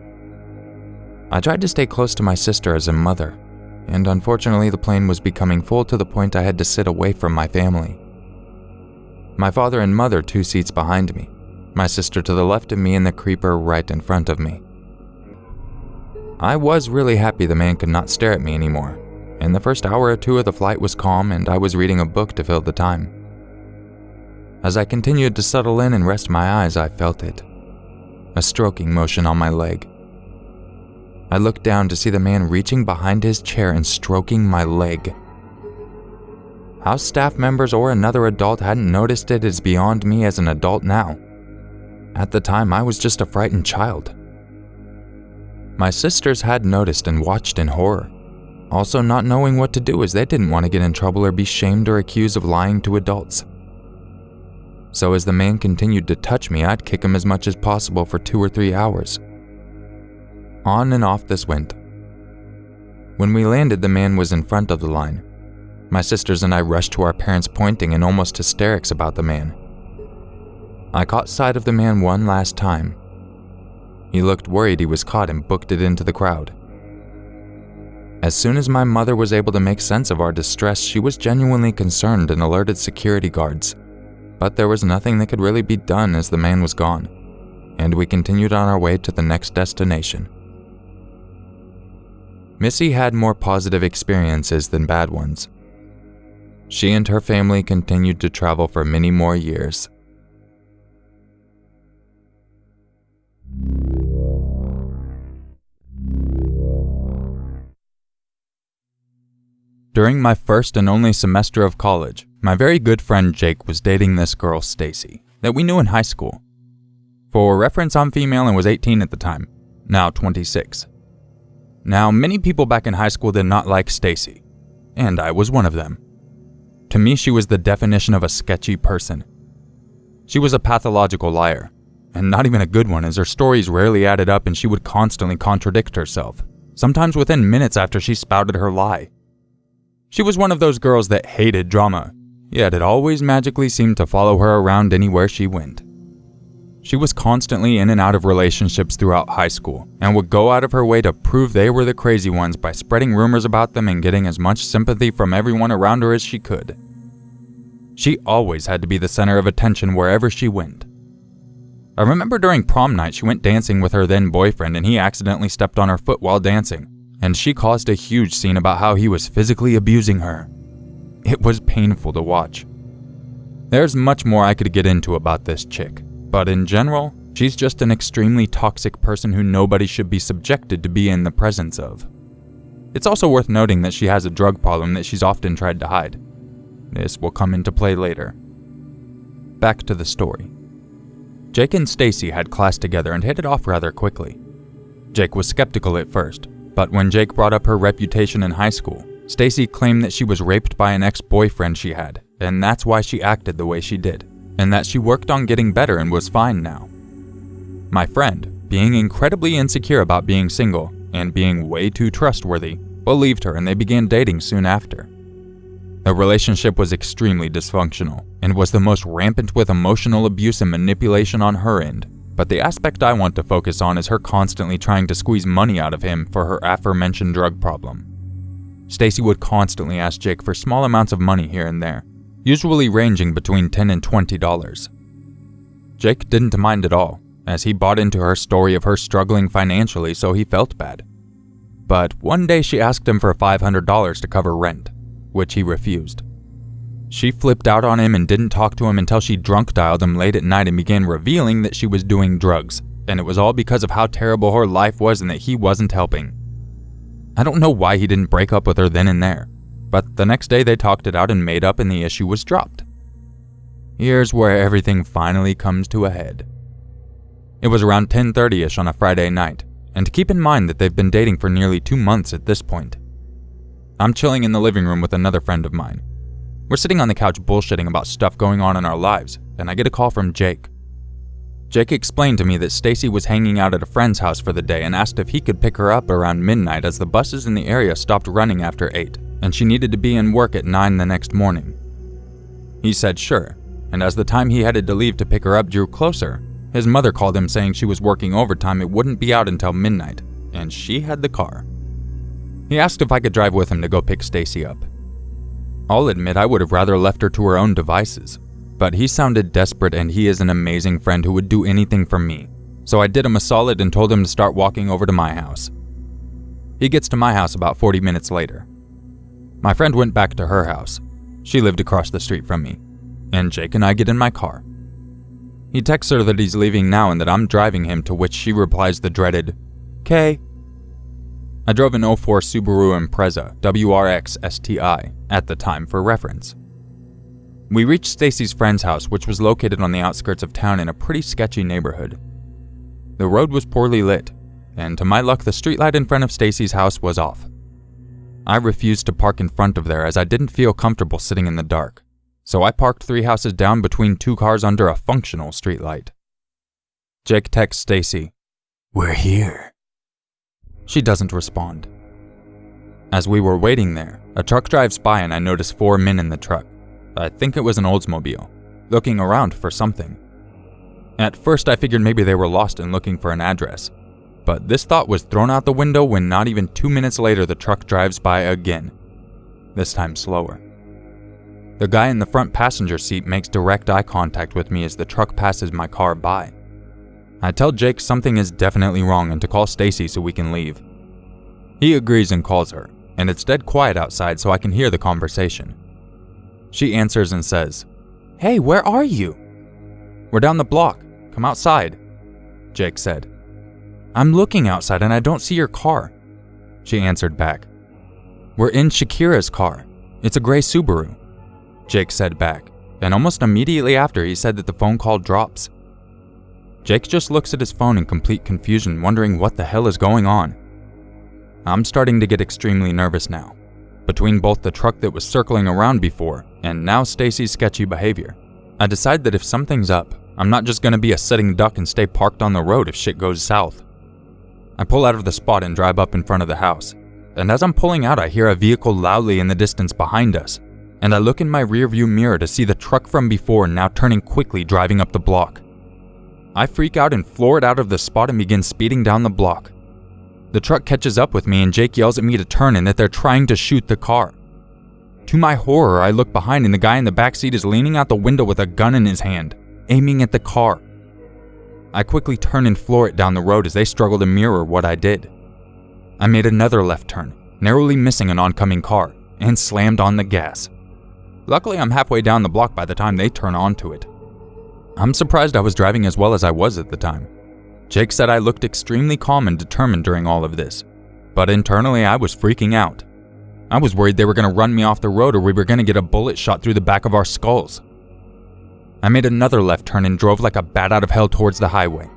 Speaker 1: I tried to stay close to my sister as a mother, and unfortunately the plane was becoming full to the point I had to sit away from my family. My father and mother 2 seats behind me, my sister to the left of me and the creeper right in front of me. I was really happy the man could not stare at me anymore, and the first hour or 2 of the flight was calm and I was reading a book to fill the time. As I continued to settle in and rest my eyes, I felt it. A stroking motion on my leg. I looked down to see the man reaching behind his chair and stroking my leg. How staff members or another adult hadn't noticed it is beyond me as an adult now. At the time, I was just a frightened child. My sisters had noticed and watched in horror, also not knowing what to do as they didn't want to get in trouble or be shamed or accused of lying to adults. So as the man continued to touch me, I'd kick him as much as possible for 2 or 3 hours. On and off this went. When we landed, the man was in front of the line. My sisters and I rushed to our parents, pointing in almost hysterics about the man. I caught sight of the man one last time. He looked worried he was caught and booked it into the crowd. As soon as my mother was able to make sense of our distress, she was genuinely concerned and alerted security guards. But there was nothing that could really be done as the man was gone, and we continued on our way to the next destination. Missy had more positive experiences than bad ones. She and her family continued to travel for many more years. During my first and only semester of college, my very good friend Jake was dating this girl, Stacy, that we knew in high school. For reference, I'm female and was 18 at the time, now 26. Now, many people back in high school did not like Stacy, and I was one of them. To me, she was the definition of a sketchy person. She was a pathological liar, and not even a good one, as her stories rarely added up and she would constantly contradict herself, sometimes within minutes after she spouted her lie. She was one of those girls that hated drama, yet it always magically seemed to follow her around anywhere she went. She was constantly in and out of relationships throughout high school, and would go out of her way to prove they were the crazy ones by spreading rumors about them and getting as much sympathy from everyone around her as she could. She always had to be the center of attention wherever she went. I remember during prom night she went dancing with her then boyfriend and he accidentally stepped on her foot while dancing, and she caused a huge scene about how he was physically abusing her. It was painful to watch. There's much more I could get into about this chick, but in general, she's just an extremely toxic person who nobody should be subjected to be in the presence of. It's also worth noting that she has a drug problem that she's often tried to hide. This will come into play later. Back to the story. Jake and Stacy had class together and hit it off rather quickly. Jake was skeptical at first, but when Jake brought up her reputation in high school, Stacy claimed that she was raped by an ex-boyfriend she had, and that's why she acted the way she did, and that she worked on getting better and was fine now. My friend, being incredibly insecure about being single and being way too trustworthy, believed her and they began dating soon after. The relationship was extremely dysfunctional and was the most rampant with emotional abuse and manipulation on her end, but the aspect I want to focus on is her constantly trying to squeeze money out of him for her aforementioned drug problem. Stacy would constantly ask Jake for small amounts of money here and there, usually ranging between $10 and $20. Jake didn't mind at all, as he bought into her story of her struggling financially, so he felt bad. But one day she asked him for $500 to cover rent, which he refused. She flipped out on him and didn't talk to him until she drunk dialed him late at night and began revealing that she was doing drugs, and it was all because of how terrible her life was and that he wasn't helping. I don't know why he didn't break up with her then and there, but the next day they talked it out and made up and the issue was dropped. Here's where everything finally comes to a head. It was around 10:30ish on a Friday night, and keep in mind that they've been dating for nearly 2 months at this point. I'm chilling in the living room with another friend of mine. We're sitting on the couch bullshitting about stuff going on in our lives, and I get a call from Jake. Jake explained to me that Stacy was hanging out at a friend's house for the day and asked if he could pick her up around midnight as the buses in the area stopped running after 8, and she needed to be in work at 9 the next morning. He said sure, and as the time he headed to leave to pick her up drew closer, his mother called him saying she was working overtime and wouldn't be out until midnight, and she had the car. He asked if I could drive with him to go pick Stacy up. I'll admit I would have rather left her to her own devices, but he sounded desperate and he is an amazing friend who would do anything for me, so I did him a solid and told him to start walking over to my house. He gets to my house about 40 minutes later. My friend went back to her house. She lived across the street from me, and Jake and I get in my car. He texts her that he's leaving now and that I'm driving him, to which she replies the dreaded, "K." I drove an 04 Subaru Impreza WRX STI at the time for reference. We reached Stacy's friend's house, which was located on the outskirts of town in a pretty sketchy neighborhood. The road was poorly lit, and to my luck the streetlight in front of Stacy's house was off. I refused to park in front of there as I didn't feel comfortable sitting in the dark, so I parked 3 houses down between 2 cars under a functional streetlight. Jake texts Stacy, "We're here." She doesn't respond. As we were waiting there, a truck drives by and I notice 4 men in the truck. I think it was an Oldsmobile, looking around for something. At first I figured maybe they were lost and looking for an address, but this thought was thrown out the window when not even 2 minutes later the truck drives by again, this time slower. The guy in the front passenger seat makes direct eye contact with me as the truck passes my car by. I tell Jake something is definitely wrong and to call Stacy so we can leave. He agrees and calls her, and it's dead quiet outside so I can hear the conversation. She answers and says, "Hey, where are you?" "We're down the block. Come outside," Jake said. "I'm looking outside and I don't see your car," she answered back. "We're in Shakira's car. It's a gray Subaru," Jake said back, and almost immediately after he said that the phone call drops. Jake just looks at his phone in complete confusion, wondering what the hell is going on. I'm starting to get extremely nervous now, between both the truck that was circling around before and now Stacy's sketchy behavior. I decide that if something's up, I'm not just going to be a sitting duck and stay parked on the road if shit goes south. I pull out of the spot and drive up in front of the house, and as I'm pulling out I hear a vehicle loudly in the distance behind us, and I look in my rearview mirror to see the truck from before now turning quickly driving up the block. I freak out and floor it out of the spot and begin speeding down the block. The truck catches up with me and Jake yells at me to turn and that they're trying to shoot the car. To my horror, I look behind and the guy in the back seat is leaning out the window with a gun in his hand, aiming at the car. I quickly turn and floor it down the road as they struggle to mirror what I did. I made another left turn, narrowly missing an oncoming car, and slammed on the gas. Luckily, I'm halfway down the block by the time they turn onto it. I'm surprised I was driving as well as I was at the time. Jake said I looked extremely calm and determined during all of this, but internally I was freaking out. I was worried they were going to run me off the road or we were going to get a bullet shot through the back of our skulls. I made another left turn and drove like a bat out of hell towards the highway.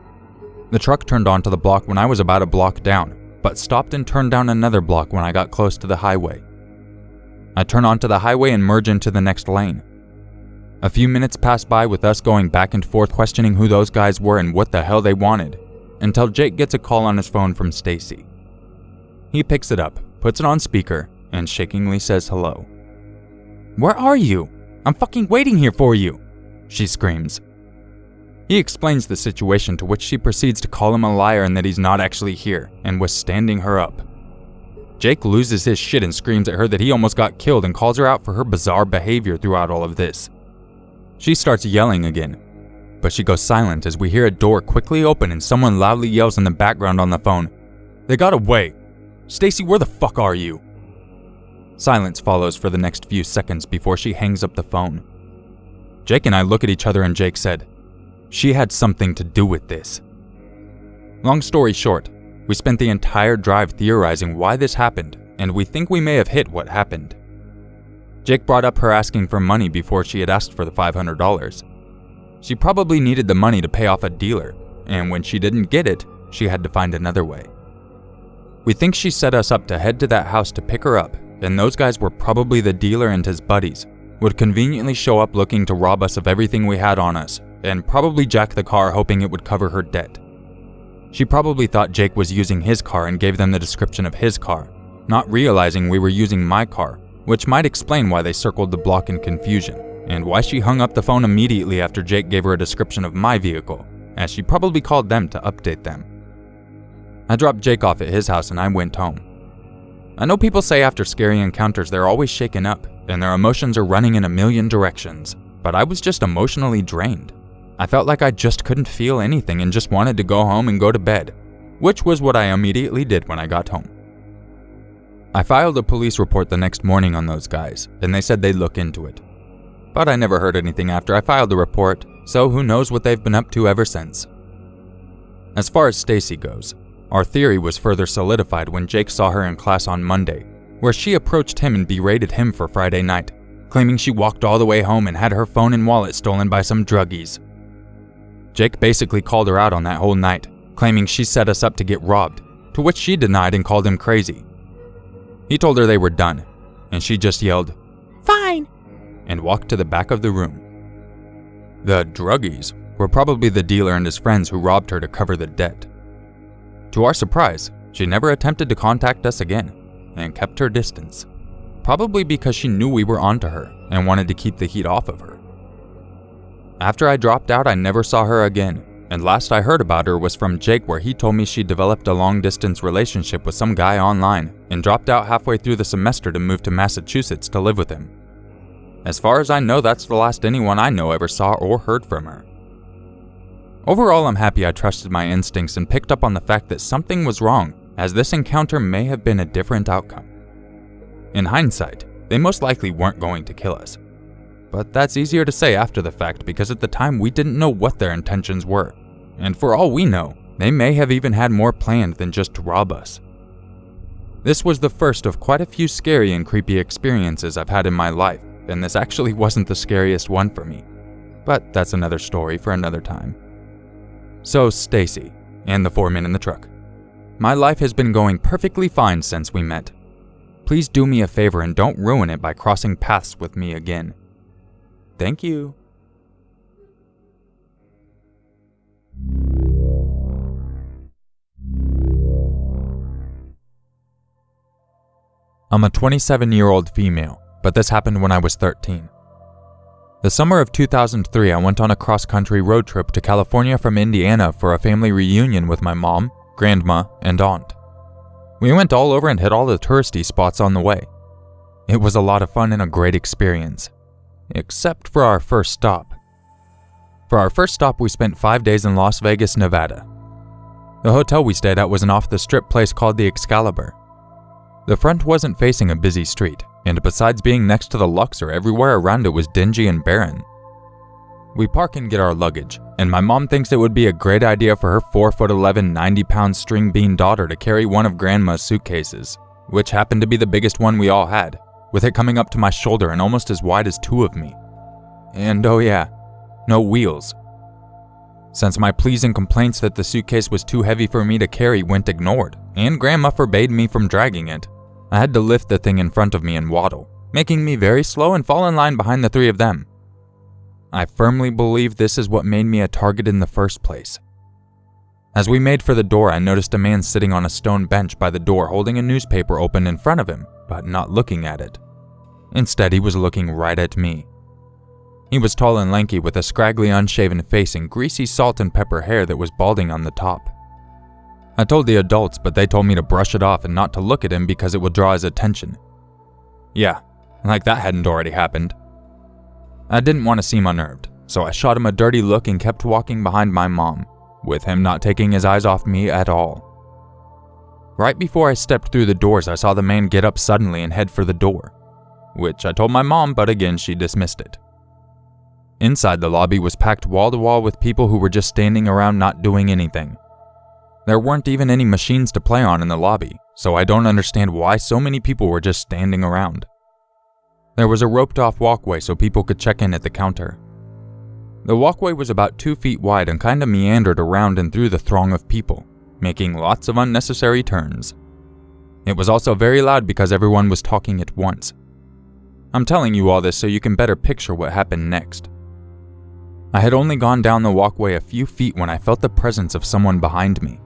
Speaker 1: The truck turned onto the block when I was about a block down, but stopped and turned down another block when I got close to the highway. I turn onto the highway and merge into the next lane. A few minutes pass by with us going back and forth questioning who those guys were and what the hell they wanted, until Jake gets a call on his phone from Stacy. He picks it up, puts it on speaker, and shakingly says hello. "Where are you? I'm fucking waiting here for you," she screams. He explains the situation, to which she proceeds to call him a liar and that he's not actually here and was standing her up. Jake loses his shit and screams at her that he almost got killed and calls her out for her bizarre behavior throughout all of this. She starts yelling again, but she goes silent as we hear a door quickly open and someone loudly yells in the background on the phone, "They got away! Stacy, where the fuck are you?" Silence follows for the next few seconds before she hangs up the phone. Jake and I look at each other and Jake said, "She had something to do with this." Long story short, we spent the entire drive theorizing why this happened, and we think we may have hit what happened. Jake brought up her asking for money before she had asked for the $500. She probably needed the money to pay off a dealer, and when she didn't get it, she had to find another way. We think she set us up to head to that house to pick her up, and those guys were probably the dealer and his buddies, would conveniently show up looking to rob us of everything we had on us, and probably jack the car hoping it would cover her debt. She probably thought Jake was using his car and gave them the description of his car, not realizing we were using my car, which might explain why they circled the block in confusion, and why she hung up the phone immediately after Jake gave her a description of my vehicle, as she probably called them to update them. I dropped Jake off at his house and I went home. I know people say after scary encounters they're always shaken up, and their emotions are running in a million directions, but I was just emotionally drained. I felt like I just couldn't feel anything and just wanted to go home and go to bed, which was what I immediately did when I got home. I filed a police report the next morning on those guys, and they said they'd look into it. But I never heard anything after I filed the report, so who knows what they've been up to ever since. As far as Stacy goes, our theory was further solidified when Jake saw her in class on Monday, where she approached him and berated him for Friday night, claiming she walked all the way home and had her phone and wallet stolen by some druggies. Jake basically called her out on that whole night, claiming she set us up to get robbed, to which she denied and called him crazy. He told her they were done, and she just yelled, "Fine," and walked to the back of the room. The druggies were probably the dealer and his friends who robbed her to cover the debt. To our surprise, she never attempted to contact us again, and kept her distance, probably because she knew we were onto her and wanted to keep the heat off of her. After I dropped out, I never saw her again, and last I heard about her was from Jake, where he told me she developed a long-distance relationship with some guy online and dropped out halfway through the semester to move to Massachusetts to live with him. As far as I know, that's the last anyone I know ever saw or heard from her. Overall, I'm happy I trusted my instincts and picked up on the fact that something was wrong, as this encounter may have been a different outcome. In hindsight, they most likely weren't going to kill us. But that's easier to say after the fact because at the time we didn't know what their intentions were. And for all we know, they may have even had more planned than just to rob us. This was the first of quite a few scary and creepy experiences I've had in my life, and this actually wasn't the scariest one for me. But that's another story for another time. So Stacy, and the foreman in the truck. My life has been going perfectly fine since we met. Please do me a favor and don't ruin it by crossing paths with me again. Thank you. I'm a 27-year-old female, but this happened when I was 13. The summer of 2003, I went on a cross-country road trip to California from Indiana for a family reunion with my mom, grandma, and aunt. We went all over and hit all the touristy spots on the way. It was a lot of fun and a great experience, except for our first stop. For our first stop, we spent 5 days in Las Vegas, Nevada. The hotel we stayed at was an off-the-strip place called the Excalibur. The front wasn't facing a busy street, and besides being next to the Luxor, everywhere around it was dingy and barren. We park and get our luggage, and my mom thinks it would be a great idea for her 4'11", 90-pound string bean daughter to carry one of Grandma's suitcases, which happened to be the biggest one we all had, with it coming up to my shoulder and almost as wide as two of me. And oh yeah, no wheels. Since my pleas and complaints that the suitcase was too heavy for me to carry went ignored, and Grandma forbade me from dragging it, I had to lift the thing in front of me and waddle, making me very slow and fall in line behind the three of them. I firmly believe this is what made me a target in the first place. As we made for the door, I noticed a man sitting on a stone bench by the door holding a newspaper open in front of him, but not looking at it. Instead, he was looking right at me. He was tall and lanky with a scraggly unshaven face and greasy salt and pepper hair that was balding on the top. I told the adults, but they told me to brush it off and not to look at him because it would draw his attention. Yeah, like that hadn't already happened. I didn't want to seem unnerved, so I shot him a dirty look and kept walking behind my mom, with him not taking his eyes off me at all. Right before I stepped through the doors, I saw the man get up suddenly and head for the door, which I told my mom, but again she dismissed it. Inside, the lobby was packed wall to wall with people who were just standing around not doing anything. There weren't even any machines to play on in the lobby, so I don't understand why so many people were just standing around. There was a roped-off walkway so people could check in at the counter. The walkway was about 2 feet wide and kinda meandered around and through the throng of people, making lots of unnecessary turns. It was also very loud because everyone was talking at once. I'm telling you all this so you can better picture what happened next. I had only gone down the walkway a few feet when I felt the presence of someone behind me.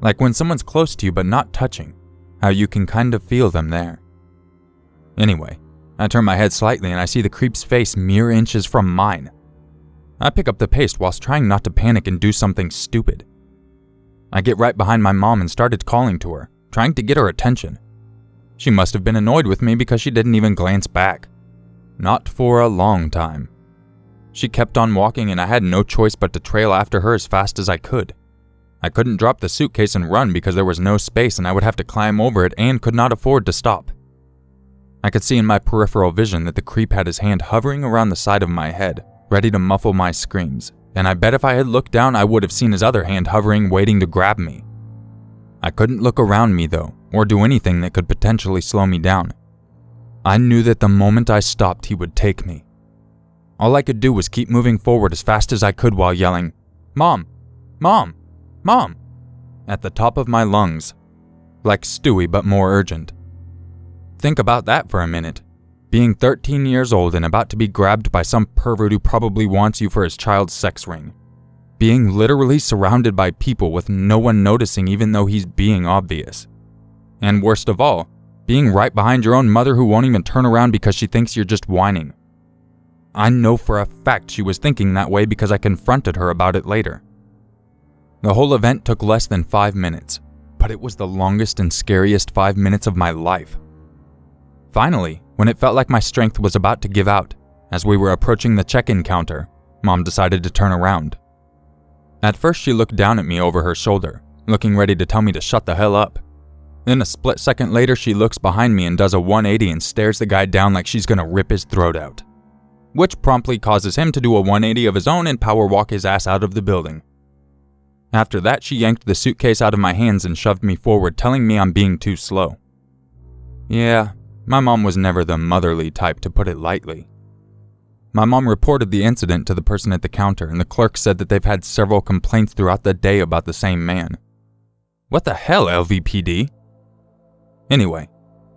Speaker 1: Like when someone's close to you but not touching, how you can kind of feel them there. Anyway, I turn my head slightly and I see the creep's face mere inches from mine. I pick up the pace whilst trying not to panic and do something stupid. I get right behind my mom and started calling to her, trying to get her attention. She must have been annoyed with me because she didn't even glance back. Not for a long time. She kept on walking and I had no choice but to trail after her as fast as I could. I couldn't drop the suitcase and run because there was no space and I would have to climb over it and could not afford to stop. I could see in my peripheral vision that the creep had his hand hovering around the side of my head, ready to muffle my screams, and I bet if I had looked down I would have seen his other hand hovering, waiting to grab me. I couldn't look around me though, or do anything that could potentially slow me down. I knew that the moment I stopped he would take me. All I could do was keep moving forward as fast as I could while yelling, "Mom! Mom! Mom!" at the top of my lungs. Like Stewie, but more urgent. Think about that for a minute. Being 13 years old and about to be grabbed by some pervert who probably wants you for his child's sex ring. Being literally surrounded by people with no one noticing even though he's being obvious. And worst of all, being right behind your own mother who won't even turn around because she thinks you're just whining. I know for a fact she was thinking that way because I confronted her about it later. The whole event took less than 5 minutes, but it was the longest and scariest 5 minutes of my life. Finally, when it felt like my strength was about to give out, as we were approaching the check-in counter, Mom decided to turn around. At first she looked down at me over her shoulder, looking ready to tell me to shut the hell up. Then a split second later she looks behind me and does a 180 and stares the guy down like she's gonna rip his throat out, which promptly causes him to do a 180 of his own and power walk his ass out of the building. After that, she yanked the suitcase out of my hands and shoved me forward, telling me I'm being too slow. Yeah, my mom was never the motherly type, to put it lightly. My mom reported the incident to the person at the counter, and the clerk said that they've had several complaints throughout the day about the same man. What the hell, LVPD? Anyway,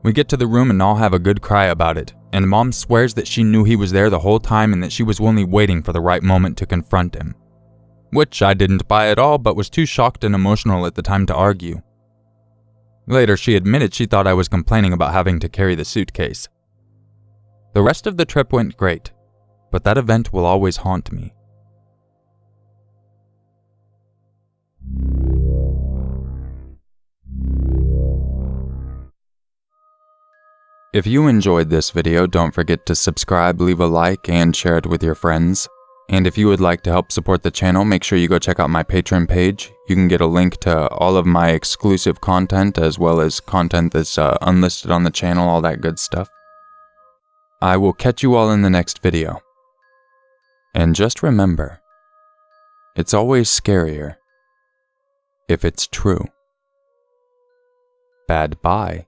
Speaker 1: we get to the room and all have a good cry about it, and Mom swears that she knew he was there the whole time and that she was only waiting for the right moment to confront him. Which I didn't buy at all, but was too shocked and emotional at the time to argue. Later, she admitted she thought I was complaining about having to carry the suitcase. The rest of the trip went great, but that event will always haunt me. If you enjoyed this video, don't forget to subscribe, leave a like, and share it with your friends. And if you would like to help support the channel, make sure you go check out my Patron page. You can get a link to all of my exclusive content, as well as content that's unlisted on the channel, all that good stuff. I will catch you all in the next video. And just remember, it's always scarier if it's true. Bad bye.